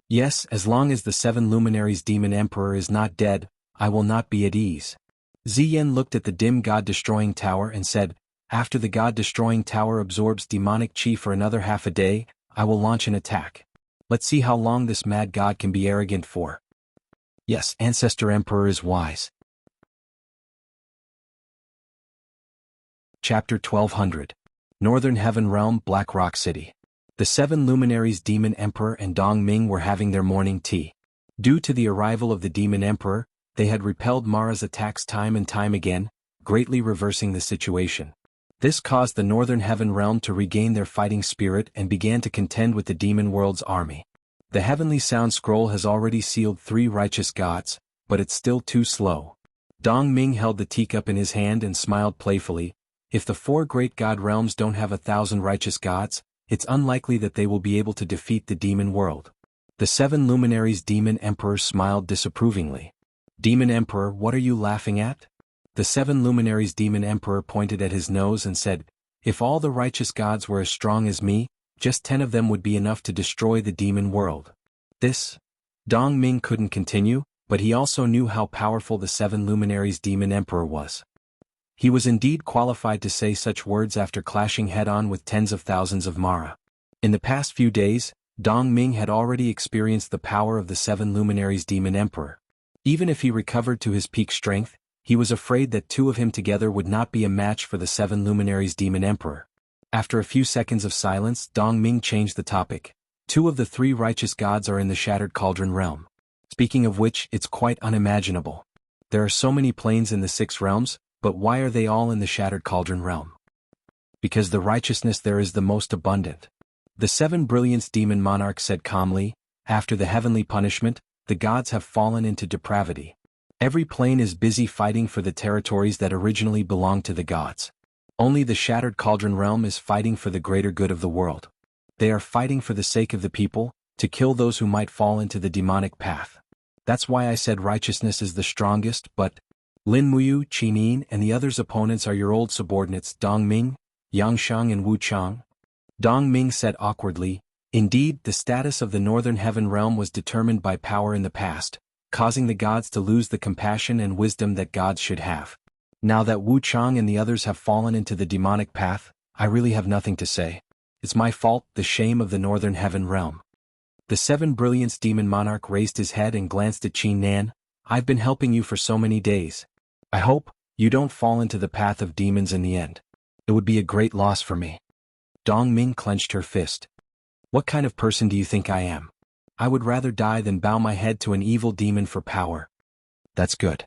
Yes, as long as the 7 luminaries Demon Emperor is not dead, I will not be at ease. Ziyen looked at the dim God-destroying tower and said, after the God-destroying tower absorbs demonic chi for another half a day, I will launch an attack. Let's see how long this mad god can be arrogant for. Yes, Ancestor Emperor is wise. Chapter 1200. Northern Heaven Realm, Black Rock City. The 7 luminaries Demon Emperor and Dong Ming were having their morning tea. Due to the arrival of the Demon Emperor, they had repelled Mara's attacks time and time again, greatly reversing the situation. This caused the Northern Heaven Realm to regain their fighting spirit and began to contend with the Demon World's army. The Heavenly Sound Scroll has already sealed 3 righteous gods, but it's still too slow. Dong Ming held the teacup in his hand and smiled playfully. If the 4 great god realms don't have 1,000 righteous gods, it's unlikely that they will be able to defeat the demon world. The 7 luminaries Demon Emperor smiled disapprovingly. Demon Emperor, what are you laughing at? The 7 luminaries Demon Emperor pointed at his nose and said, if all the righteous gods were as strong as me, just 10 of them would be enough to destroy the demon world. This? Dong Ming couldn't continue, but he also knew how powerful the 7 luminaries Demon Emperor was. He was indeed qualified to say such words after clashing head-on with tens of thousands of Mara. In the past few days, Dong Ming had already experienced the power of the 7 luminaries Demon Emperor. Even if he recovered to his peak strength, he was afraid that 2 of him together would not be a match for the 7 luminaries Demon Emperor. After a few seconds of silence, Dong Ming changed the topic. 2 of the 3 righteous gods are in the Shattered Cauldron realm. Speaking of which, it's quite unimaginable. There are so many planes in the 6 realms, but why are they all in the Shattered Cauldron realm? Because the righteousness there is the most abundant. The 7 Brilliance Demon Monarch said calmly, after the heavenly punishment, the gods have fallen into depravity. Every plane is busy fighting for the territories that originally belonged to the gods. Only the Shattered Cauldron realm is fighting for the greater good of the world. They are fighting for the sake of the people, to kill those who might fall into the demonic path. That's why I said righteousness is the strongest, but Lin Muyu, Qinin, and the others' opponents are your old subordinates Dong Ming, Yangsheng and Wu Chang. Dong Ming said awkwardly, indeed, the status of the Northern Heaven Realm was determined by power in the past, causing the gods to lose the compassion and wisdom that gods should have. Now that Wu Chang and the others have fallen into the demonic path, I really have nothing to say. It's my fault, the shame of the Northern Heaven Realm. The 7 Brilliance Demon Monarch raised his head and glanced at Qin Nan. I've been helping you for so many days. I hope you don't fall into the path of demons in the end. It would be a great loss for me. Dong Ming clenched her fist. What kind of person do you think I am? I would rather die than bow my head to an evil demon for power. That's good.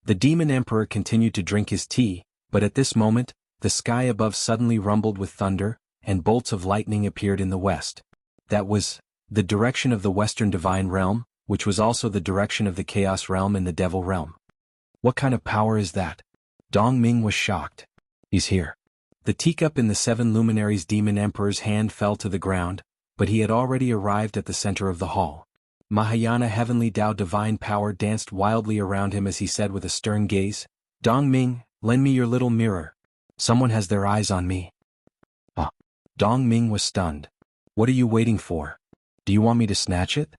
The Demon Emperor continued to drink his tea, but at this moment, the sky above suddenly rumbled with thunder, and bolts of lightning appeared in the west. That was the direction of the Western Divine Realm, which was also the direction of the Chaos Realm and the Devil Realm. What kind of power is that? Dong Ming was shocked. He's here. The teacup in the 7 luminaries Demon Emperor's hand fell to the ground, but he had already arrived at the center of the hall. Mahayana Heavenly Tao Divine Power danced wildly around him as he said with a stern gaze, Dongming, lend me your little mirror. Someone has their eyes on me. Ah. Dongming was stunned. What are you waiting for? Do you want me to snatch it?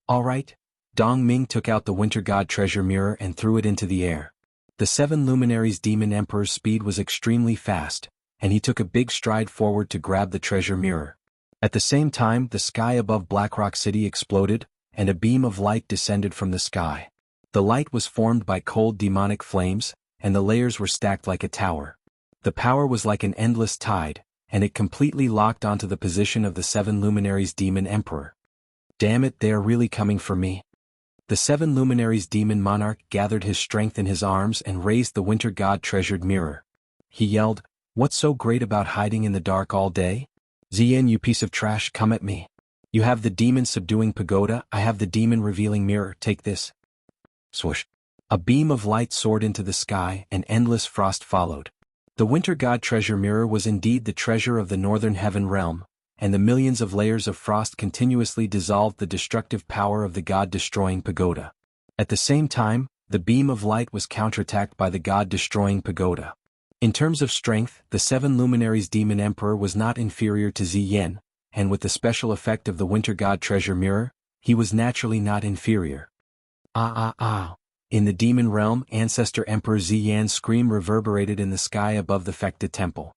All right. Dongming took out the Winter God treasure mirror and threw it into the air. The 7 luminaries' demon emperor's speed was extremely fast, and he took a big stride forward to grab the treasure mirror. At the same time, the sky above Blackrock City exploded, and a beam of light descended from the sky. The light was formed by cold demonic flames, and the layers were stacked like a tower. The power was like an endless tide, and it completely locked onto the position of the 7 luminaries' demon emperor. Damn it, they are really coming for me. The 7 luminaries' demon monarch gathered his strength in his arms and raised the Winter God treasured mirror. He yelled, What's so great about hiding in the dark all day? Ziyin, you piece of trash, come at me. You have the demon subduing pagoda, I have the demon revealing mirror, take this. Swoosh. A beam of light soared into the sky and endless frost followed. The Winter God treasure mirror was indeed the treasure of the Northern Heaven realm, and the millions of layers of frost continuously dissolved the destructive power of the God-destroying pagoda. At the same time, the beam of light was counterattacked by the God-destroying pagoda. In terms of strength, the 7 luminaries' demon emperor was not inferior to Ziyin, and with the special effect of the Winter God treasure mirror, he was naturally not inferior. In the demon realm, Ancestor Emperor Ziyan's scream reverberated in the sky above the Fekta temple.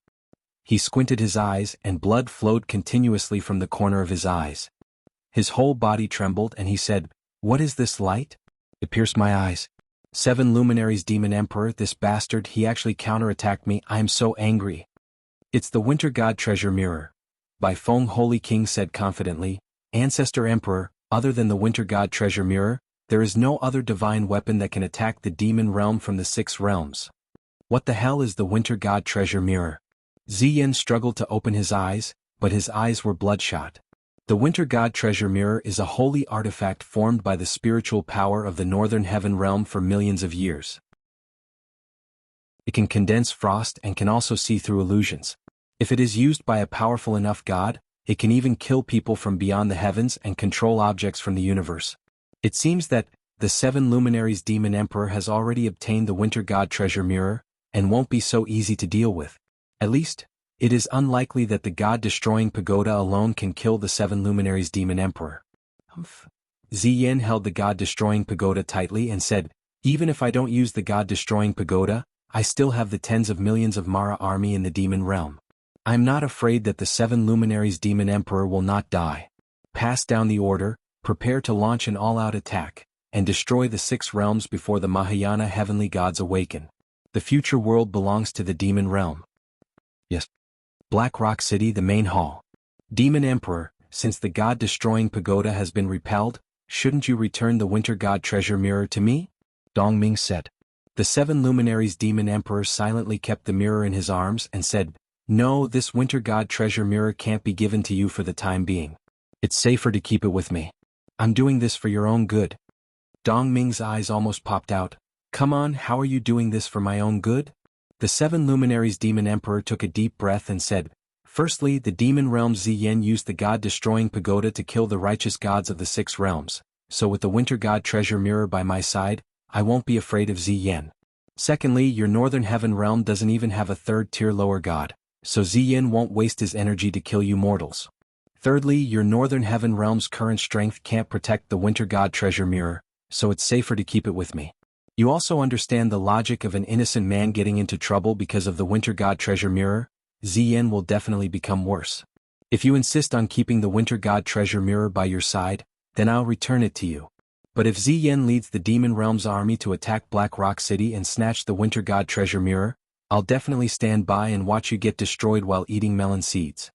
He squinted his eyes and blood flowed continuously from the corner of his eyes. His whole body trembled and he said, What is this light? It pierced my eyes. 7 luminaries demon emperor, this bastard, he actually counterattacked me, I am so angry. It's the Winter God treasure mirror. Bai Feng Holy King said confidently, Ancestor Emperor, other than the Winter God treasure mirror, there is no other divine weapon that can attack the demon realm from the 6 realms. What the hell is the Winter God treasure mirror? Ziyin struggled to open his eyes, but his eyes were bloodshot. The Winter God treasure mirror is a holy artifact formed by the spiritual power of the Northern Heaven realm for millions of years. It can condense frost and can also see through illusions. If it is used by a powerful enough god, it can even kill people from beyond the heavens and control objects from the universe. It seems that the 7 luminaries demon emperor has already obtained the Winter God treasure mirror, and won't be so easy to deal with. At least, it is unlikely that the God-destroying pagoda alone can kill the 7 luminaries demon emperor. Ziyin held the God-destroying pagoda tightly and said, Even if I don't use the God-destroying pagoda, I still have the tens of millions of Mara army in the demon realm. I am not afraid that the 7 luminaries demon emperor will not die. Pass down the order, prepare to launch an all-out attack, and destroy the 6 realms before the Mahayana heavenly gods awaken. The future world belongs to the demon realm. Yes. Blackrock City, the main hall. Demon Emperor, since the God-destroying pagoda has been repelled, shouldn't you return the Winter God treasure mirror to me? Dongming said. The 7 luminaries demon emperor silently kept the mirror in his arms and said, No, this Winter God treasure mirror can't be given to you for the time being. It's safer to keep it with me. I'm doing this for your own good. Dongming's eyes almost popped out. Come on, how are you doing this for my own good? The 7 luminaries demon emperor took a deep breath and said, Firstly, the demon realm Ziyin used the God-destroying pagoda to kill the righteous gods of the 6 realms, so with the Winter God treasure mirror by my side, I won't be afraid of Ziyin. Secondly, your Northern Heaven realm doesn't even have a 3rd-tier lower god, so Ziyin won't waste his energy to kill you mortals. Thirdly, your Northern Heaven realm's current strength can't protect the Winter God treasure mirror, so it's safer to keep it with me. You also understand the logic of an innocent man getting into trouble because of the Winter God treasure mirror? Ziyin will definitely become worse. If you insist on keeping the Winter God treasure mirror by your side, then I'll return it to you. But if Ziyin leads the Demon Realm's army to attack Black Rock City and snatch the Winter God treasure mirror, I'll definitely stand by and watch you get destroyed while eating melon seeds.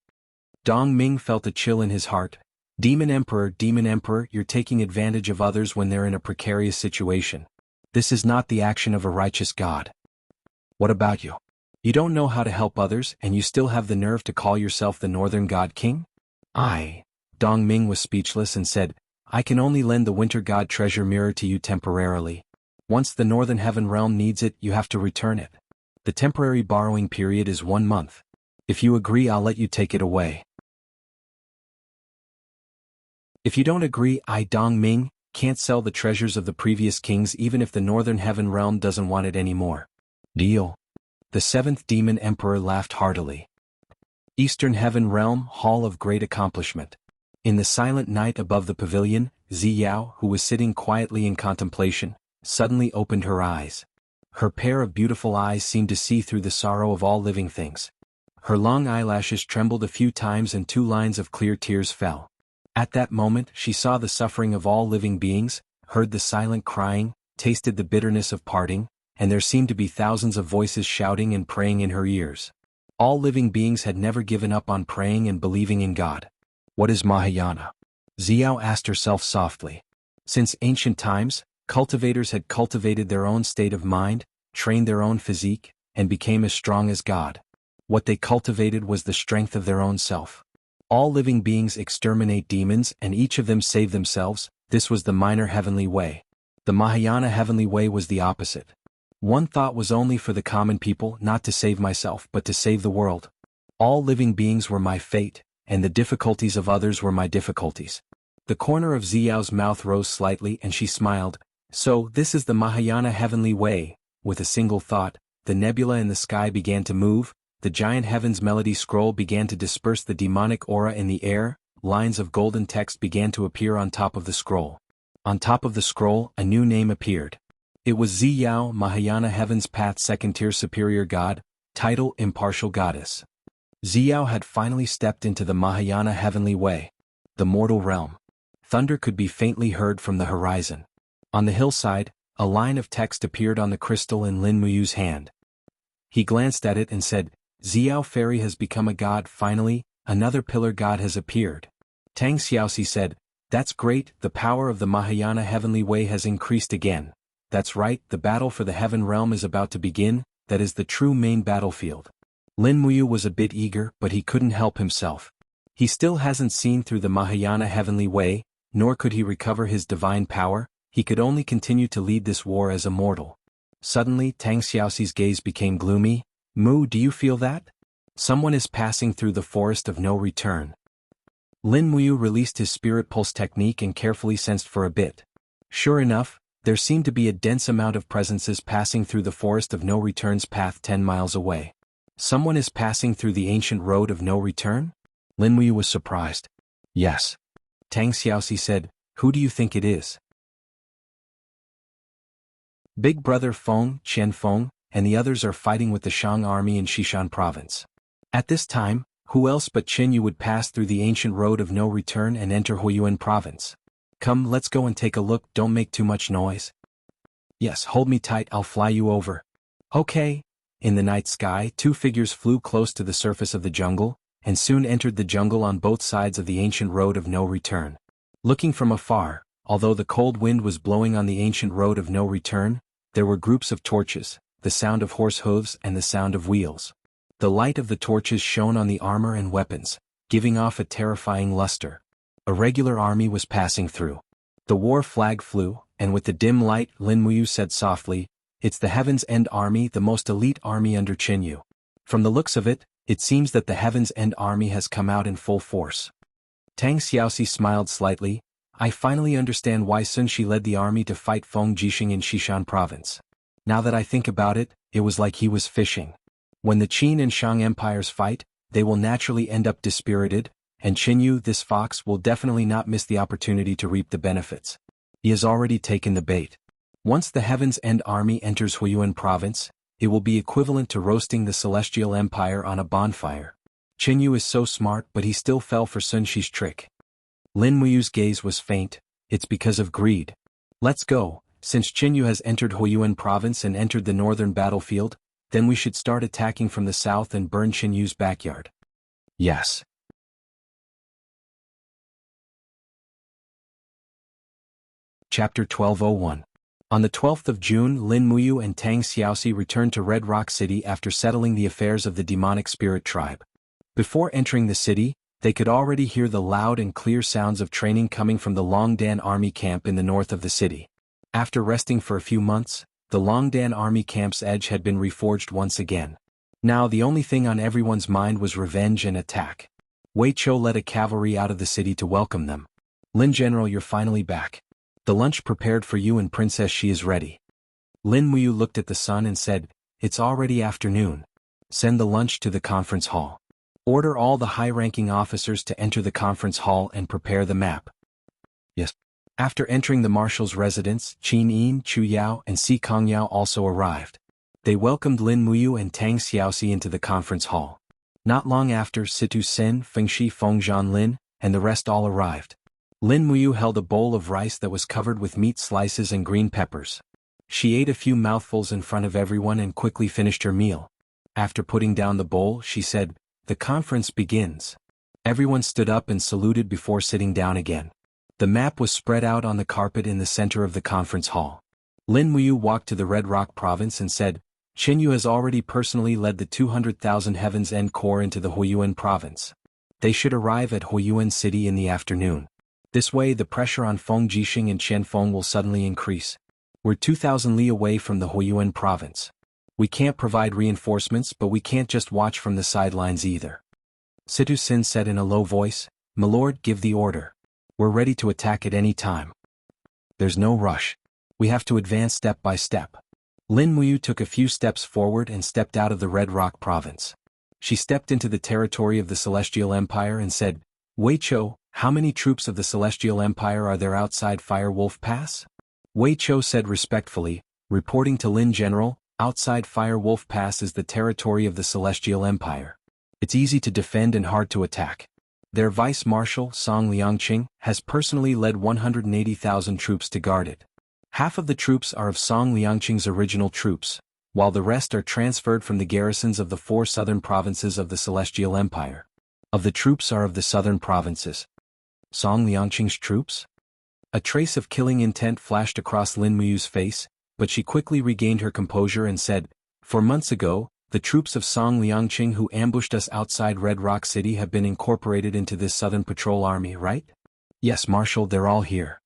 Dong Ming felt a chill in his heart. Demon Emperor, you're taking advantage of others when they're in a precarious situation. This is not the action of a righteous god. What about you? You don't know how to help others and you still have the nerve to call yourself the Northern God King? Dong Ming was speechless and said, I can only lend the Winter God treasure mirror to you temporarily. Once the Northern Heaven realm needs it, you have to return it. The temporary borrowing period is 1 month. If you agree, I'll let you take it away. If you don't agree, I Dong Ming can't sell the treasures of the previous kings even if the Northern Heaven Realm doesn't want it anymore. Deal. The seventh demon emperor laughed heartily. Eastern Heaven Realm, Hall of Great Accomplishment. In the silent night above the pavilion, Ziyao, who was sitting quietly in contemplation, suddenly opened her eyes. Her pair of beautiful eyes seemed to see through the sorrow of all living things. Her long eyelashes trembled a few times and 2 lines of clear tears fell. At that moment she saw the suffering of all living beings, heard the silent crying, tasted the bitterness of parting, and there seemed to be thousands of voices shouting and praying in her ears. All living beings had never given up on praying and believing in God. What is Mahayana? Ziyao asked herself softly. Since ancient times, cultivators had cultivated their own state of mind, trained their own physique, and became as strong as God. What they cultivated was the strength of their own self. All living beings exterminate demons and each of them save themselves. This was the minor heavenly way. The Mahayana heavenly way was the opposite. One thought was only for the common people, not to save myself but to save the world. All living beings were my fate, and the difficulties of others were my difficulties. The corner of Ziyao's mouth rose slightly and she smiled. So, this is the Mahayana heavenly way. With a single thought, the nebula in the sky began to move, the giant heaven's melody scroll began to disperse the demonic aura in the air, lines of golden text began to appear on top of the scroll. On top of the scroll, a new name appeared. It was Ziyao, Mahayana Heaven's Path Second-Tier Superior God, title Impartial Goddess. Ziyao had finally stepped into the Mahayana heavenly way. The mortal realm. Thunder could be faintly heard from the horizon. On the hillside, a line of text appeared on the crystal in Lin Muyu's hand. He glanced at it and said, Ziyao Fairy has become a god finally, another pillar god has appeared. Tang Xiaoxi said, that's great, the power of the Mahayana heavenly way has increased again. That's right, the battle for the heaven realm is about to begin, that is the true main battlefield. Lin Muyu was a bit eager but he couldn't help himself. He still hasn't seen through the Mahayana heavenly way, nor could he recover his divine power, he could only continue to lead this war as a mortal. Suddenly Tang Xiaoxi's gaze became gloomy. Mu, do you feel that? Someone is passing through the forest of no return. Lin Muyu released his spirit pulse technique and carefully sensed for a bit. Sure enough, there seemed to be a dense amount of presences passing through the forest of no return's path 10 miles away. Someone is passing through the ancient road of no return? Lin Muyu was surprised. Yes. Tang Xiaoxi said, who do you think it is? Big brother Feng, Chen Feng, and the others are fighting with the Shang army in Xishan province. At this time, who else but Qin Yu would pass through the ancient road of no return and enter Huiyuan province? Come, let's go and take a look, don't make too much noise. Yes, hold me tight, I'll fly you over. Okay. In the night sky, 2 figures flew close to the surface of the jungle, and soon entered the jungle on both sides of the ancient road of no return. Looking from afar, although the cold wind was blowing on the ancient road of no return, there were groups of torches, the sound of horse hooves and the sound of wheels. The light of the torches shone on the armor and weapons, giving off a terrifying luster. A regular army was passing through. The war flag flew, and with the dim light, Lin Muyu said softly, it's the Heaven's End Army, the most elite army under Qin Yu. From the looks of it, it seems that the Heaven's End Army has come out in full force. Tang Xiaoxi smiled slightly. I finally understand why Sun Shi led the army to fight Feng Jixing in Xishan province. Now that I think about it, it was like he was fishing. When the Qin and Shang empires fight, they will naturally end up dispirited, and Qin Yu, this fox, will definitely not miss the opportunity to reap the benefits. He has already taken the bait. Once the Heaven's End Army enters Huiyuan province, it will be equivalent to roasting the Celestial Empire on a bonfire. Qin Yu is so smart but he still fell for Sun Shi's trick. Lin Muyu's gaze was faint, it's because of greed. Let's go, since Qin Yu has entered Huiyuan province and entered the northern battlefield, then we should start attacking from the south and burn Qin Yu's backyard. Yes. Chapter 1201. On the 12th of June, Lin Muyu and Tang Xiaoxi returned to Red Rock City after settling the affairs of the demonic spirit tribe. Before entering the city, they could already hear the loud and clear sounds of training coming from the Longdan Army camp in the north of the city. After resting for a few months, the Longdan Army camp's edge had been reforged once again. Now the only thing on everyone's mind was revenge and attack. Wei Chou led a cavalry out of the city to welcome them. Lin General, you're finally back. The lunch prepared for you and Princess Shi is ready. Lin Muyu looked at the sun and said, it's already afternoon. Send the lunch to the conference hall. Order all the high-ranking officers to enter the conference hall and prepare the map. Yes. After entering the marshal's residence, Qin Yin, Chu Yao and Si Kongyao also arrived. They welcomed Lin Muyu and Tang Xiaoxi into the conference hall. Not long after, Situ Sen, Fengshi Fengzhan Lin, and the rest all arrived. Lin Muyu held a bowl of rice that was covered with meat slices and green peppers. She ate a few mouthfuls in front of everyone and quickly finished her meal. After putting down the bowl, she said, the conference begins. Everyone stood up and saluted before sitting down again. The map was spread out on the carpet in the center of the conference hall. Lin Muyu walked to the Red Rock province and said, Qin Yu has already personally led the 200,000 Heaven's End Corps into the Huiyuan province. They should arrive at Huiyuan City in the afternoon. This way the pressure on Feng Jixing and Qianfeng will suddenly increase. We're 2,000 li away from the Huiyuan province. We can't provide reinforcements, but we can't just watch from the sidelines either. Situ Sin said in a low voice, My lord, give the order. We're ready to attack at any time. There's no rush. We have to advance step by step. Lin Muyu took a few steps forward and stepped out of the Red Rock province. She stepped into the territory of the Celestial Empire and said, Wei Chou, how many troops of the Celestial Empire are there outside Fire Wolf Pass? Wei Chou said respectfully, reporting to Lin General, outside Fire Wolf Pass is the territory of the Celestial Empire. It's easy to defend and hard to attack. Their Vice Marshal, Song Liangqing, has personally led 180,000 troops to guard it. Half of the troops are of Song Liangqing's original troops, while the rest are transferred from the garrisons of the 4 southern provinces of the Celestial Empire. Of the troops are of the southern provinces. Song Liangqing's troops? A trace of killing intent flashed across Lin Muyu's face, but she quickly regained her composure and said, 4 months ago, the troops of Song Liangqing who ambushed us outside Red Rock City have been incorporated into this Southern Patrol Army, right? Yes, Marshal, they're all here.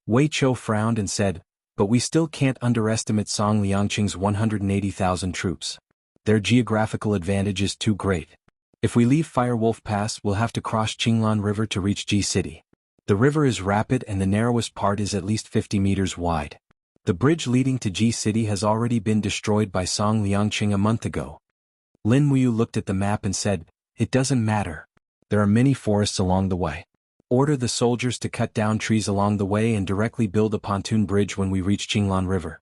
Wei Chou frowned and said, but we still can't underestimate Song Liangqing's 180,000 troops. Their geographical advantage is too great. If we leave Firewolf Pass, we'll have to cross Qinglan River to reach Ji City. The river is rapid and the narrowest part is at least 50 meters wide. The bridge leading to Ji City has already been destroyed by Song Liangqing a month ago. Lin Muyu looked at the map and said, it doesn't matter. There are many forests along the way. Order the soldiers to cut down trees along the way and directly build a pontoon bridge when we reach Qinglan River.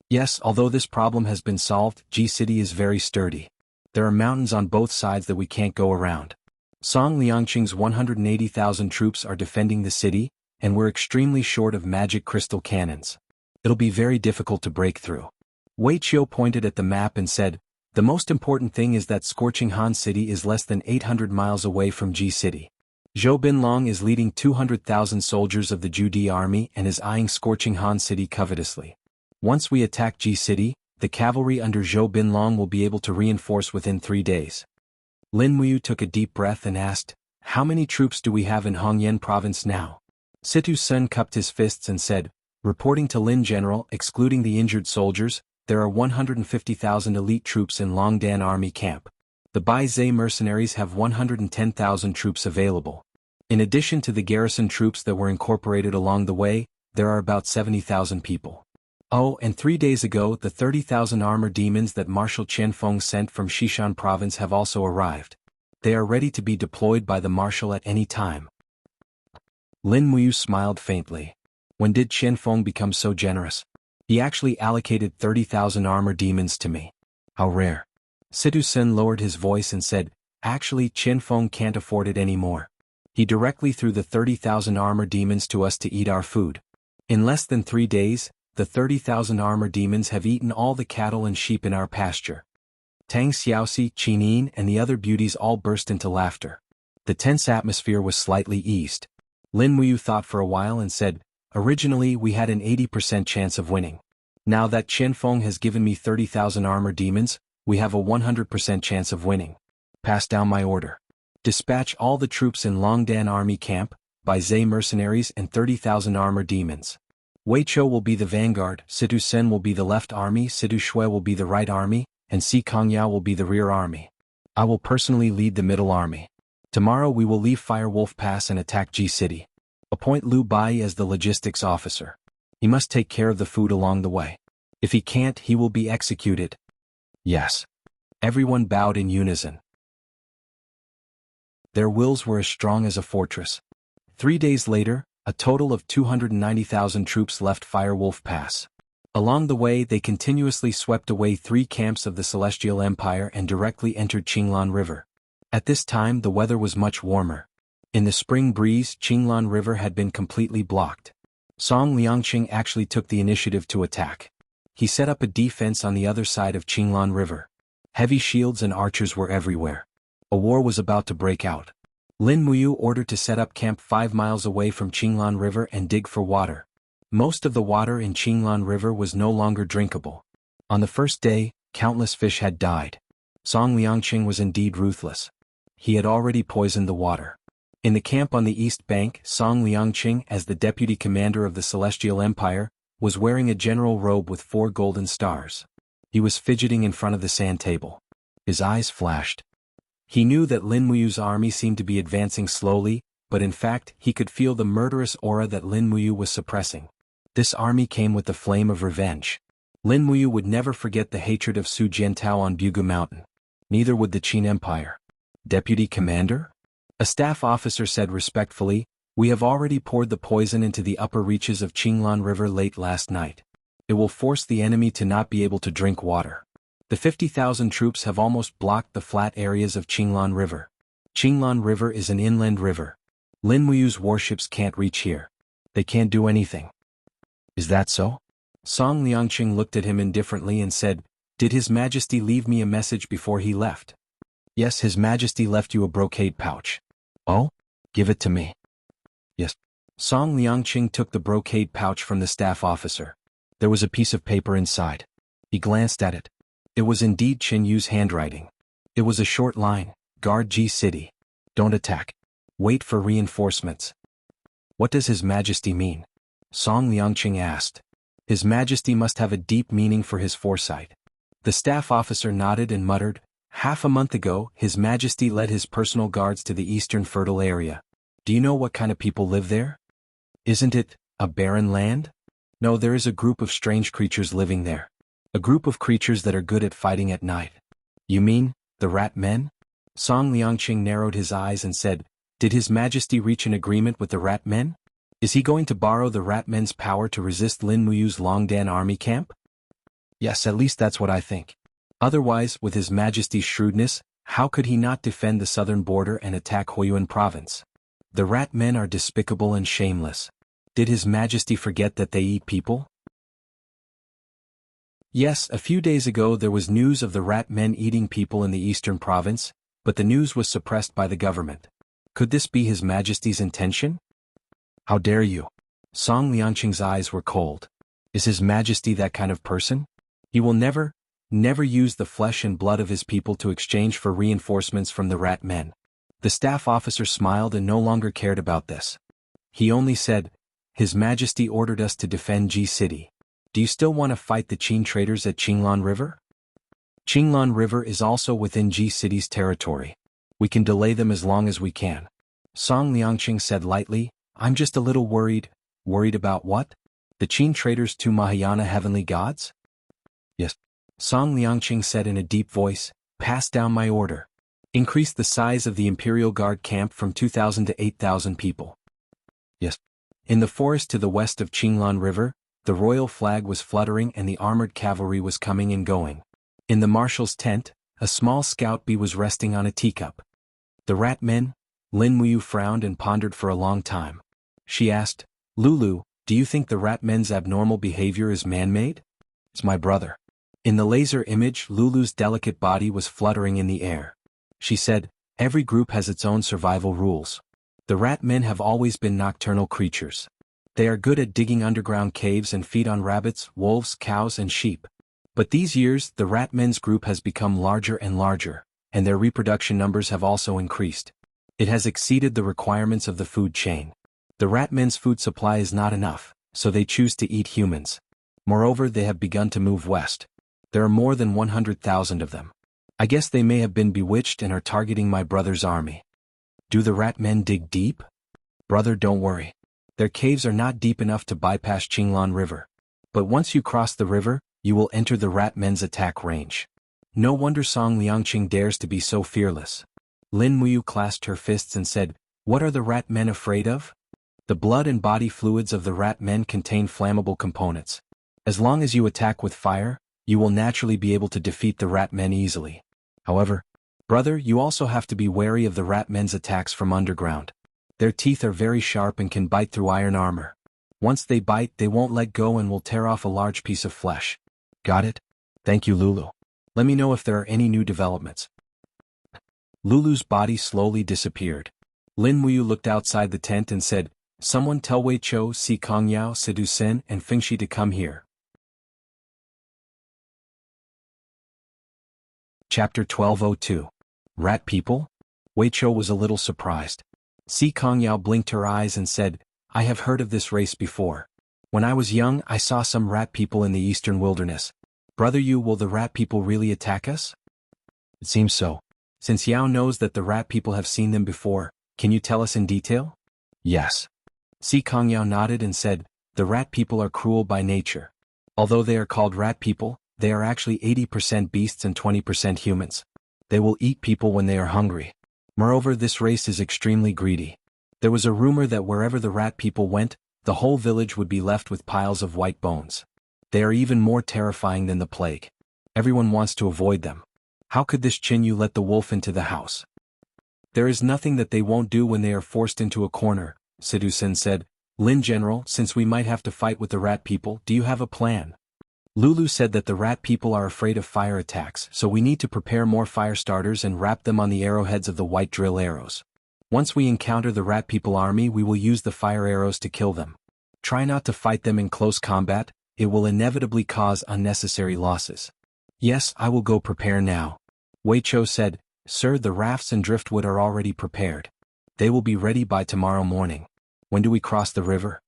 Yes, although this problem has been solved, Ji City is very sturdy. There are mountains on both sides that we can't go around. Song Liangqing's 180,000 troops are defending the city, and we're extremely short of magic crystal cannons. It'll be very difficult to break through. Wei Chou pointed at the map and said, the most important thing is that Scorching Han City is less than 800 miles away from Ji City. Zhou Binlong is leading 200,000 soldiers of the Judi army and is eyeing Scorching Han City covetously. Once we attack Ji City, the cavalry under Zhou Binlong will be able to reinforce within 3 days. Lin Muyu took a deep breath and asked, how many troops do we have in Hongyan province now? Situ Sun cupped his fists and said, reporting to Lin General, excluding the injured soldiers, there are 150,000 elite troops in Longdan army camp. The Bai Zhe mercenaries have 110,000 troops available. In addition to the garrison troops that were incorporated along the way, there are about 70,000 people. Oh, and 3 days ago the 30,000 armored demons that Marshal Qianfeng sent from Xishan province have also arrived. They are ready to be deployed by the Marshal at any time. Lin Muyu smiled faintly. When did Qianfeng become so generous? He actually allocated 30,000 armored demons to me. How rare. Situ Sen lowered his voice and said, actually Qianfeng can't afford it anymore. He directly threw the 30,000 armored demons to us to eat our food. In less than 3 days, the 30,000 armored demons have eaten all the cattle and sheep in our pasture. Tang Xiaoxi, Qinin and the other beauties all burst into laughter. The tense atmosphere was slightly eased. Lin Muyu thought for a while and said, originally we had an 80% chance of winning. Now that Qianfeng has given me 30,000 armored demons, we have a 100% chance of winning. Pass down my order. Dispatch all the troops in Longdan army camp, Bai Zhe mercenaries and 30,000 armored demons. Wei Chou will be the vanguard, Situ Sen will be the left army, Situ Shui will be the right army, and Si Kongyao will be the rear army. I will personally lead the middle army. Tomorrow we will leave Firewolf Pass and attack G City. Appoint Lu Bai as the logistics officer. He must take care of the food along the way. If he can't, he will be executed. Yes. Everyone bowed in unison. Their wills were as strong as a fortress. 3 days later, a total of 290,000 troops left Firewolf Pass. Along the way they continuously swept away 3 camps of the Celestial Empire and directly entered Qinglan River. At this time the weather was much warmer. In the spring breeze, Qinglan River had been completely blocked. Song Liangqing actually took the initiative to attack. He set up a defense on the other side of Qinglan River. Heavy shields and archers were everywhere. A war was about to break out. Lin Muyu ordered to set up camp 5 miles away from Qinglan River and dig for water. Most of the water in Qinglan River was no longer drinkable. On the first day, countless fish had died. Song Liangqing was indeed ruthless. He had already poisoned the water. In the camp on the east bank, Song Liangqing, as the deputy commander of the Celestial Empire, was wearing a general robe with 4 golden stars. He was fidgeting in front of the sand table. His eyes flashed. He knew that Lin Muyu's army seemed to be advancing slowly, but in fact he could feel the murderous aura that Lin Muyu was suppressing. This army came with the flame of revenge. Lin Muyu would never forget the hatred of Su Jiantao on Bugu Mountain. Neither would the Qin Empire. Deputy Commander? A staff officer said respectfully, "We have already poured the poison into the upper reaches of Qinglan River late last night. It will force the enemy to not be able to drink water. The 50,000 troops have almost blocked the flat areas of Qinglan River. Qinglan River is an inland river. Lin Muyu's warships can't reach here. They can't do anything." "Is that so?" Song Liangqing looked at him indifferently and said, "Did His Majesty leave me a message before he left?" "Yes, His Majesty left you a brocade pouch." "Oh? Give it to me." "Yes." Song Liangqing took the brocade pouch from the staff officer. There was a piece of paper inside. He glanced at it. It was indeed Qin Yu's handwriting. It was a short line, "Guard G City. Don't attack. Wait for reinforcements." "What does His Majesty mean?" Song Liangqing asked. His Majesty must have a deep meaning for his foresight. The staff officer nodded and muttered, "Half a month ago, His Majesty led his personal guards to the eastern fertile area. Do you know what kind of people live there? Isn't it a barren land? No, there is a group of strange creatures living there. A group of creatures that are good at fighting at night." "You mean, the rat men?" Song Liangqing narrowed his eyes and said, "Did His Majesty reach an agreement with the rat men? Is he going to borrow the rat men's power to resist Lin Muyu's Longdan army camp?" "Yes, at least that's what I think. Otherwise, with His Majesty's shrewdness, how could he not defend the southern border and attack Huiyuan province? The rat men are despicable and shameless. Did His Majesty forget that they eat people?" Yes, a few days ago there was news of the rat men eating people in the eastern province, but the news was suppressed by the government. Could this be His Majesty's intention? "How dare you?" Song Liangqing's eyes were cold. Is His Majesty that kind of person? He will never use the flesh and blood of his people to exchange for reinforcements from the rat men. The staff officer smiled and no longer cared about this. He only said, "His Majesty ordered us to defend G City. Do you still want to fight the Qin traders at Qinglan River?" "Qinglan River is also within G City's territory. We can delay them as long as we can." Song Liangqing said lightly, "I'm just a little worried." "Worried about what? The Qin traders' 2 Mahayana heavenly gods?" "Yes." Song Liangqing said in a deep voice, "Pass down my order. Increase the size of the Imperial Guard camp from 2,000 to 8,000 people." "Yes." In the forest to the west of Qinglan River, the royal flag was fluttering and the armored cavalry was coming and going. In the marshal's tent, a small scout bee was resting on a teacup. "The rat men?" Lin Muyu frowned and pondered for a long time. She asked, "Lulu, do you think the rat men's abnormal behavior is man-made?" "It's my brother." In the laser image, Lulu's delicate body was fluttering in the air. She said, "Every group has its own survival rules. The rat men have always been nocturnal creatures. They are good at digging underground caves and feed on rabbits, wolves, cows and sheep. But these years, the rat men's group has become larger and larger, and their reproduction numbers have also increased. It has exceeded the requirements of the food chain. The rat men's food supply is not enough, so they choose to eat humans. Moreover, they have begun to move west. There are more than 100,000 of them. I guess they may have been bewitched and are targeting my brother's army." Do the rat men dig deep? Brother, don't worry. Their caves are not deep enough to bypass Qinglan River. But once you cross the river, you will enter the rat men's attack range. No wonder Song Liangqing dares to be so fearless. Lin Muyu clasped her fists and said, "What are the rat men afraid of? The blood and body fluids of the rat men contain flammable components. As long as you attack with fire, you will naturally be able to defeat the rat men easily. However, brother, you also have to be wary of the rat men's attacks from underground. Their teeth are very sharp and can bite through iron armor. Once they bite, they won't let go and will tear off a large piece of flesh." Got it? Thank you, Lulu. Let me know if there are any new developments. Lulu's body slowly disappeared. Lin Muyu looked outside the tent and said, "Someone tell Wei Chou, Si Kongyao, Sidu Sen, and Fingxi to come here." Chapter 1202. Rat People? Wei Chou was a little surprised. Si Kongyao blinked her eyes and said, "I have heard of this race before. When I was young, I saw some rat people in the eastern wilderness. Brother Yu, will the rat people really attack us?" It seems so. Since Yao knows that the rat people have seen them before, can you tell us in detail? Yes. Si Kongyao nodded and said, "The rat people are cruel by nature. Although they are called rat people, they are actually 80% beasts and 20% humans. They will eat people when they are hungry. Moreover, this race is extremely greedy. There was a rumor that wherever the rat people went, the whole village would be left with piles of white bones. They are even more terrifying than the plague. Everyone wants to avoid them. How could this Qin Yu let the wolf into the house?" "There is nothing that they won't do when they are forced into a corner," Sidu Sen said. "Lin General, since we might have to fight with the rat people, do you have a plan?" Lulu said that the rat people are afraid of fire attacks, so we need to prepare more fire starters and wrap them on the arrowheads of the white drill arrows. Once we encounter the rat people army, we will use the fire arrows to kill them. Try not to fight them in close combat, it will inevitably cause unnecessary losses. Yes, I will go prepare now. Wei Chou said, "Sir, the rafts and driftwood are already prepared. They will be ready by tomorrow morning. When do we cross the river?"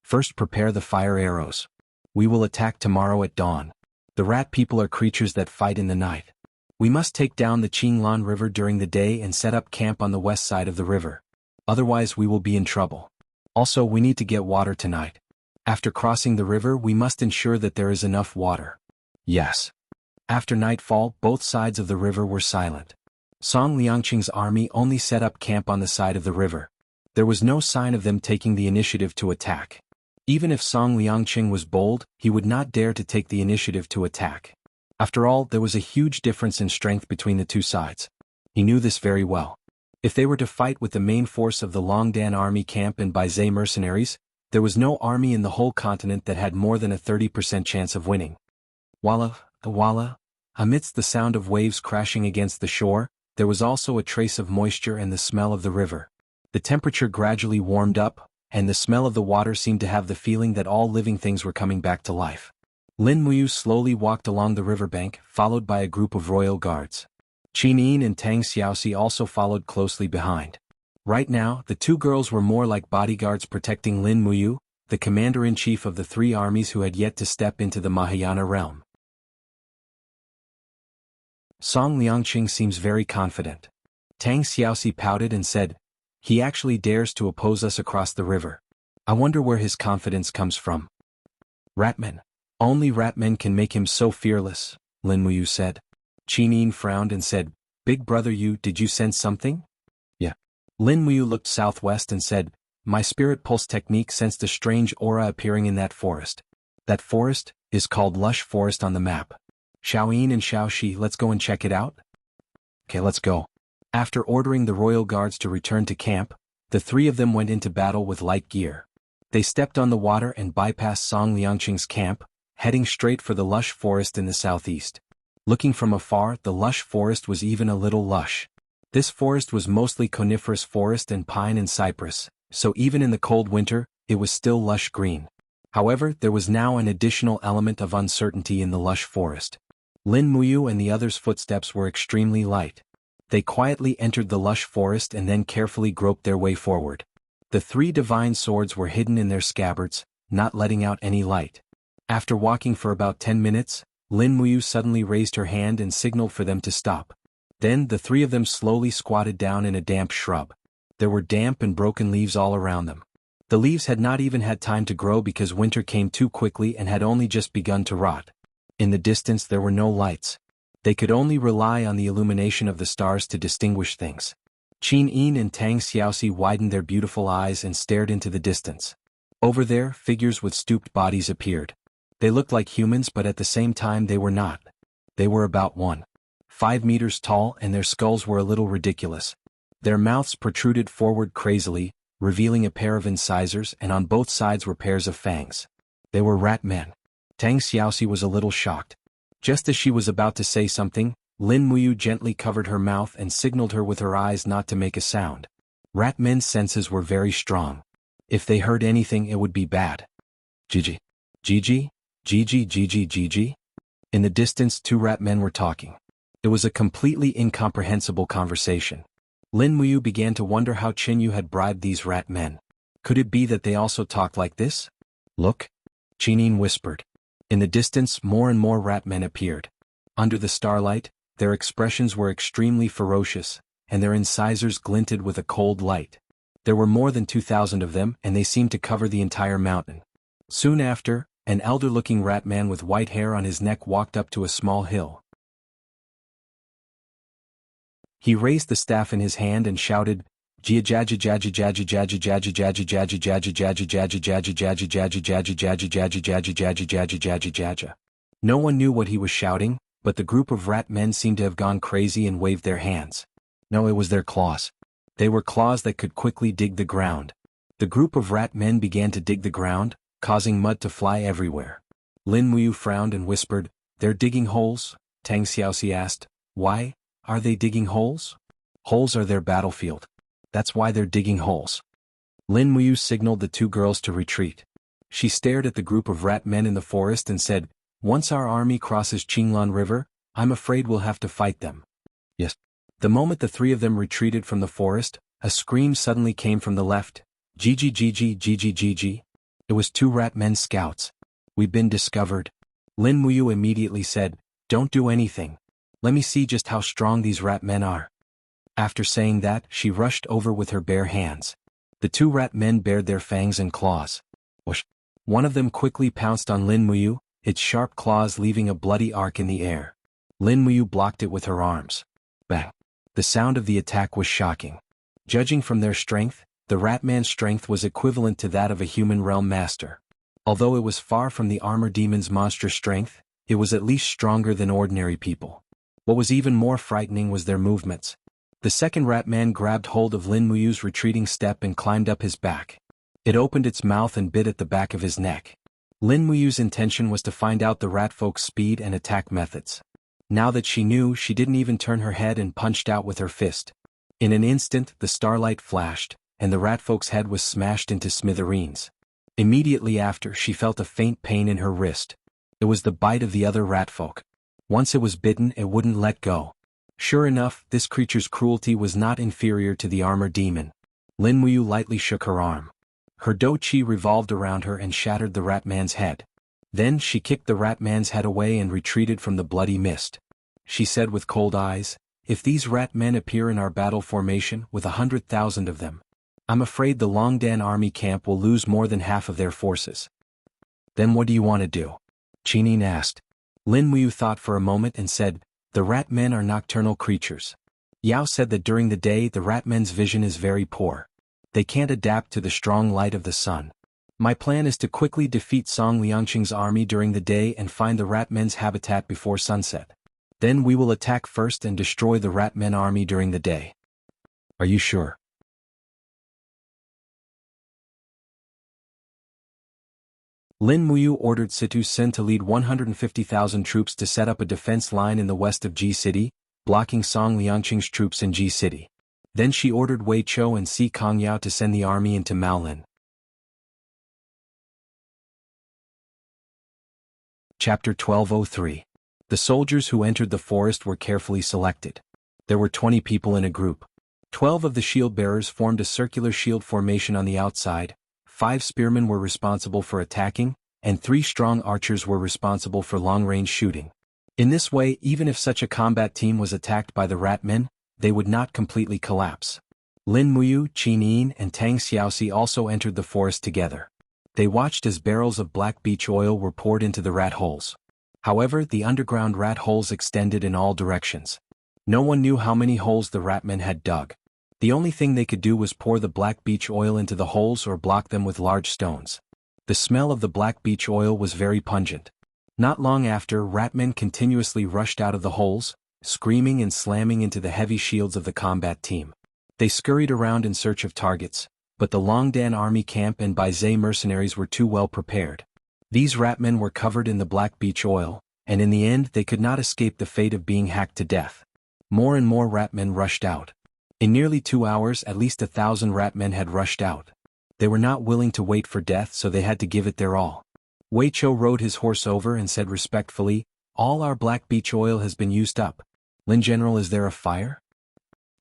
"First prepare the fire arrows. We will attack tomorrow at dawn. The rat people are creatures that fight in the night. We must take down the Qinglan River during the day and set up camp on the west side of the river. Otherwise we will be in trouble. Also, we need to get water tonight. After crossing the river, we must ensure that there is enough water." Yes. After nightfall, both sides of the river were silent. Song Liangqing's army only set up camp on the side of the river. There was no sign of them taking the initiative to attack. Even if Song Liangqing was bold, he would not dare to take the initiative to attack. After all, there was a huge difference in strength between the two sides. He knew this very well. If they were to fight with the main force of the Longdan army camp and Baizé mercenaries, there was no army in the whole continent that had more than a 30% chance of winning. Walla, walla. Amidst the sound of waves crashing against the shore, there was also a trace of moisture and the smell of the river. The temperature gradually warmed up, and the smell of the water seemed to have the feeling that all living things were coming back to life. Lin Muyu slowly walked along the riverbank, followed by a group of royal guards. Qin Yin and Tang Xiaoxi also followed closely behind. Right now, the two girls were more like bodyguards protecting Lin Muyu, the commander-in-chief of the three armies who had yet to step into the Mahayana realm. Song Liangqing seems very confident. Tang Xiaoxi pouted and said, "He actually dares to oppose us across the river. I wonder where his confidence comes from." "Ratmen. Only ratmen can make him so fearless," Lin Muyu said. Qin Yin frowned and said, "Big brother Yu, did you sense something?" "Yeah." Lin Muyu looked southwest and said, "My spirit pulse technique sensed a strange aura appearing in that forest. That forest is called Lush Forest on the map. Xiaoyin and Xiaoxi, let's go and check it out?" "Okay, let's go." After ordering the royal guards to return to camp, the three of them went into battle with light gear. They stepped on the water and bypassed Song Liangqing's camp, heading straight for the lush forest in the southeast. Looking from afar, the lush forest was even a little lush. This forest was mostly coniferous forest and pine and cypress, so even in the cold winter, it was still lush green. However, there was now an additional element of uncertainty in the lush forest. Lin Muyu and the others' footsteps were extremely light. They quietly entered the lush forest and then carefully groped their way forward. The three divine swords were hidden in their scabbards, not letting out any light. After walking for about 10 minutes, Lin Muyu suddenly raised her hand and signaled for them to stop. Then the three of them slowly squatted down in a damp shrub. There were damp and broken leaves all around them. The leaves had not even had time to grow because winter came too quickly and had only just begun to rot. In the distance there were no lights. They could only rely on the illumination of the stars to distinguish things. Qin Yin and Tang Xiaoxi widened their beautiful eyes and stared into the distance. Over there, figures with stooped bodies appeared. They looked like humans, but at the same time they were not. They were about 1.5 meters tall and their skulls were a little ridiculous. Their mouths protruded forward crazily, revealing a pair of incisors, and on both sides were pairs of fangs. They were rat men. Tang Xiaoxi was a little shocked. Just as she was about to say something, Lin Muyu gently covered her mouth and signaled her with her eyes not to make a sound. Rat men's senses were very strong. If they heard anything, it would be bad. Gigi. Gigi? Gigi Gigi Gigi? In the distance, two rat men were talking. It was a completely incomprehensible conversation. Lin Muyu began to wonder how Qinyu had bribed these rat men. Could it be that they also talked like this? Look. Qinin whispered. In the distance, more and more rat men appeared. Under the starlight, their expressions were extremely ferocious, and their incisors glinted with a cold light. There were more than 2,000 of them, and they seemed to cover the entire mountain. Soon after, an elder-looking rat man with white hair on his neck walked up to a small hill. He raised the staff in his hand and shouted, no one knew what he was shouting, but the group of rat men seemed to have gone crazy and waved their hands. No, it was their claws. They were claws that could quickly dig the ground. The group of rat men began to dig the ground, causing mud to fly everywhere. Lin Muyu frowned and whispered, "They're digging holes?" Tang Xiaoxi asked, "Why are they digging holes?" "Holes are their battlefield. That's why they're digging holes." Lin Muyu signaled the two girls to retreat. She stared at the group of rat men in the forest and said, "Once our army crosses Qinglan River, I'm afraid we'll have to fight them." Yes. The moment the three of them retreated from the forest, a scream suddenly came from the left. Gigi Gigi Gigi Gigi. It was two rat men scouts. "We've been discovered." Lin Muyu immediately said, "Don't do anything. Let me see just how strong these rat men are." After saying that, she rushed over with her bare hands. The two rat men bared their fangs and claws. Whoosh! One of them quickly pounced on Lin Muyu, its sharp claws leaving a bloody arc in the air. Lin Muyu blocked it with her arms. Bang! The sound of the attack was shocking. Judging from their strength, the rat man's strength was equivalent to that of a human realm master. Although it was far from the armor demon's monstrous strength, it was at least stronger than ordinary people. What was even more frightening was their movements. The second rat man grabbed hold of Lin Muyu's retreating step and climbed up his back. It opened its mouth and bit at the back of his neck. Lin Muyu's intention was to find out the rat folk's speed and attack methods. Now that she knew, she didn't even turn her head and punched out with her fist. In an instant, the starlight flashed, and the rat folk's head was smashed into smithereens. Immediately after, she felt a faint pain in her wrist. It was the bite of the other rat folk. Once it was bitten, it wouldn't let go. Sure enough, this creature's cruelty was not inferior to the armor demon. Lin Muyu lightly shook her arm. Her do chi revolved around her and shattered the rat man's head. Then she kicked the rat man's head away and retreated from the bloody mist. She said with cold eyes, "If these rat men appear in our battle formation with 100,000 of them, I'm afraid the Longdan army camp will lose more than half of their forces." "Then what do you want to do?" Qinin asked. Lin Muyu thought for a moment and said, "The rat men are nocturnal creatures. Yao said that during the day the rat men's vision is very poor. They can't adapt to the strong light of the sun. My plan is to quickly defeat Song Liangqing's army during the day and find the rat men's habitat before sunset. Then we will attack first and destroy the rat men army during the day." "Are you sure?" Lin Muyu ordered Situ Sin to lead 150,000 troops to set up a defense line in the west of Ji City, blocking Song Liangqing's troops in Ji City. Then she ordered Wei Chou and Si Kongyao to send the army into Maolin. Chapter 1203. The soldiers who entered the forest were carefully selected. There were 20 people in a group. 12 of the shield bearers formed a circular shield formation on the outside, 5 spearmen were responsible for attacking, and 3 strong archers were responsible for long-range shooting. In this way, even if such a combat team was attacked by the rat men, they would not completely collapse. Lin Muyu, Qin Yin, and Tang Xiaoxi also entered the forest together. They watched as barrels of black beech oil were poured into the rat holes. However, the underground rat holes extended in all directions. No one knew how many holes the ratmen had dug. The only thing they could do was pour the black beech oil into the holes or block them with large stones. The smell of the black beech oil was very pungent. Not long after, ratmen continuously rushed out of the holes, screaming and slamming into the heavy shields of the combat team. They scurried around in search of targets, but the Longdan army camp and Baizé mercenaries were too well prepared. These ratmen were covered in the black beech oil, and in the end they could not escape the fate of being hacked to death. More and more ratmen rushed out. In nearly 2 hours at least 1,000 ratmen had rushed out. They were not willing to wait for death, so they had to give it their all. Wei Chou rode his horse over and said respectfully, "All our black beech oil has been used up. Lin General, is there a fire?"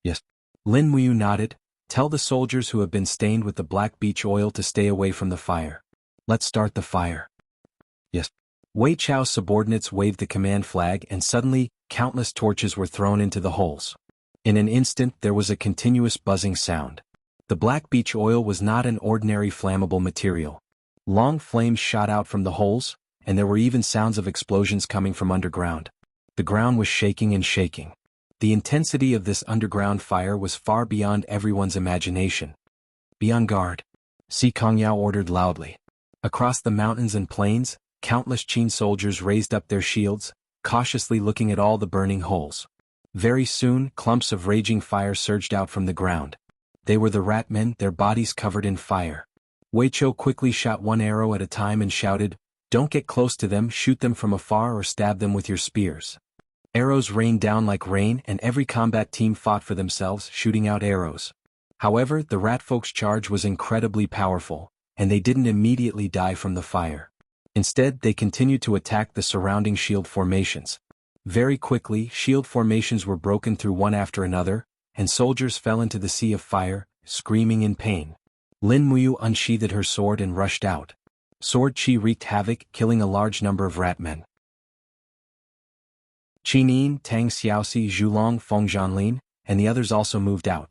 "Yes." Lin Muyu nodded. "Tell the soldiers who have been stained with the black beech oil to stay away from the fire. Let's start the fire." "Yes." Wei Chou's subordinates waved the command flag and suddenly, countless torches were thrown into the holes. In an instant there was a continuous buzzing sound. The black beech oil was not an ordinary flammable material. Long flames shot out from the holes, and there were even sounds of explosions coming from underground. The ground was shaking and shaking. The intensity of this underground fire was far beyond everyone's imagination. "Be on guard," Si Kongyao ordered loudly. Across the mountains and plains, countless Qin soldiers raised up their shields, cautiously looking at all the burning holes. Very soon, clumps of raging fire surged out from the ground. They were the ratmen, their bodies covered in fire. Wei Chou quickly shot one arrow at a time and shouted, "Don't get close to them, shoot them from afar or stab them with your spears." Arrows rained down like rain and every combat team fought for themselves, shooting out arrows. However, the rat folks' charge was incredibly powerful, and they didn't immediately die from the fire. Instead, they continued to attack the surrounding shield formations. Very quickly, shield formations were broken through one after another, and soldiers fell into the sea of fire, screaming in pain. Lin Muyu unsheathed her sword and rushed out. Sword Qi wreaked havoc, killing a large number of ratmen. Qin Yin, Tang Xiaoxi, Zhulong, Feng Zhanlin, and the others also moved out.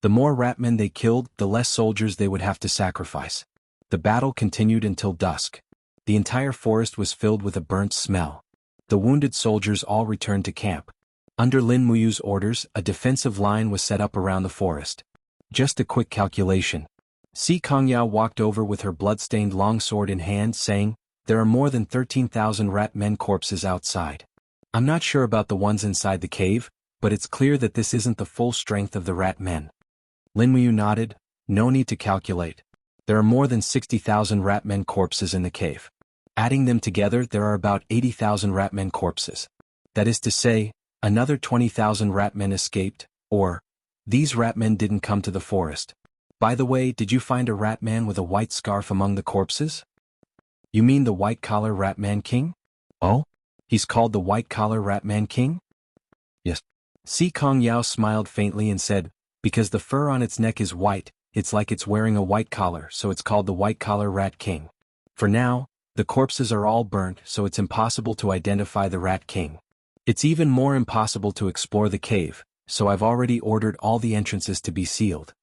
The more ratmen they killed, the less soldiers they would have to sacrifice. The battle continued until dusk. The entire forest was filled with a burnt smell. The wounded soldiers all returned to camp. Under Lin Muyu's orders, a defensive line was set up around the forest. Just a quick calculation. Si Kongyao walked over with her blood-stained longsword in hand, saying, "There are more than 13,000 rat men corpses outside. I'm not sure about the ones inside the cave, but it's clear that this isn't the full strength of the rat men." Lin Muyu nodded. "No need to calculate. There are more than 60,000 rat men corpses in the cave. Adding them together, there are about 80,000 rat men corpses. That is to say, another 20,000 rat men escaped, or these rat men didn't come to the forest. By the way, did you find a rat man with a white scarf among the corpses?" "You mean the white-collar rat man king?" "Oh? He's called the white-collar rat man king?" "Yes." Si Kongyao smiled faintly and said, "Because the fur on its neck is white, it's like it's wearing a white collar, so it's called the white-collar rat king. For now, the corpses are all burnt, so it's impossible to identify the rat king. It's even more impossible to explore the cave, so I've already ordered all the entrances to be sealed."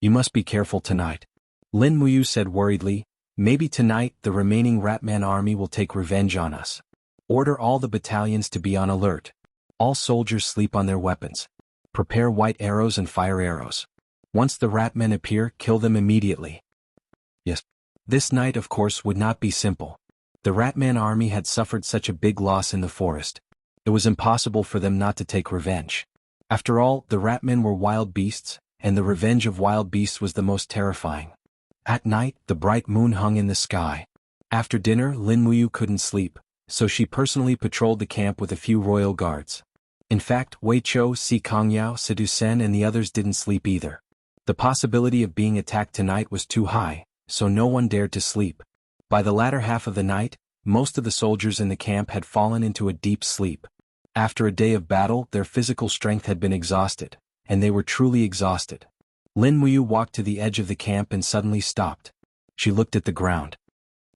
"You must be careful tonight," Lin Muyu said worriedly. "Maybe tonight the remaining Ratman army will take revenge on us. Order all the battalions to be on alert. All soldiers sleep on their weapons. Prepare white arrows and fire arrows. Once the Ratmen appear, kill them immediately." "Yes." This night, of course, would not be simple. The Ratman army had suffered such a big loss in the forest. It was impossible for them not to take revenge. After all, the Ratmen were wild beasts, and the revenge of wild beasts was the most terrifying. At night, the bright moon hung in the sky. After dinner, Lin Muyu couldn't sleep, so she personally patrolled the camp with a few royal guards. In fact, Wei Chou, Si Kongyao, Sidu Sen and the others didn't sleep either. The possibility of being attacked tonight was too high, so no one dared to sleep. By the latter half of the night, most of the soldiers in the camp had fallen into a deep sleep. After a day of battle, their physical strength had been exhausted, and they were truly exhausted. Lin Muyu walked to the edge of the camp and suddenly stopped. She looked at the ground.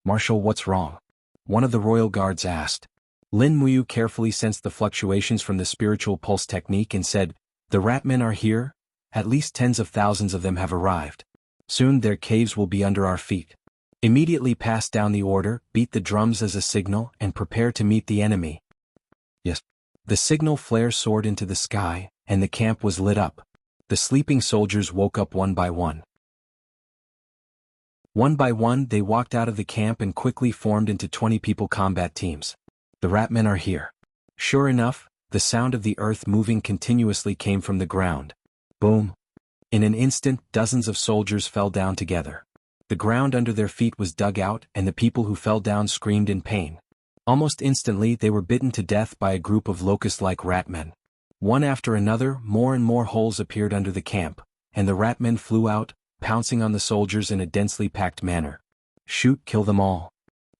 "Marshal, what's wrong?" one of the royal guards asked. Lin Muyu carefully sensed the fluctuations from the spiritual pulse technique and said, "The Ratmen are here. At least tens of thousands of them have arrived. Soon their caves will be under our feet. Immediately pass down the order, beat the drums as a signal, and prepare to meet the enemy. Yes. The signal flare soared into the sky, and the camp was lit up. The sleeping soldiers woke up one by one. One by one they walked out of the camp and quickly formed into 20-people combat teams. The Ratmen are here. Sure enough, the sound of the earth moving continuously came from the ground. Boom. In an instant, dozens of soldiers fell down together. The ground under their feet was dug out, and the people who fell down screamed in pain. Almost instantly they were bitten to death by a group of locust-like ratmen. One after another, more and more holes appeared under the camp, and the ratmen flew out, pouncing on the soldiers in a densely packed manner. Shoot, kill them all.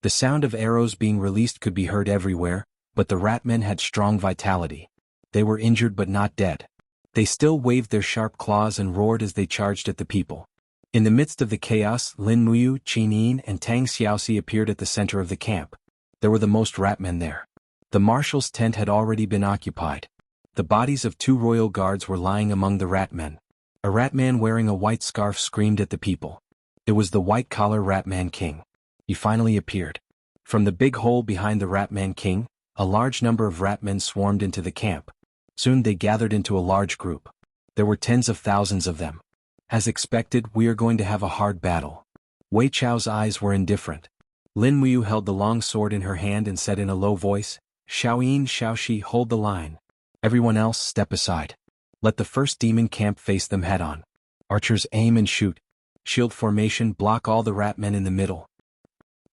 The sound of arrows being released could be heard everywhere, but the ratmen had strong vitality. They were injured but not dead. They still waved their sharp claws and roared as they charged at the people. In the midst of the chaos, Lin Muyu, Qin Yin, and Tang Xiaoxi appeared at the center of the camp. There were the most ratmen there. The marshal's tent had already been occupied. The bodies of 2 royal guards were lying among the ratmen. A ratman wearing a white scarf screamed at the people. It was the white-collar ratman king. He finally appeared. From the big hole behind the ratman king, a large number of ratmen swarmed into the camp. Soon they gathered into a large group. There were tens of thousands of them. As expected, we are going to have a hard battle. Wei Chao's eyes were indifferent. Lin Muyu held the long sword in her hand and said in a low voice, Xiaoyin, Xiaoxi, hold the line. Everyone else step aside. Let the first demon camp face them head-on. Archers aim and shoot. Shield formation block all the ratmen in the middle.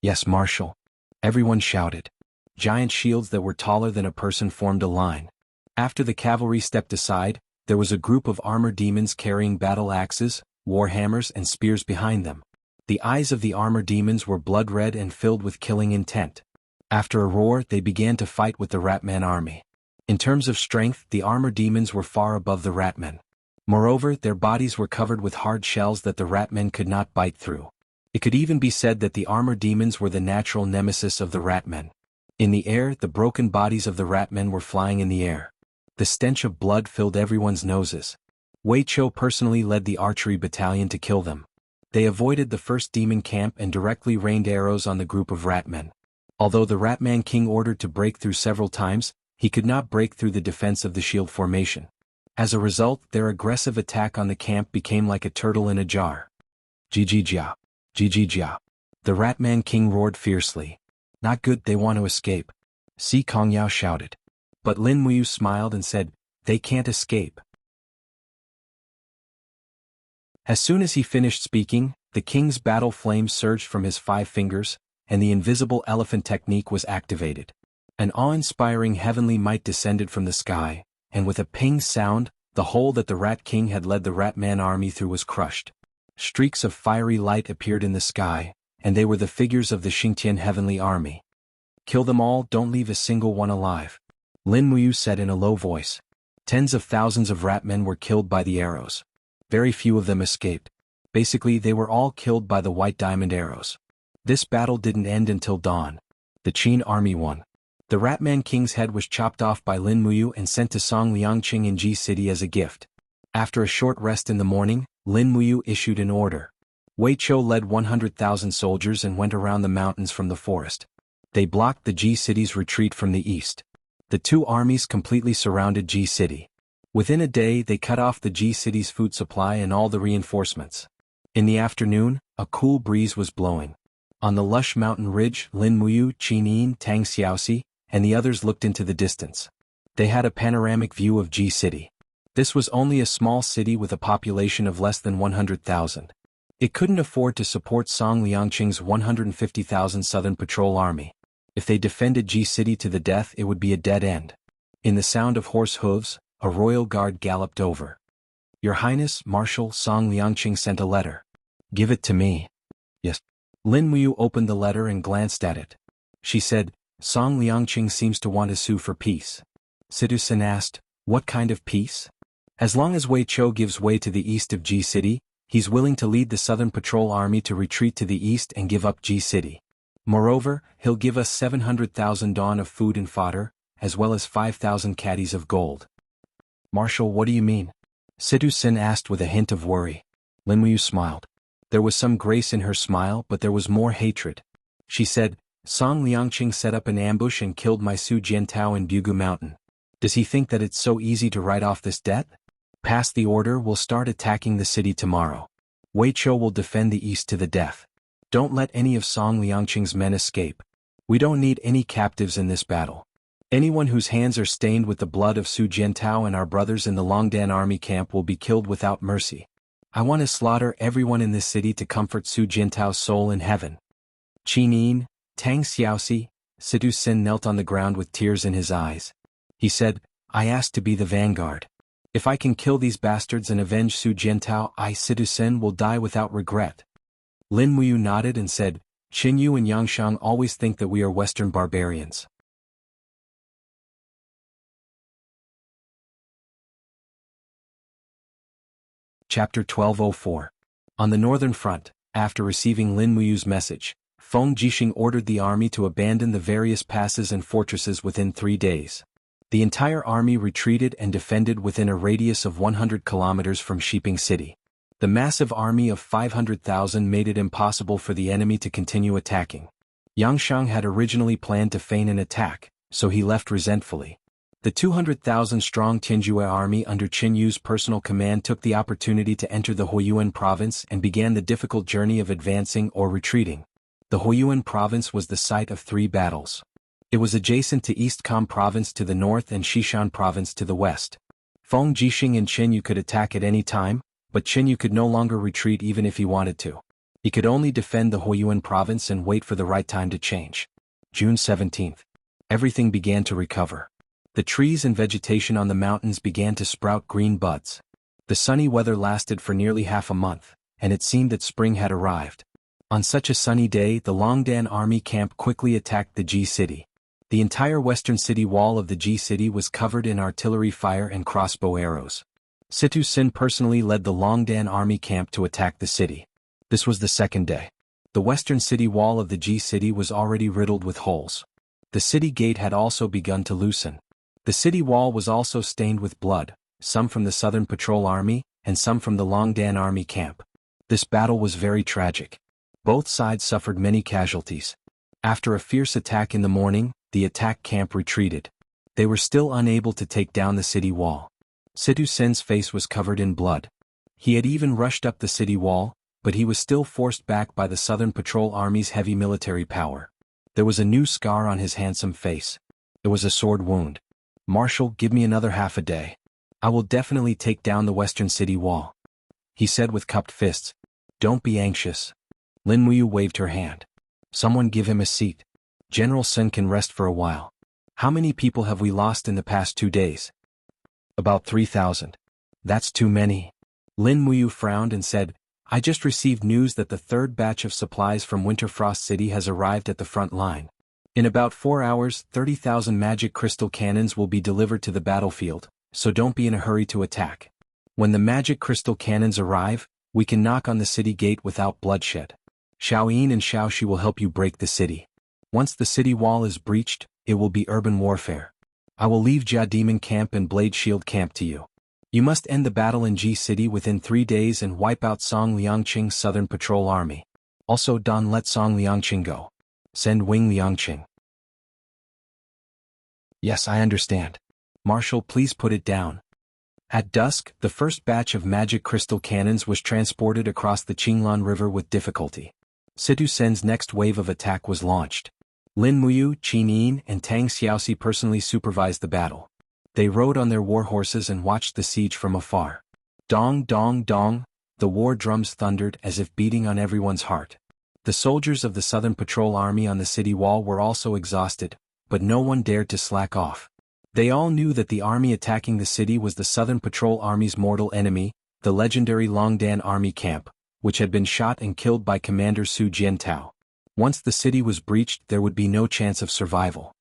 Yes, Marshal. Everyone shouted. Giant shields that were taller than a person formed a line. After the cavalry stepped aside, there was a group of armor demons carrying battle axes, war hammers and spears behind them. The eyes of the armor demons were blood-red and filled with killing intent. After a roar, they began to fight with the Ratman army. In terms of strength, the armor demons were far above the Ratmen. Moreover, their bodies were covered with hard shells that the Ratmen could not bite through. It could even be said that the armor demons were the natural nemesis of the Ratmen. In the air, the broken bodies of the Ratmen were flying in the air. The stench of blood filled everyone's noses. Wei Chou personally led the archery battalion to kill them. They avoided the first demon camp and directly rained arrows on the group of Ratmen. Although the Ratman king ordered to break through several times, he could not break through the defense of the shield formation. As a result, their aggressive attack on the camp became like a turtle in a jar. Jia. Jia. The Ratman king roared fiercely. Not good, they want to escape. Si Kongyao shouted. But Lin Muyu smiled and said, they can't escape. As soon as he finished speaking, the king's battle flame surged from his 5 fingers, and the invisible elephant technique was activated. An awe-inspiring heavenly might descended from the sky, and with a ping sound, the hole that the Rat King had led the Ratman army through was crushed. Streaks of fiery light appeared in the sky, and they were the figures of the Xingtian heavenly army. Kill them all, don't leave a single one alive. Lin Muyu said in a low voice. Tens of thousands of Ratmen were killed by the arrows. Very few of them escaped. Basically, they were all killed by the white diamond arrows. This battle didn't end until dawn. The Qin army won. The Ratman King's head was chopped off by Lin Muyu and sent to Song Liangqing in Ji City as a gift. After a short rest in the morning, Lin Muyu issued an order. Wei Chou led 100,000 soldiers and went around the mountains from the forest. They blocked the Ji City's retreat from the east. The 2 armies completely surrounded Ji City. Within a day they cut off the Ji City's food supply and all the reinforcements. In the afternoon, a cool breeze was blowing. On the lush mountain ridge, Lin Muyu, Qin Yin, Tang Xiaoxi, and the others looked into the distance. They had a panoramic view of Ji City. This was only a small city with a population of less than 100,000. It couldn't afford to support Song Liangqing's 150,000 Southern Patrol Army. If they defended Ji City to the death, it would be a dead end. In the sound of horse hooves, a royal guard galloped over. Your Highness, Marshal Song Liangqing sent a letter. Give it to me. Yes. Lin Muyu opened the letter and glanced at it. She said, Song Liangqing seems to want to sue for peace. Citizen asked, what kind of peace? As long as Wei Chou gives way to the east of Ji City, he's willing to lead the Southern Patrol Army to retreat to the east and give up Ji City. Moreover, he'll give us 700,000 dawn of food and fodder, as well as 5,000 caddies of gold. Marshal, what do you mean? Situ Sin asked with a hint of worry. Lin Muyu smiled. There was some grace in her smile, but there was more hatred. She said, Song Liangqing set up an ambush and killed my Su Jiantao in Bugu Mountain. Does he think that it's so easy to write off this debt? Pass the order, we'll start attacking the city tomorrow. Wei Chou will defend the east to the death. Don't let any of Song Liangqing's men escape. We don't need any captives in this battle. Anyone whose hands are stained with the blood of Su Jiantao and our brothers in the Longdan army camp will be killed without mercy. I want to slaughter everyone in this city to comfort Su Jiantao's soul in heaven. Qin Yin, Tang Xiaoxi, Situ Sin knelt on the ground with tears in his eyes. He said, I asked to be the vanguard. If I can kill these bastards and avenge Su Jiantao, I, Situ Sin, will die without regret. Lin Muyu nodded and said, Qin Yu and Yangshang always think that we are Western barbarians. Chapter 1204. On the northern front, after receiving Lin Muyu's message, Feng Jixing ordered the army to abandon the various passes and fortresses within 3 days. The entire army retreated and defended within a radius of 100 kilometers from Shiping City. The massive army of 500,000 made it impossible for the enemy to continue attacking. Yangshang had originally planned to feign an attack, so he left resentfully. The 200,000-strong Tianjue army under Qin Yu's personal command took the opportunity to enter the Huiyuan province and began the difficult journey of advancing or retreating. The Huiyuan province was the site of 3 battles. It was adjacent to East Kam province to the north and Xishan province to the west. Feng Jixing and Qin Yu could attack at any time, but Qin Yu could no longer retreat even if he wanted to. He could only defend the Huiyuan province and wait for the right time to change. June 17th. Everything began to recover. The trees and vegetation on the mountains began to sprout green buds. The sunny weather lasted for nearly half a month, and it seemed that spring had arrived. On such a sunny day, the Longdan army camp quickly attacked the Ji city. The entire western city wall of the Ji city was covered in artillery fire and crossbow arrows. Situ Sin personally led the Longdan army camp to attack the city. This was the second day. The western city wall of the Ji city was already riddled with holes. The city gate had also begun to loosen. The city wall was also stained with blood, some from the Southern Patrol Army, and some from the Longdan Army camp. This battle was very tragic. Both sides suffered many casualties. After a fierce attack in the morning, the attack camp retreated. They were still unable to take down the city wall. Situ Sin's face was covered in blood. He had even rushed up the city wall, but he was still forced back by the Southern Patrol Army's heavy military power. There was a new scar on his handsome face. It was a sword wound. Marshal, give me another half a day. I will definitely take down the western city wall. He said with cupped fists. Don't be anxious. Lin Muyu waved her hand. Someone give him a seat. General Sun can rest for a while. How many people have we lost in the past 2 days? About 3,000. That's too many. Lin Muyu frowned and said, I just received news that the 3rd batch of supplies from Winterfrost City has arrived at the front line. In about 4 hours, 30,000 magic crystal cannons will be delivered to the battlefield, so don't be in a hurry to attack. When the magic crystal cannons arrive, we can knock on the city gate without bloodshed. Xiaoyin and Xiaoxi will help you break the city. Once the city wall is breached, it will be urban warfare. I will leave Jia Demon Camp and Blade Shield Camp to you. You must end the battle in Ji City within 3 days and wipe out Song Liangqing's Southern Patrol Army. Also don't let Song Liangqing go. Send Wing Liangqing. Yes, I understand. Marshal, please put it down. At dusk, the first batch of magic crystal cannons was transported across the Qinglan River with difficulty. Situ Sen's next wave of attack was launched. Lin Muyu, Qin Yin, and Tang Xiaoxi personally supervised the battle. They rode on their war horses and watched the siege from afar. Dong, dong, dong, the war drums thundered as if beating on everyone's heart. The soldiers of the Southern Patrol Army on the city wall were also exhausted, but no one dared to slack off. They all knew that the army attacking the city was the Southern Patrol Army's mortal enemy, the legendary Longdan Army camp, which had been shot and killed by Commander Su Jiantao. Once the city was breached, there would be no chance of survival.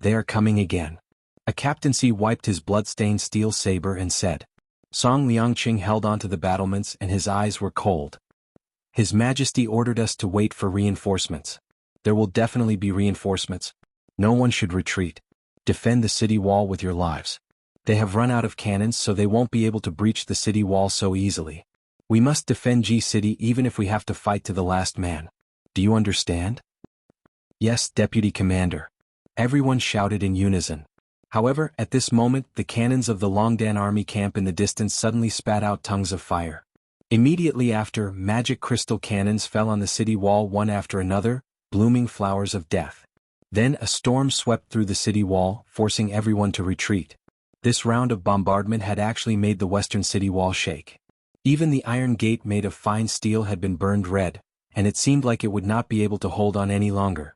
They are coming again. A captaincy wiped his blood-stained steel saber and said. Song Liangqing held onto the battlements and his eyes were cold. His Majesty ordered us to wait for reinforcements. There will definitely be reinforcements. No one should retreat. Defend the city wall with your lives. They have run out of cannons, so they won't be able to breach the city wall so easily. We must defend G City even if we have to fight to the last man. Do you understand? Yes, Deputy Commander. Everyone shouted in unison. However, at this moment, the cannons of the Longdan army camp in the distance suddenly spat out tongues of fire. Immediately after, magic crystal cannons fell on the city wall one after another, blooming flowers of death. Then a storm swept through the city wall, forcing everyone to retreat. This round of bombardment had actually made the western city wall shake. Even the iron gate made of fine steel had been burned red, and it seemed like it would not be able to hold on any longer.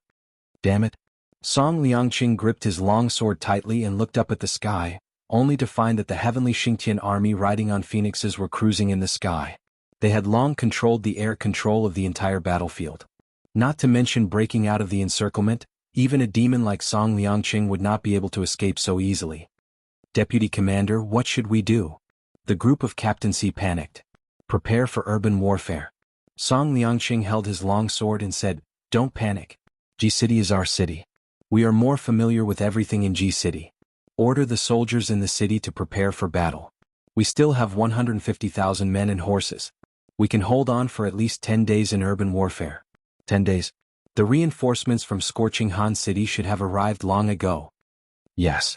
Damn it. Song Liangqing gripped his long sword tightly and looked up at the sky, only to find that the heavenly Xingtian army riding on phoenixes were cruising in the sky. They had long controlled the air control of the entire battlefield. Not to mention breaking out of the encirclement, even a demon like Song Liangqing would not be able to escape so easily. Deputy Commander, what should we do? The group of captaincy panicked. Prepare for urban warfare. Song Liangqing held his long sword and said, Don't panic. G City is our city. We are more familiar with everything in G City. Order the soldiers in the city to prepare for battle. We still have 150,000 men and horses. We can hold on for at least 10 days in urban warfare. 10 days. The reinforcements from Scorching Han City should have arrived long ago. Yes.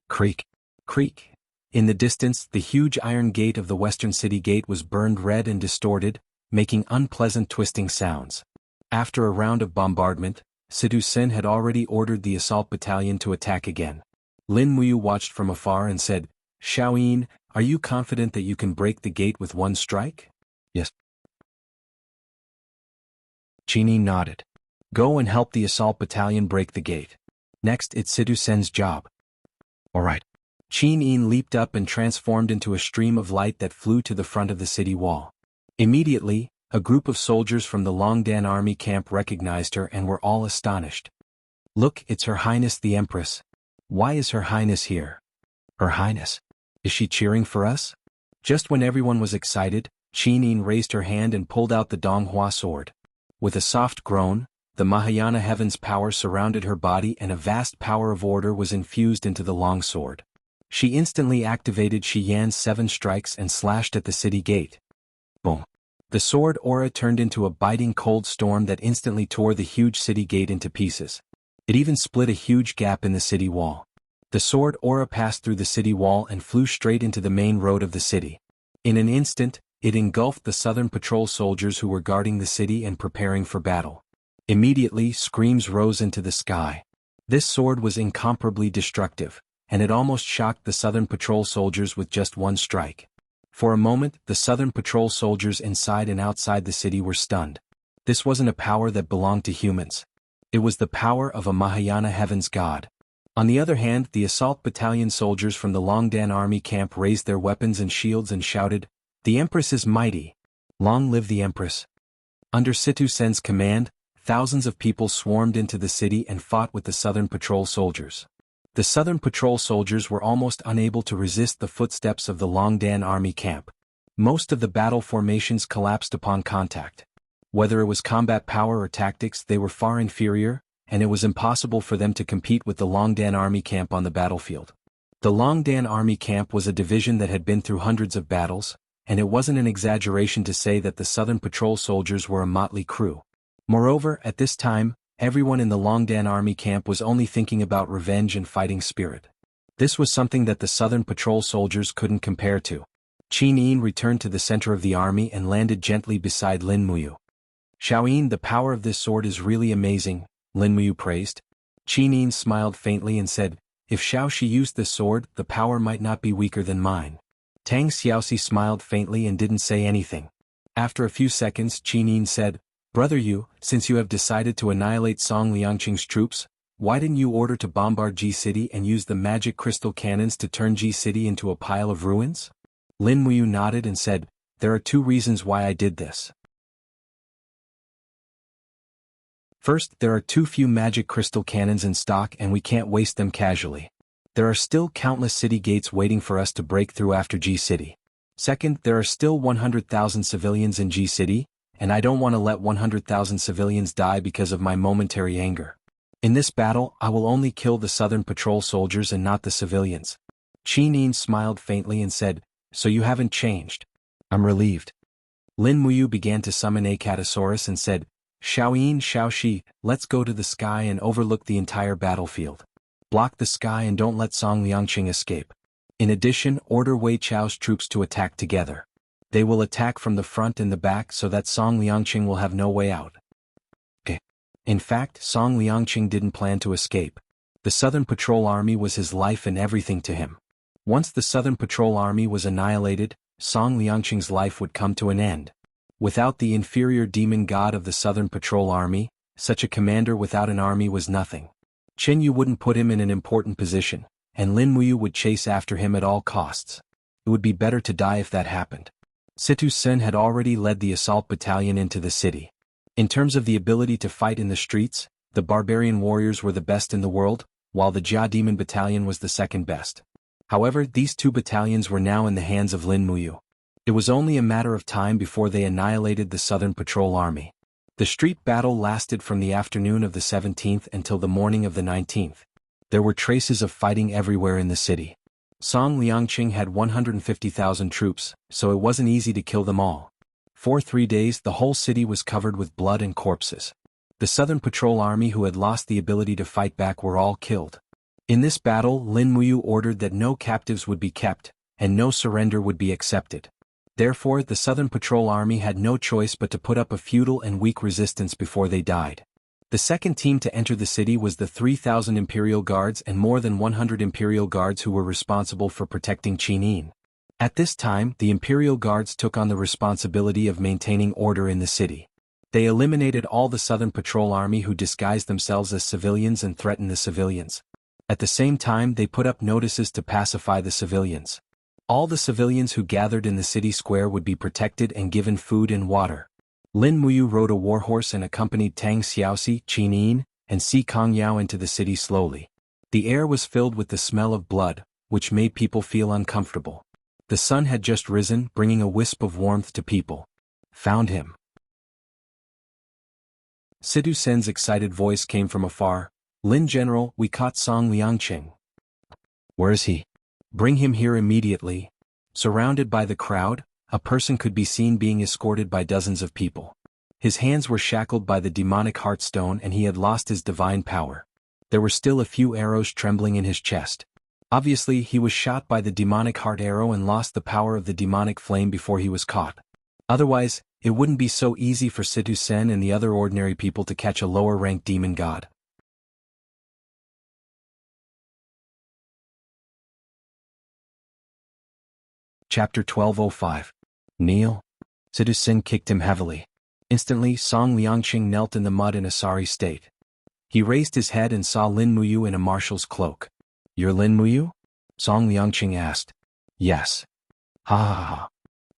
Creak. Creak. In the distance, the huge iron gate of the western city gate was burned red and distorted, making unpleasant twisting sounds. After a round of bombardment, Sidu Sen had already ordered the assault battalion to attack again. Lin Muyu watched from afar and said, Xiaoyin, are you confident that you can break the gate with one strike? Yes. Qin nodded. Go and help the assault battalion break the gate. Next, it's Sidu Sen's job. All right. Qin leaped up and transformed into a stream of light that flew to the front of the city wall. Immediately, a group of soldiers from the Longdan army camp recognized her and were all astonished. Look, it's Her Highness the Empress. Why is Her Highness here? Her Highness? Is she cheering for us? Just when everyone was excited, Qin raised her hand and pulled out the Donghua sword. With a soft groan, the Mahayana heaven's power surrounded her body and a vast power of order was infused into the long sword. She instantly activated Shi Yan's 7 strikes and slashed at the city gate. Boom. The sword aura turned into a biting cold storm that instantly tore the huge city gate into pieces. It even split a huge gap in the city wall. The sword aura passed through the city wall and flew straight into the main road of the city. In an instant, it engulfed the southern patrol soldiers who were guarding the city and preparing for battle. Immediately, screams rose into the sky. This sword was incomparably destructive, and it almost shocked the southern patrol soldiers with just one strike. For a moment, the southern patrol soldiers inside and outside the city were stunned. This wasn't a power that belonged to humans. It was the power of a Mahayana heaven's god. On the other hand, the assault battalion soldiers from the Longdan army camp raised their weapons and shields and shouted, The Empress is mighty! Long live the Empress! Under Situ Sen's command, thousands of people swarmed into the city and fought with the southern patrol soldiers. The southern patrol soldiers were almost unable to resist the footsteps of the Longdan army camp. Most of the battle formations collapsed upon contact. Whether it was combat power or tactics, they were far inferior, and it was impossible for them to compete with the Longdan army camp on the battlefield. The Longdan army camp was a division that had been through hundreds of battles, and it wasn't an exaggeration to say that the southern patrol soldiers were a motley crew. Moreover, at this time, everyone in the Longdan army camp was only thinking about revenge and fighting spirit. This was something that the southern patrol soldiers couldn't compare to. Qin returned to the center of the army and landed gently beside Lin Muyu. Xiaoyin, the power of this sword is really amazing, Lin Muyu praised. Qin smiled faintly and said, If Xiaoxi used this sword, the power might not be weaker than mine. Tang Xiaoxi smiled faintly and didn't say anything. After a few seconds, Qin said, Brother Yu, since you have decided to annihilate Song Liangqing's troops, why didn't you order to bombard G City and use the magic crystal cannons to turn G City into a pile of ruins? Lin Muyu nodded and said, There are 2 reasons why I did this. First, there are too few magic crystal cannons in stock and we can't waste them casually. There are still countless city gates waiting for us to break through after G City. Second, there are still 100,000 civilians in G City, and I don't want to let 100,000 civilians die because of my momentary anger. In this battle, I will only kill the southern patrol soldiers and not the civilians. Qin smiled faintly and said, "So you haven't changed." "I'm relieved." Lin Muyu began to summon a Catasaurus and said, "Xiaoyin Xiaoxi, let's go to the sky and overlook the entire battlefield. Block the sky and don't let Song Liangqing escape. In addition, order Wei Chao's troops to attack together. They will attack from the front and the back so that Song Liangqing will have no way out." Okay. In fact, Song Liangqing didn't plan to escape. The Southern Patrol Army was his life and everything to him. Once the Southern Patrol Army was annihilated, Song Liangqing's life would come to an end. Without the inferior demon god of the Southern Patrol Army, such a commander without an army was nothing. Chen Yu wouldn't put him in an important position, and Lin Muyu would chase after him at all costs. It would be better to die if that happened. Situ Sen had already led the assault battalion into the city. In terms of the ability to fight in the streets, the barbarian warriors were the best in the world, while the Jia Demon Battalion was the second best. However, these two battalions were now in the hands of Lin Muyu. It was only a matter of time before they annihilated the Southern Patrol Army. The street battle lasted from the afternoon of the 17th until the morning of the 19th. There were traces of fighting everywhere in the city. Song Liangqing had 150,000 troops, so it wasn't easy to kill them all. For 3 days the whole city was covered with blood and corpses. The Southern Patrol Army who had lost the ability to fight back were all killed. In this battle, Lin Muyu ordered that no captives would be kept, and no surrender would be accepted. Therefore, the Southern Patrol Army had no choice but to put up a futile and weak resistance before they died. The second team to enter the city was the 3,000 Imperial Guards and more than 100 Imperial Guards who were responsible for protecting Qinin. At this time, the Imperial Guards took on the responsibility of maintaining order in the city. They eliminated all the Southern Patrol Army who disguised themselves as civilians and threatened the civilians. At the same time, they put up notices to pacify the civilians. All the civilians who gathered in the city square would be protected and given food and water. Lin Muyu rode a warhorse and accompanied Tang Xiaoxi, Qinin, and Si Kongyao into the city slowly. The air was filled with the smell of blood, which made people feel uncomfortable. The sun had just risen, bringing a wisp of warmth to people. "Found him." Situ Sen's excited voice came from afar. "Lin General, we caught Song Liangqing." "Where is he?" "Bring him here immediately." Surrounded by the crowd, a person could be seen being escorted by dozens of people. His hands were shackled by the demonic heartstone and he had lost his divine power. There were still a few arrows trembling in his chest. Obviously, he was shot by the demonic heart arrow and lost the power of the demonic flame before he was caught. Otherwise, it wouldn't be so easy for Situ Sen and the other ordinary people to catch a lower-ranked demon god. Chapter 1205. Kneel. Situ Sen kicked him heavily. Instantly, Song Liangqing knelt in the mud in a sorry state. He raised his head and saw Lin Muyu in a marshal's cloak. "You're Lin Muyu?" Song Liangqing asked. "Yes." "Ha ha ha."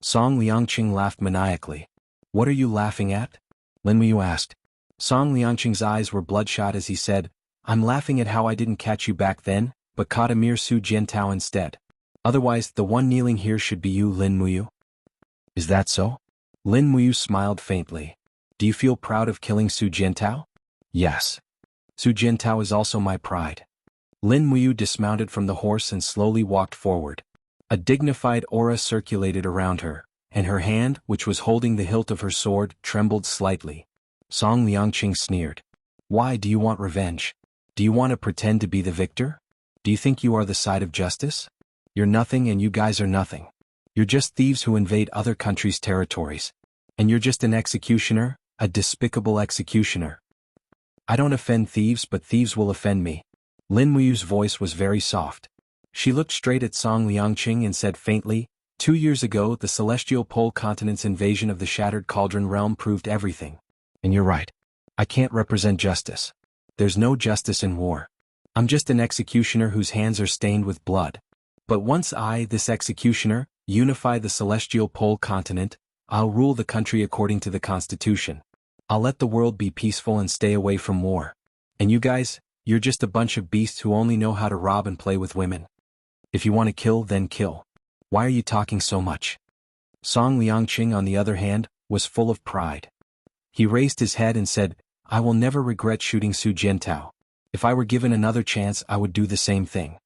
Song Liangqing laughed maniacally. "What are you laughing at?" Lin Muyu asked. Song Liangqing's eyes were bloodshot as he said, "I'm laughing at how I didn't catch you back then, but caught a mere Su Jiantao instead. Otherwise, the one kneeling here should be you, Lin Muyu." "Is that so?" Lin Muyu smiled faintly. "Do you feel proud of killing Su Jiantao?" "Yes. Su Jiantao is also my pride." Lin Muyu dismounted from the horse and slowly walked forward. A dignified aura circulated around her, and her hand, which was holding the hilt of her sword, trembled slightly. Song Liangqing sneered. "Why do you want revenge? Do you want to pretend to be the victor? Do you think you are the side of justice? You're nothing and you guys are nothing. You're just thieves who invade other countries' territories. And you're just an executioner, a despicable executioner." "I don't offend thieves, but thieves will offend me." Lin Muyu's voice was very soft. She looked straight at Song Liangqing and said faintly, 2 years ago the celestial pole continent's invasion of the Shattered Cauldron realm proved everything. And you're right. I can't represent justice. There's no justice in war. I'm just an executioner whose hands are stained with blood. But once I, this executioner, unify the celestial pole continent, I'll rule the country according to the Constitution. I'll let the world be peaceful and stay away from war. And you guys, you're just a bunch of beasts who only know how to rob and play with women. If you want to kill, then kill. Why are you talking so much?" Song Liangqing, on the other hand, was full of pride. He raised his head and said, "I will never regret shooting Su Jiantao. If I were given another chance, I would do the same thing."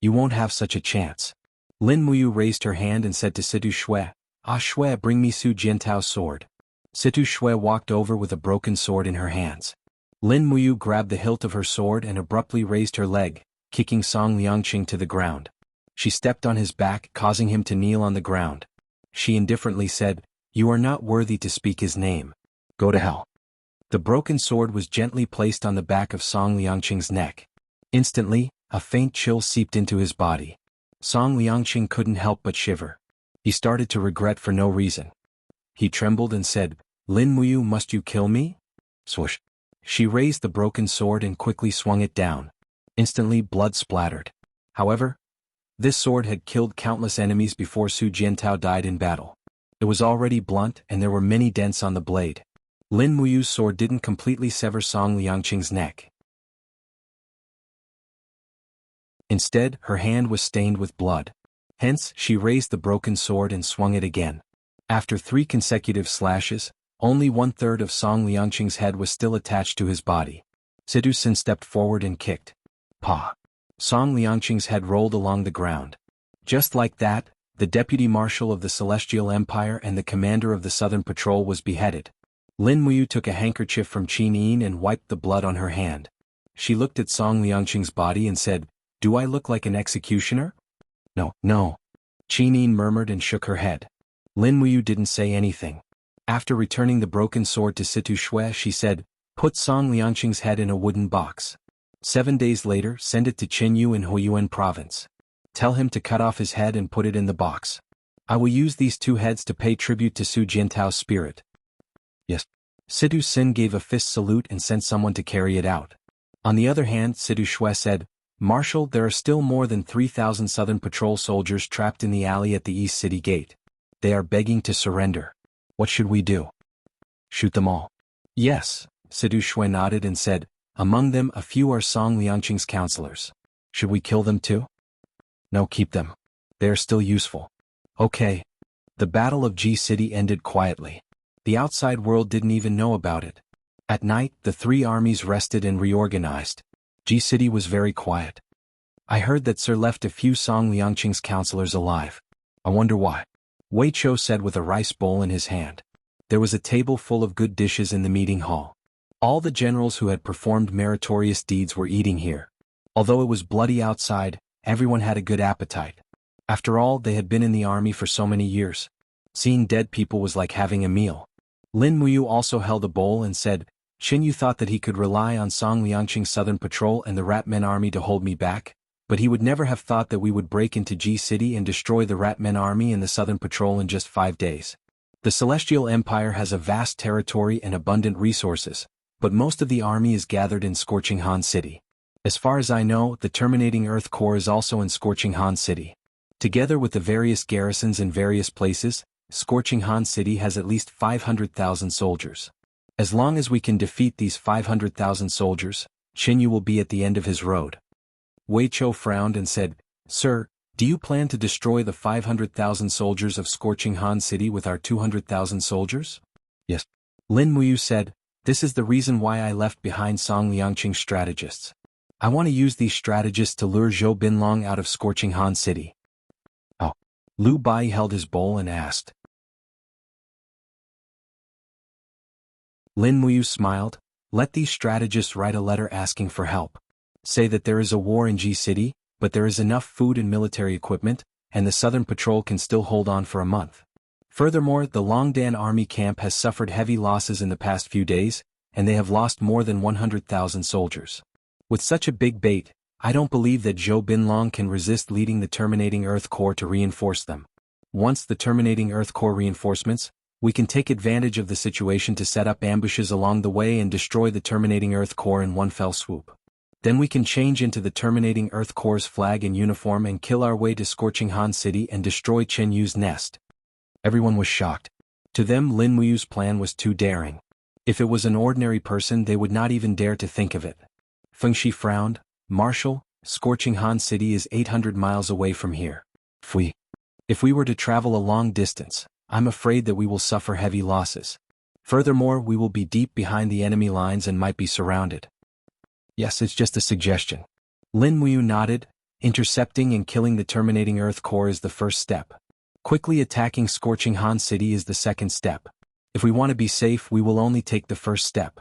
You won't have such a chance. Lin Muyu raised her hand and said to Situ Shui, "Ah Shui, bring me Su Jiantao's sword." Situ Shui walked over with a broken sword in her hands. Lin Muyu grabbed the hilt of her sword and abruptly raised her leg, kicking Song Liangqing to the ground. She stepped on his back, causing him to kneel on the ground. She indifferently said, "You are not worthy to speak his name. Go to hell." The broken sword was gently placed on the back of Song Liangqing's neck. Instantly, a faint chill seeped into his body. Song Liangqing couldn't help but shiver. He started to regret for no reason. He trembled and said, "Lin Muyu, must you kill me?" Swoosh. She raised the broken sword and quickly swung it down. Instantly, blood splattered. However, this sword had killed countless enemies before Su Jiantao died in battle. It was already blunt and there were many dents on the blade. Lin Muyu's sword didn't completely sever Song Liangqing's neck. Instead, her hand was stained with blood. Hence, she raised the broken sword and swung it again. After 3 consecutive slashes, only 1/3 of Song Liangqing's head was still attached to his body. Situ Sin stepped forward and kicked. Pa! Song Liangqing's head rolled along the ground. Just like that, the deputy marshal of the Celestial Empire and the commander of the Southern Patrol was beheaded. Lin Muyu took a handkerchief from Qin Yin and wiped the blood on her hand. She looked at Song Liangqing's body and said, "Do I look like an executioner?" No. Qin Yin murmured and shook her head. Lin Muyu didn't say anything. After returning the broken sword to Situ Shui, she said, "Put Song Liangqing's head in a wooden box. 7 days later, send it to Qinyu in Huiyuan province. Tell him to cut off his head and put it in the box. I will use these 2 heads to pay tribute to Su Jiantao's spirit." Yes. Situ Sin gave a fist salute and sent someone to carry it out. On the other hand, Situ Shui said, "Marshal, there are still more than 3,000 Southern Patrol soldiers trapped in the alley at the East City Gate. They are begging to surrender. What should we do? Shoot them all?" "Yes," Situ Shui nodded and said, "among them a few are Song Liangqing's counselors. Should we kill them too?" "No, keep them. They are still useful." "Okay." The Battle of G City ended quietly. The outside world didn't even know about it. At night, the 3 armies rested and reorganized. G City was very quiet. "I heard that Sir left a few Song Liangqing's counselors alive. I wonder why." Wei Chou said with a rice bowl in his hand. There was a table full of good dishes in the meeting hall. All the generals who had performed meritorious deeds were eating here. Although it was bloody outside, everyone had a good appetite. After all, they had been in the army for so many years. Seeing dead people was like having a meal. Lin Muyu also held a bowl and said, "Qinyu thought that he could rely on Song Liangqing's Southern Patrol and the Rat Men army to hold me back, but he would never have thought that we would break into G City and destroy the Rat Men army and the Southern Patrol in just 5 days. The Celestial Empire has a vast territory and abundant resources, but most of the army is gathered in Scorching Han City. As far as I know, the Terminating Earth Corps is also in Scorching Han City. Together with the various garrisons in various places, Scorching Han City has at least 500,000 soldiers. As long as we can defeat these 500,000 soldiers, Qinyu will be at the end of his road." Wei Chou frowned and said, "Sir, do you plan to destroy the 500,000 soldiers of Scorching Han City with our 200,000 soldiers?" "Yes." Lin Muyu said, "This is the reason why I left behind Song Liangqing's strategists. I want to use these strategists to lure Zhou Binlong out of Scorching Han City." "Oh." Lu Bai held his bowl and asked. Lin Muyu smiled, "Let these strategists write a letter asking for help. Say that there is a war in G City, but there is enough food and military equipment, and the Southern Patrol can still hold on for a month. Furthermore, the Longdan army camp has suffered heavy losses in the past few days, and they have lost more than 100,000 soldiers. With such a big bait, I don't believe that Zhou Binlong can resist leading the Terminating Earth Corps to reinforce them. Once the Terminating Earth Corps reinforcements, we can take advantage of the situation to set up ambushes along the way and destroy the Terminating Earth Corps in one fell swoop. Then we can change into the Terminating Earth Corps' flag and uniform and kill our way to Scorching Han City and destroy Chen Yu's nest." Everyone was shocked. To them, Lin Muyu's plan was too daring. If it was an ordinary person, they would not even dare to think of it. Feng Shi frowned. "Marshal, Scorching Han City is 800 miles away from here. If we were to travel a long distance, I'm afraid that we will suffer heavy losses. Furthermore, we will be deep behind the enemy lines and might be surrounded." "Yes, it's just a suggestion." Lin Muyu nodded. Intercepting and killing the terminating Earth core is the first step. Quickly attacking Scorching Han City is the second step. If we want to be safe, we will only take the first step.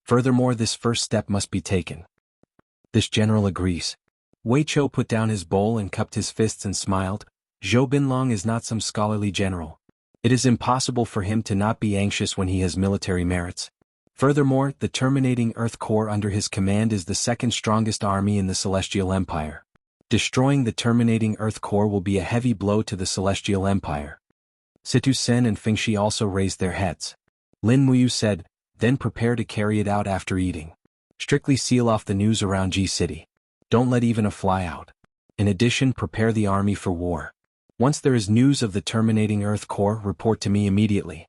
Furthermore, this first step must be taken. This general agrees. Wei Chou put down his bowl and cupped his fists and smiled. Zhou Binlong is not some scholarly general. It is impossible for him to not be anxious when he has military merits. Furthermore, the terminating Earth core under his command is the second strongest army in the Celestial Empire. Destroying the terminating Earth core will be a heavy blow to the Celestial Empire. Situ Sen and Fingxi also raised their heads. Lin Muyu said, then prepare to carry it out after eating. Strictly seal off the news around G City. Don't let even a fly out. In addition, prepare the army for war. Once there is news of the terminating Earth core, report to me immediately.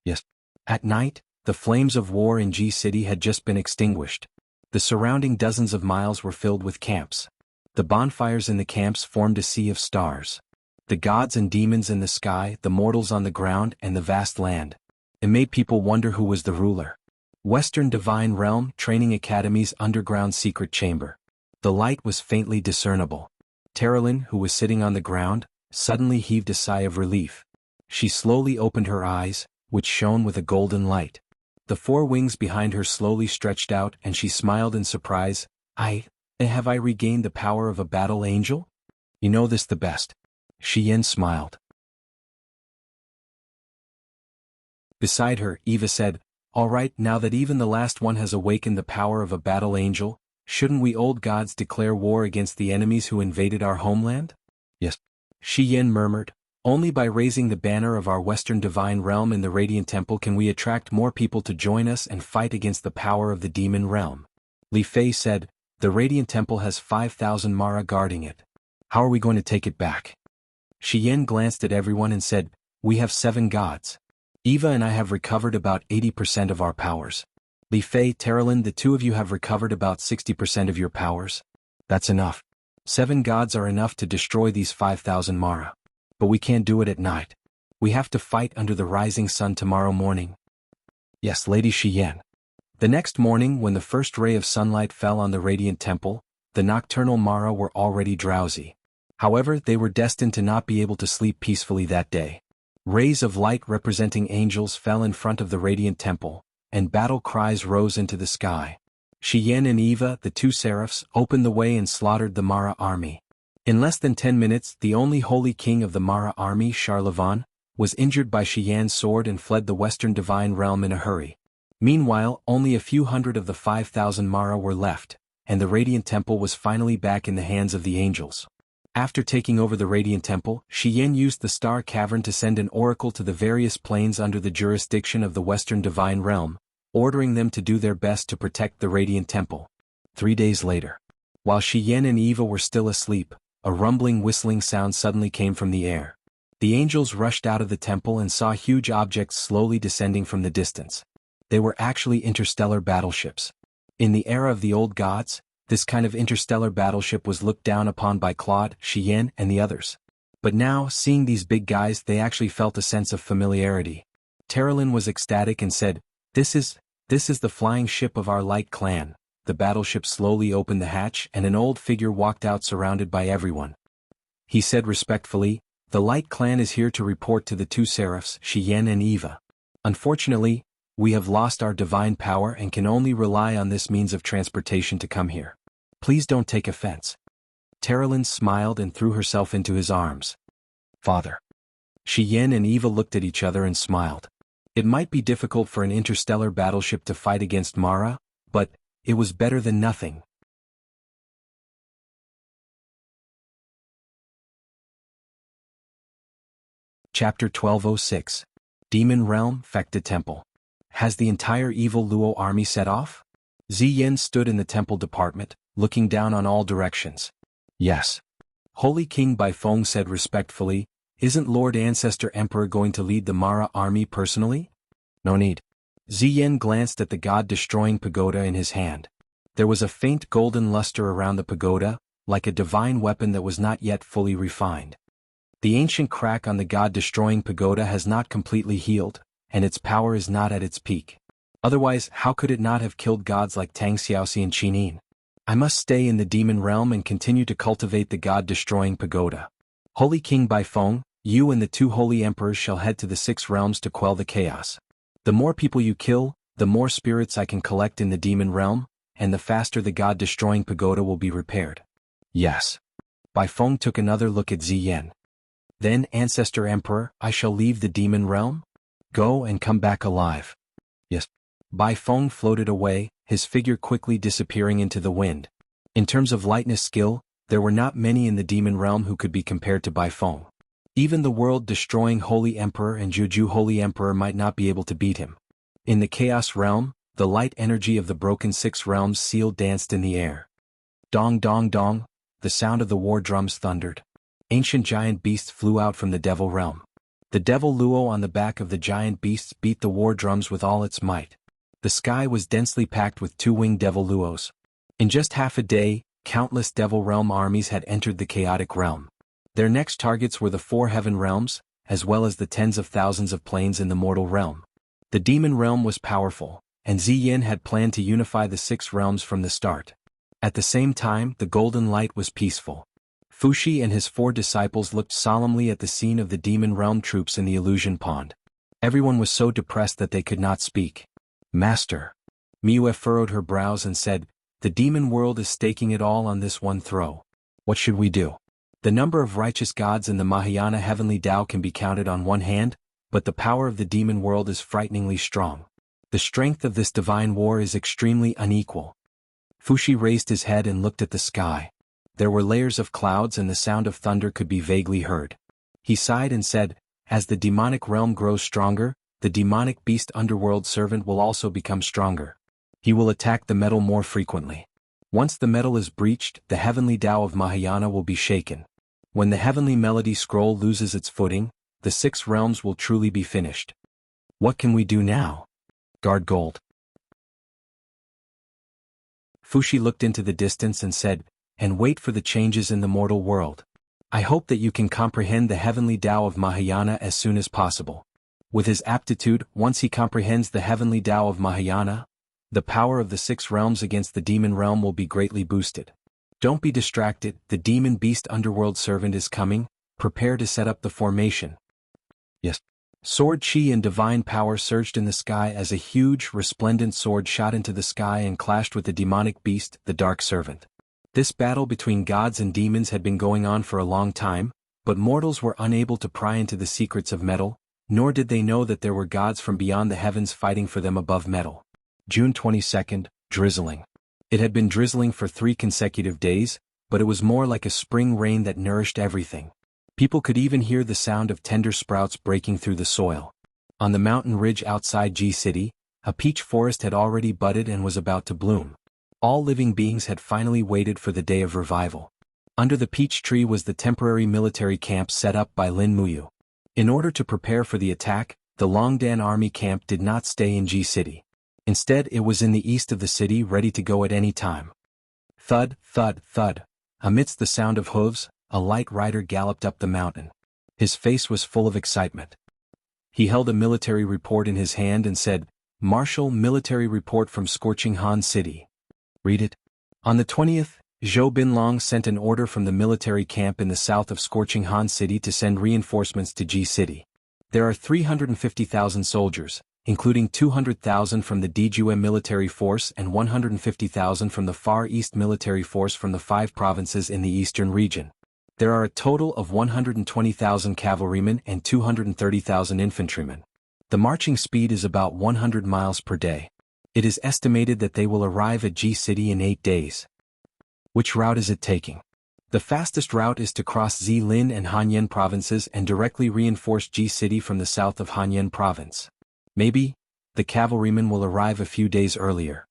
Yes. At night, the flames of war in G City had just been extinguished. The surrounding dozens of miles were filled with camps. The bonfires in the camps formed a sea of stars. The gods and demons in the sky, the mortals on the ground, and the vast land. It made people wonder who was the ruler. Western Divine Realm Training Academy's underground secret chamber. The light was faintly discernible. Terralyn, who was sitting on the ground, suddenly heaved a sigh of relief. She slowly opened her eyes, which shone with a golden light. The four wings behind her slowly stretched out and she smiled in surprise. Have I regained the power of a battle angel? You know this the best. Shi Yin smiled. Beside her, Eva said, all right, now that even the last one has awakened the power of a battle angel, shouldn't we old gods declare war against the enemies who invaded our homeland? Yes. Shi Yin murmured, only by raising the banner of our Western Divine Realm in the Radiant Temple can we attract more people to join us and fight against the power of the Demon Realm. Li Fei said, the Radiant Temple has 5,000 Mara guarding it. How are we going to take it back? Shi Yin glanced at everyone and said, we have 7 gods. Eva and I have recovered about 80% of our powers. Li Fei, Terralyn, the two of you have recovered about 60% of your powers. That's enough. 7 gods are enough to destroy these 5,000 Mara. But we can't do it at night. We have to fight under the rising sun tomorrow morning. Yes, Lady Shi Yin. The next morning, when the first ray of sunlight fell on the Radiant Temple, the nocturnal Mara were already drowsy. However, they were destined to not be able to sleep peacefully that day. Rays of light representing angels fell in front of the Radiant Temple, and battle cries rose into the sky. Shi Yin and Eva, the 2 seraphs, opened the way and slaughtered the Mara army. In less than 10 minutes, the only holy king of the Mara army, Charlevon, was injured by Shi Yan's sword and fled the Western Divine Realm in a hurry. Meanwhile, only a few hundred of the 5,000 Mara were left, and the Radiant Temple was finally back in the hands of the angels. After taking over the Radiant Temple, Shi Yin used the Star Cavern to send an oracle to the various planes under the jurisdiction of the Western Divine Realm, ordering them to do their best to protect the Radiant Temple. 3 days later. While Shi Yin and Eva were still asleep, a rumbling whistling sound suddenly came from the air. The angels rushed out of the temple and saw huge objects slowly descending from the distance. They were actually interstellar battleships. In the era of the old gods, this kind of interstellar battleship was looked down upon by Claude, Shi Yin, and the others. But now, seeing these big guys, they actually felt a sense of familiarity. Terralyn was ecstatic and said, This is the flying ship of our light clan. The battleship slowly opened the hatch and an old figure walked out surrounded by everyone. He said respectfully, the light clan is here to report to the 2 seraphs, Shi Yin and Eva. Unfortunately, we have lost our divine power and can only rely on this means of transportation to come here. Please don't take offense. Terralyn smiled and threw herself into his arms. Father. Shi Yin and Eva looked at each other and smiled. It might be difficult for an interstellar battleship to fight against Mara, but it was better than nothing. Chapter 1206. Demon Realm, Fekta Temple. Has the entire evil Luo army set off? Ziyin stood in the temple department, looking down on all directions. Yes. Holy King Baifeng said respectfully, isn't Lord Ancestor Emperor going to lead the Mara army personally? No need. Ziyin glanced at the god-destroying pagoda in his hand. There was a faint golden luster around the pagoda, like a divine weapon that was not yet fully refined. The ancient crack on the god-destroying pagoda has not completely healed, and its power is not at its peak. Otherwise, how could it not have killed gods like Tang Xiaoxi and Qinin? I must stay in the demon realm and continue to cultivate the god-destroying pagoda. Holy King Baifeng, you and the 2 holy emperors shall head to the 6 realms to quell the chaos. The more people you kill, the more spirits I can collect in the demon realm, and the faster the god-destroying pagoda will be repaired. Yes. Baifeng took another look at Ziyan. Then, Ancestor Emperor, I shall leave the demon realm? Go and come back alive. Yes. Baifeng floated away, his figure quickly disappearing into the wind. In terms of lightness skill, there were not many in the demon realm who could be compared to Baifeng. Even the world-destroying Holy Emperor and Juju Holy Emperor might not be able to beat him. In the Chaos Realm, the light energy of the broken 6 realms seal danced in the air. Dong dong dong, the sound of the war drums thundered. Ancient giant beasts flew out from the Devil Realm. The Devil Luo on the back of the giant beasts beat the war drums with all its might. The sky was densely packed with 2-winged Devil Luos. In just half a day, countless Devil Realm armies had entered the Chaotic Realm. Their next targets were the 4 Heaven Realms, as well as the tens of thousands of planes in the Mortal Realm. The Demon Realm was powerful, and Ziyin had planned to unify the 6 realms from the start. At the same time, the Golden Light was peaceful. Fuxi and his 4 disciples looked solemnly at the scene of the Demon Realm troops in the Illusion Pond. Everyone was so depressed that they could not speak. Master. Miue furrowed her brows and said, the demon world is staking it all on this one throw. What should we do? The number of righteous gods in the Mahayana heavenly Tao can be counted on one hand, but the power of the demon world is frighteningly strong. The strength of this divine war is extremely unequal. Fuxi raised his head and looked at the sky. There were layers of clouds and the sound of thunder could be vaguely heard. He sighed and said, as the demonic realm grows stronger, the demonic beast underworld servant will also become stronger. He will attack the metal more frequently. Once the metal is breached, the heavenly Tao of Mahayana will be shaken. When the heavenly melody scroll loses its footing, the 6 realms will truly be finished. What can we do now? Guard gold. Fuxi looked into the distance and said, and wait for the changes in the mortal world. I hope that you can comprehend the heavenly Tao of Mahayana as soon as possible. With his aptitude, once he comprehends the heavenly Tao of Mahayana, the power of the 6 realms against the demon realm will be greatly boosted. Don't be distracted, the demon beast underworld servant is coming, prepare to set up the formation. Yes. Sword chi and divine power surged in the sky as a huge, resplendent sword shot into the sky and clashed with the demonic beast, the dark servant. This battle between gods and demons had been going on for a long time, but mortals were unable to pry into the secrets of metal, nor did they know that there were gods from beyond the heavens fighting for them above metal. June 22nd, drizzling. It had been drizzling for 3 consecutive days, but it was more like a spring rain that nourished everything. People could even hear the sound of tender sprouts breaking through the soil. On the mountain ridge outside G City, a peach forest had already budded and was about to bloom. All living beings had finally waited for the day of revival. Under the peach tree was the temporary military camp set up by Lin Muyu. In order to prepare for the attack, the Longdan army camp did not stay in G City. Instead, it was in the east of the city ready to go at any time. Thud, thud, thud. Amidst the sound of hooves, a light rider galloped up the mountain. His face was full of excitement. He held a military report in his hand and said, Marshal, military report from Scorching Han City. Read it. On the 20th, Zhou Binlong sent an order from the military camp in the south of Scorching Han City to send reinforcements to G City. There are 350,000 soldiers, including 200,000 from the Dijue military force and 150,000 from the Far East military force from the 5 provinces in the eastern region. There are a total of 120,000 cavalrymen and 230,000 infantrymen. The marching speed is about 100 miles per day. It is estimated that they will arrive at G City in 8 days. Which route is it taking? The fastest route is to cross Zilin and Hanyan provinces and directly reinforce G City from the south of Hanyan province. Maybe, the cavalrymen will arrive a few days earlier.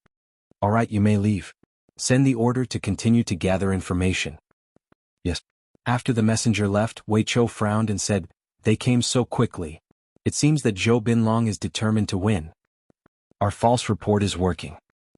Alright, you may leave. Send the order to continue to gather information. Yes. After the messenger left, Wei Chou frowned and said, they came so quickly. It seems that Zhou Binlong is determined to win. Our false report is working.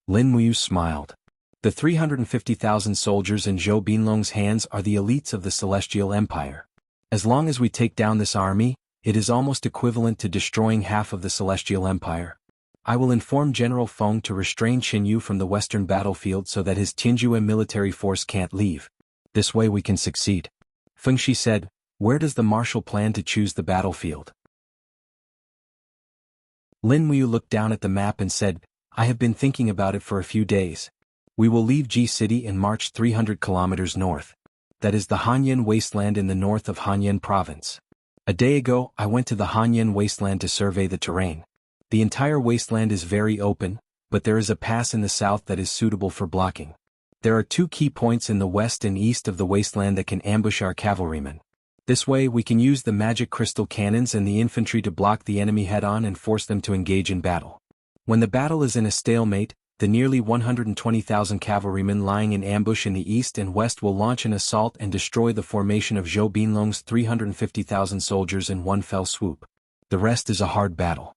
Lin Muyu smiled. The 350,000 soldiers in Zhou Binlong's hands are the elites of the Celestial Empire. As long as we take down this army, it is almost equivalent to destroying half of the Celestial Empire. I will inform General Feng to restrain Qinyu from the western battlefield so that his Tianjue military force can't leave. This way we can succeed. Feng Shi said, where does the marshal plan to choose the battlefield? Lin Muyu looked down at the map and said, I have been thinking about it for a few days. We will leave Ji City and march 300 kilometers north. That is the Hanyan wasteland in the north of Hanyan province. A day ago, I went to the Hanyan wasteland to survey the terrain. The entire wasteland is very open, but there is a pass in the south that is suitable for blocking. There are 2 key points in the west and east of the wasteland that can ambush our cavalrymen. This way we can use the magic crystal cannons and the infantry to block the enemy head-on and force them to engage in battle. When the battle is in a stalemate, the nearly 120,000 cavalrymen lying in ambush in the east and west will launch an assault and destroy the formation of Zhou Binlong's 350,000 soldiers in one fell swoop. The rest is a hard battle.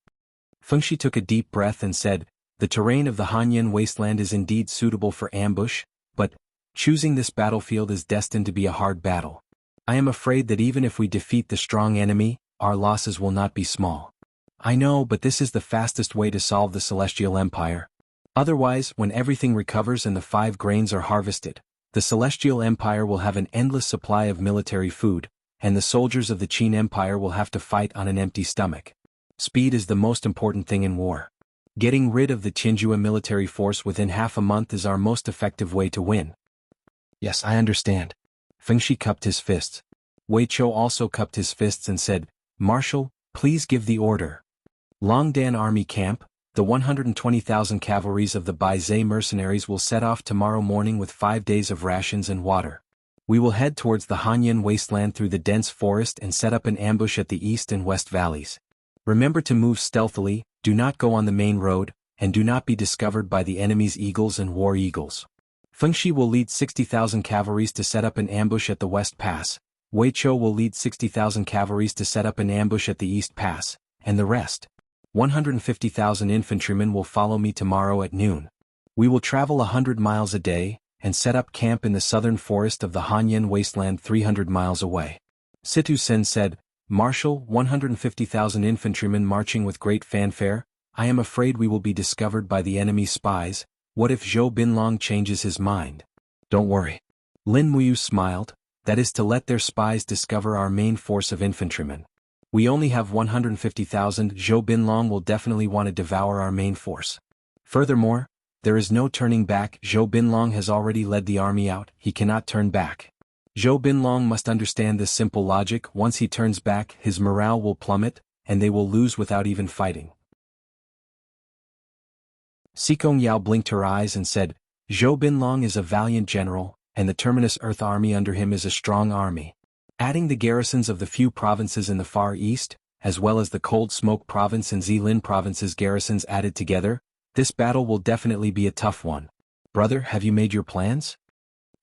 Feng Shi took a deep breath and said, the terrain of the Hanyan wasteland is indeed suitable for ambush, but choosing this battlefield is destined to be a hard battle. I am afraid that even if we defeat the strong enemy, our losses will not be small. I know, but this is the fastest way to solve the Celestial Empire. Otherwise, when everything recovers and the 5 grains are harvested, the Celestial Empire will have an endless supply of military food, and the soldiers of the Qin Empire will have to fight on an empty stomach. Speed is the most important thing in war. Getting rid of the Tianjue military force within half a month is our most effective way to win. Yes, I understand. Feng Shi cupped his fists. Wei Chou also cupped his fists and said, Marshal, please give the order. Longdan Army Camp, the 120,000 cavalries of the Baizhe mercenaries will set off tomorrow morning with 5 days of rations and water. We will head towards the Hanyan wasteland through the dense forest and set up an ambush at the east and west valleys. Remember to move stealthily, do not go on the main road, and do not be discovered by the enemy's eagles and war eagles. Feng Shi will lead 60,000 cavalries to set up an ambush at the west pass, Wei Chou will lead 60,000 cavalries to set up an ambush at the east pass, and the rest, 150,000 infantrymen will follow me tomorrow at noon. We will travel 100 miles a day, and set up camp in the southern forest of the Hanyan wasteland 300 miles away. Situ Sen said, Marshal, 150,000 infantrymen marching with great fanfare, I am afraid we will be discovered by the enemy's spies. What if Zhou Binlong changes his mind? Don't worry. Lin Muyu smiled, that is to let their spies discover our main force of infantrymen. We only have 150,000, Zhou Binlong will definitely want to devour our main force. Furthermore, there is no turning back, Zhou Binlong has already led the army out, he cannot turn back. Zhou Binlong must understand this simple logic, once he turns back, his morale will plummet, and they will lose without even fighting. Sikong Yao blinked her eyes and said, Zhou Binlong is a valiant general, and the Terminus Earth Army under him is a strong army. Adding the garrisons of the few provinces in the Far East, as well as the Cold Smoke Province and Zilin Province's garrisons added together, this battle will definitely be a tough one. Brother, have you made your plans?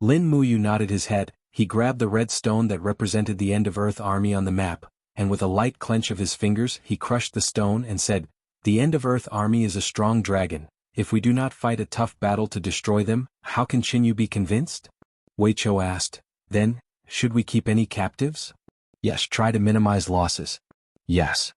Lin Muyu nodded his head, he grabbed the red stone that represented the End of Earth Army on the map, and with a light clench of his fingers he crushed the stone and said, The End of Earth Army is a strong dragon. If we do not fight a tough battle to destroy them, how can Qinyu be convinced? Wei Chou asked, then, should we keep any captives? Yes, try to minimize losses. Yes.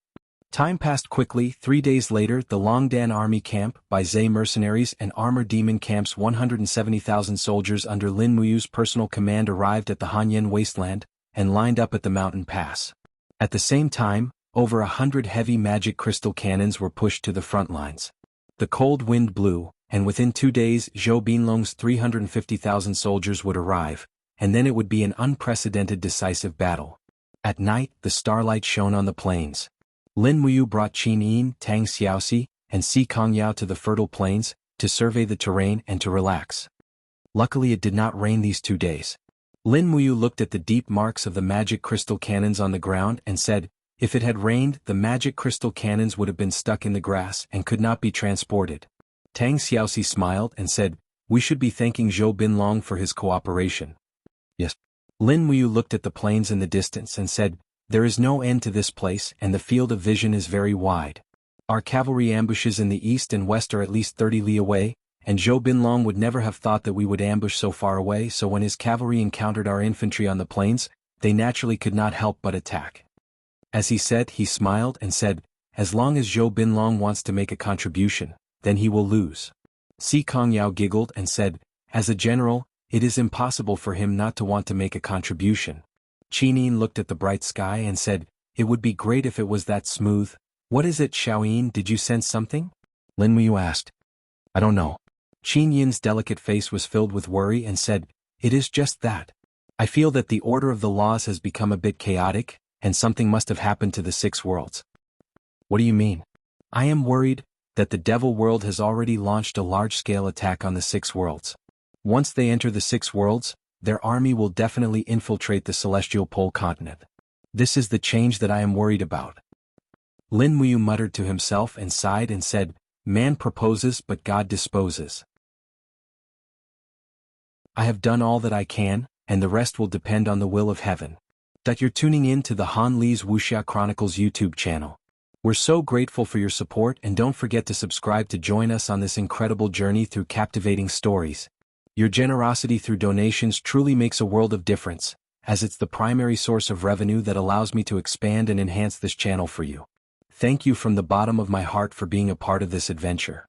Time passed quickly. 3 days later, the Longdan Army Camp, Baizhe mercenaries and Armor Demon Camp's 170,000 soldiers under Lin Muyu's personal command arrived at the Hanyan wasteland, and lined up at the mountain pass. At the same time, over 100 heavy magic crystal cannons were pushed to the front lines. The cold wind blew, and within 2 days Zhou Binlong's 350,000 soldiers would arrive, and then it would be an unprecedented decisive battle. At night, the starlight shone on the plains. Lin Muyu brought Qin Yin, Tang Xiaoxi, and Si Kongyao to the fertile plains, to survey the terrain and to relax. Luckily it did not rain these 2 days. Lin Muyu looked at the deep marks of the magic crystal cannons on the ground and said, if it had rained, the magic crystal cannons would have been stuck in the grass and could not be transported. Tang Xiaoxi smiled and said, we should be thanking Zhou Binlong for his cooperation. Yes. Lin Muyu looked at the plains in the distance and said, there is no end to this place and the field of vision is very wide. Our cavalry ambushes in the east and west are at least 30 li away, and Zhou Binlong would never have thought that we would ambush so far away, so when his cavalry encountered our infantry on the plains, they naturally could not help but attack. As he said, he smiled and said, as long as Zhou Binlong wants to make a contribution, then he will lose. Si Kongyao giggled and said, as a general, it is impossible for him not to want to make a contribution. Qinin looked at the bright sky and said, it would be great if it was that smooth. What is it, Xiaoyin? Did you sense something? Lin Muyu asked. I don't know. Qin Yin's delicate face was filled with worry and said, it is just that. I feel that the order of the laws has become a bit chaotic, and something must have happened to the 6 worlds. What do you mean? I am worried that the Devil World has already launched a large-scale attack on the 6 worlds. Once they enter the 6 worlds, their army will definitely infiltrate the celestial pole continent. This is the change that I am worried about. Lin Muyu muttered to himself and sighed and said, man proposes but God disposes. I have done all that I can, and the rest will depend on the will of heaven. That you're tuning in to the Han Li's Wuxia Chronicles YouTube channel. We're so grateful for your support, and don't forget to subscribe to join us on this incredible journey through captivating stories. Your generosity through donations truly makes a world of difference, as it's the primary source of revenue that allows me to expand and enhance this channel for you. Thank you from the bottom of my heart for being a part of this adventure.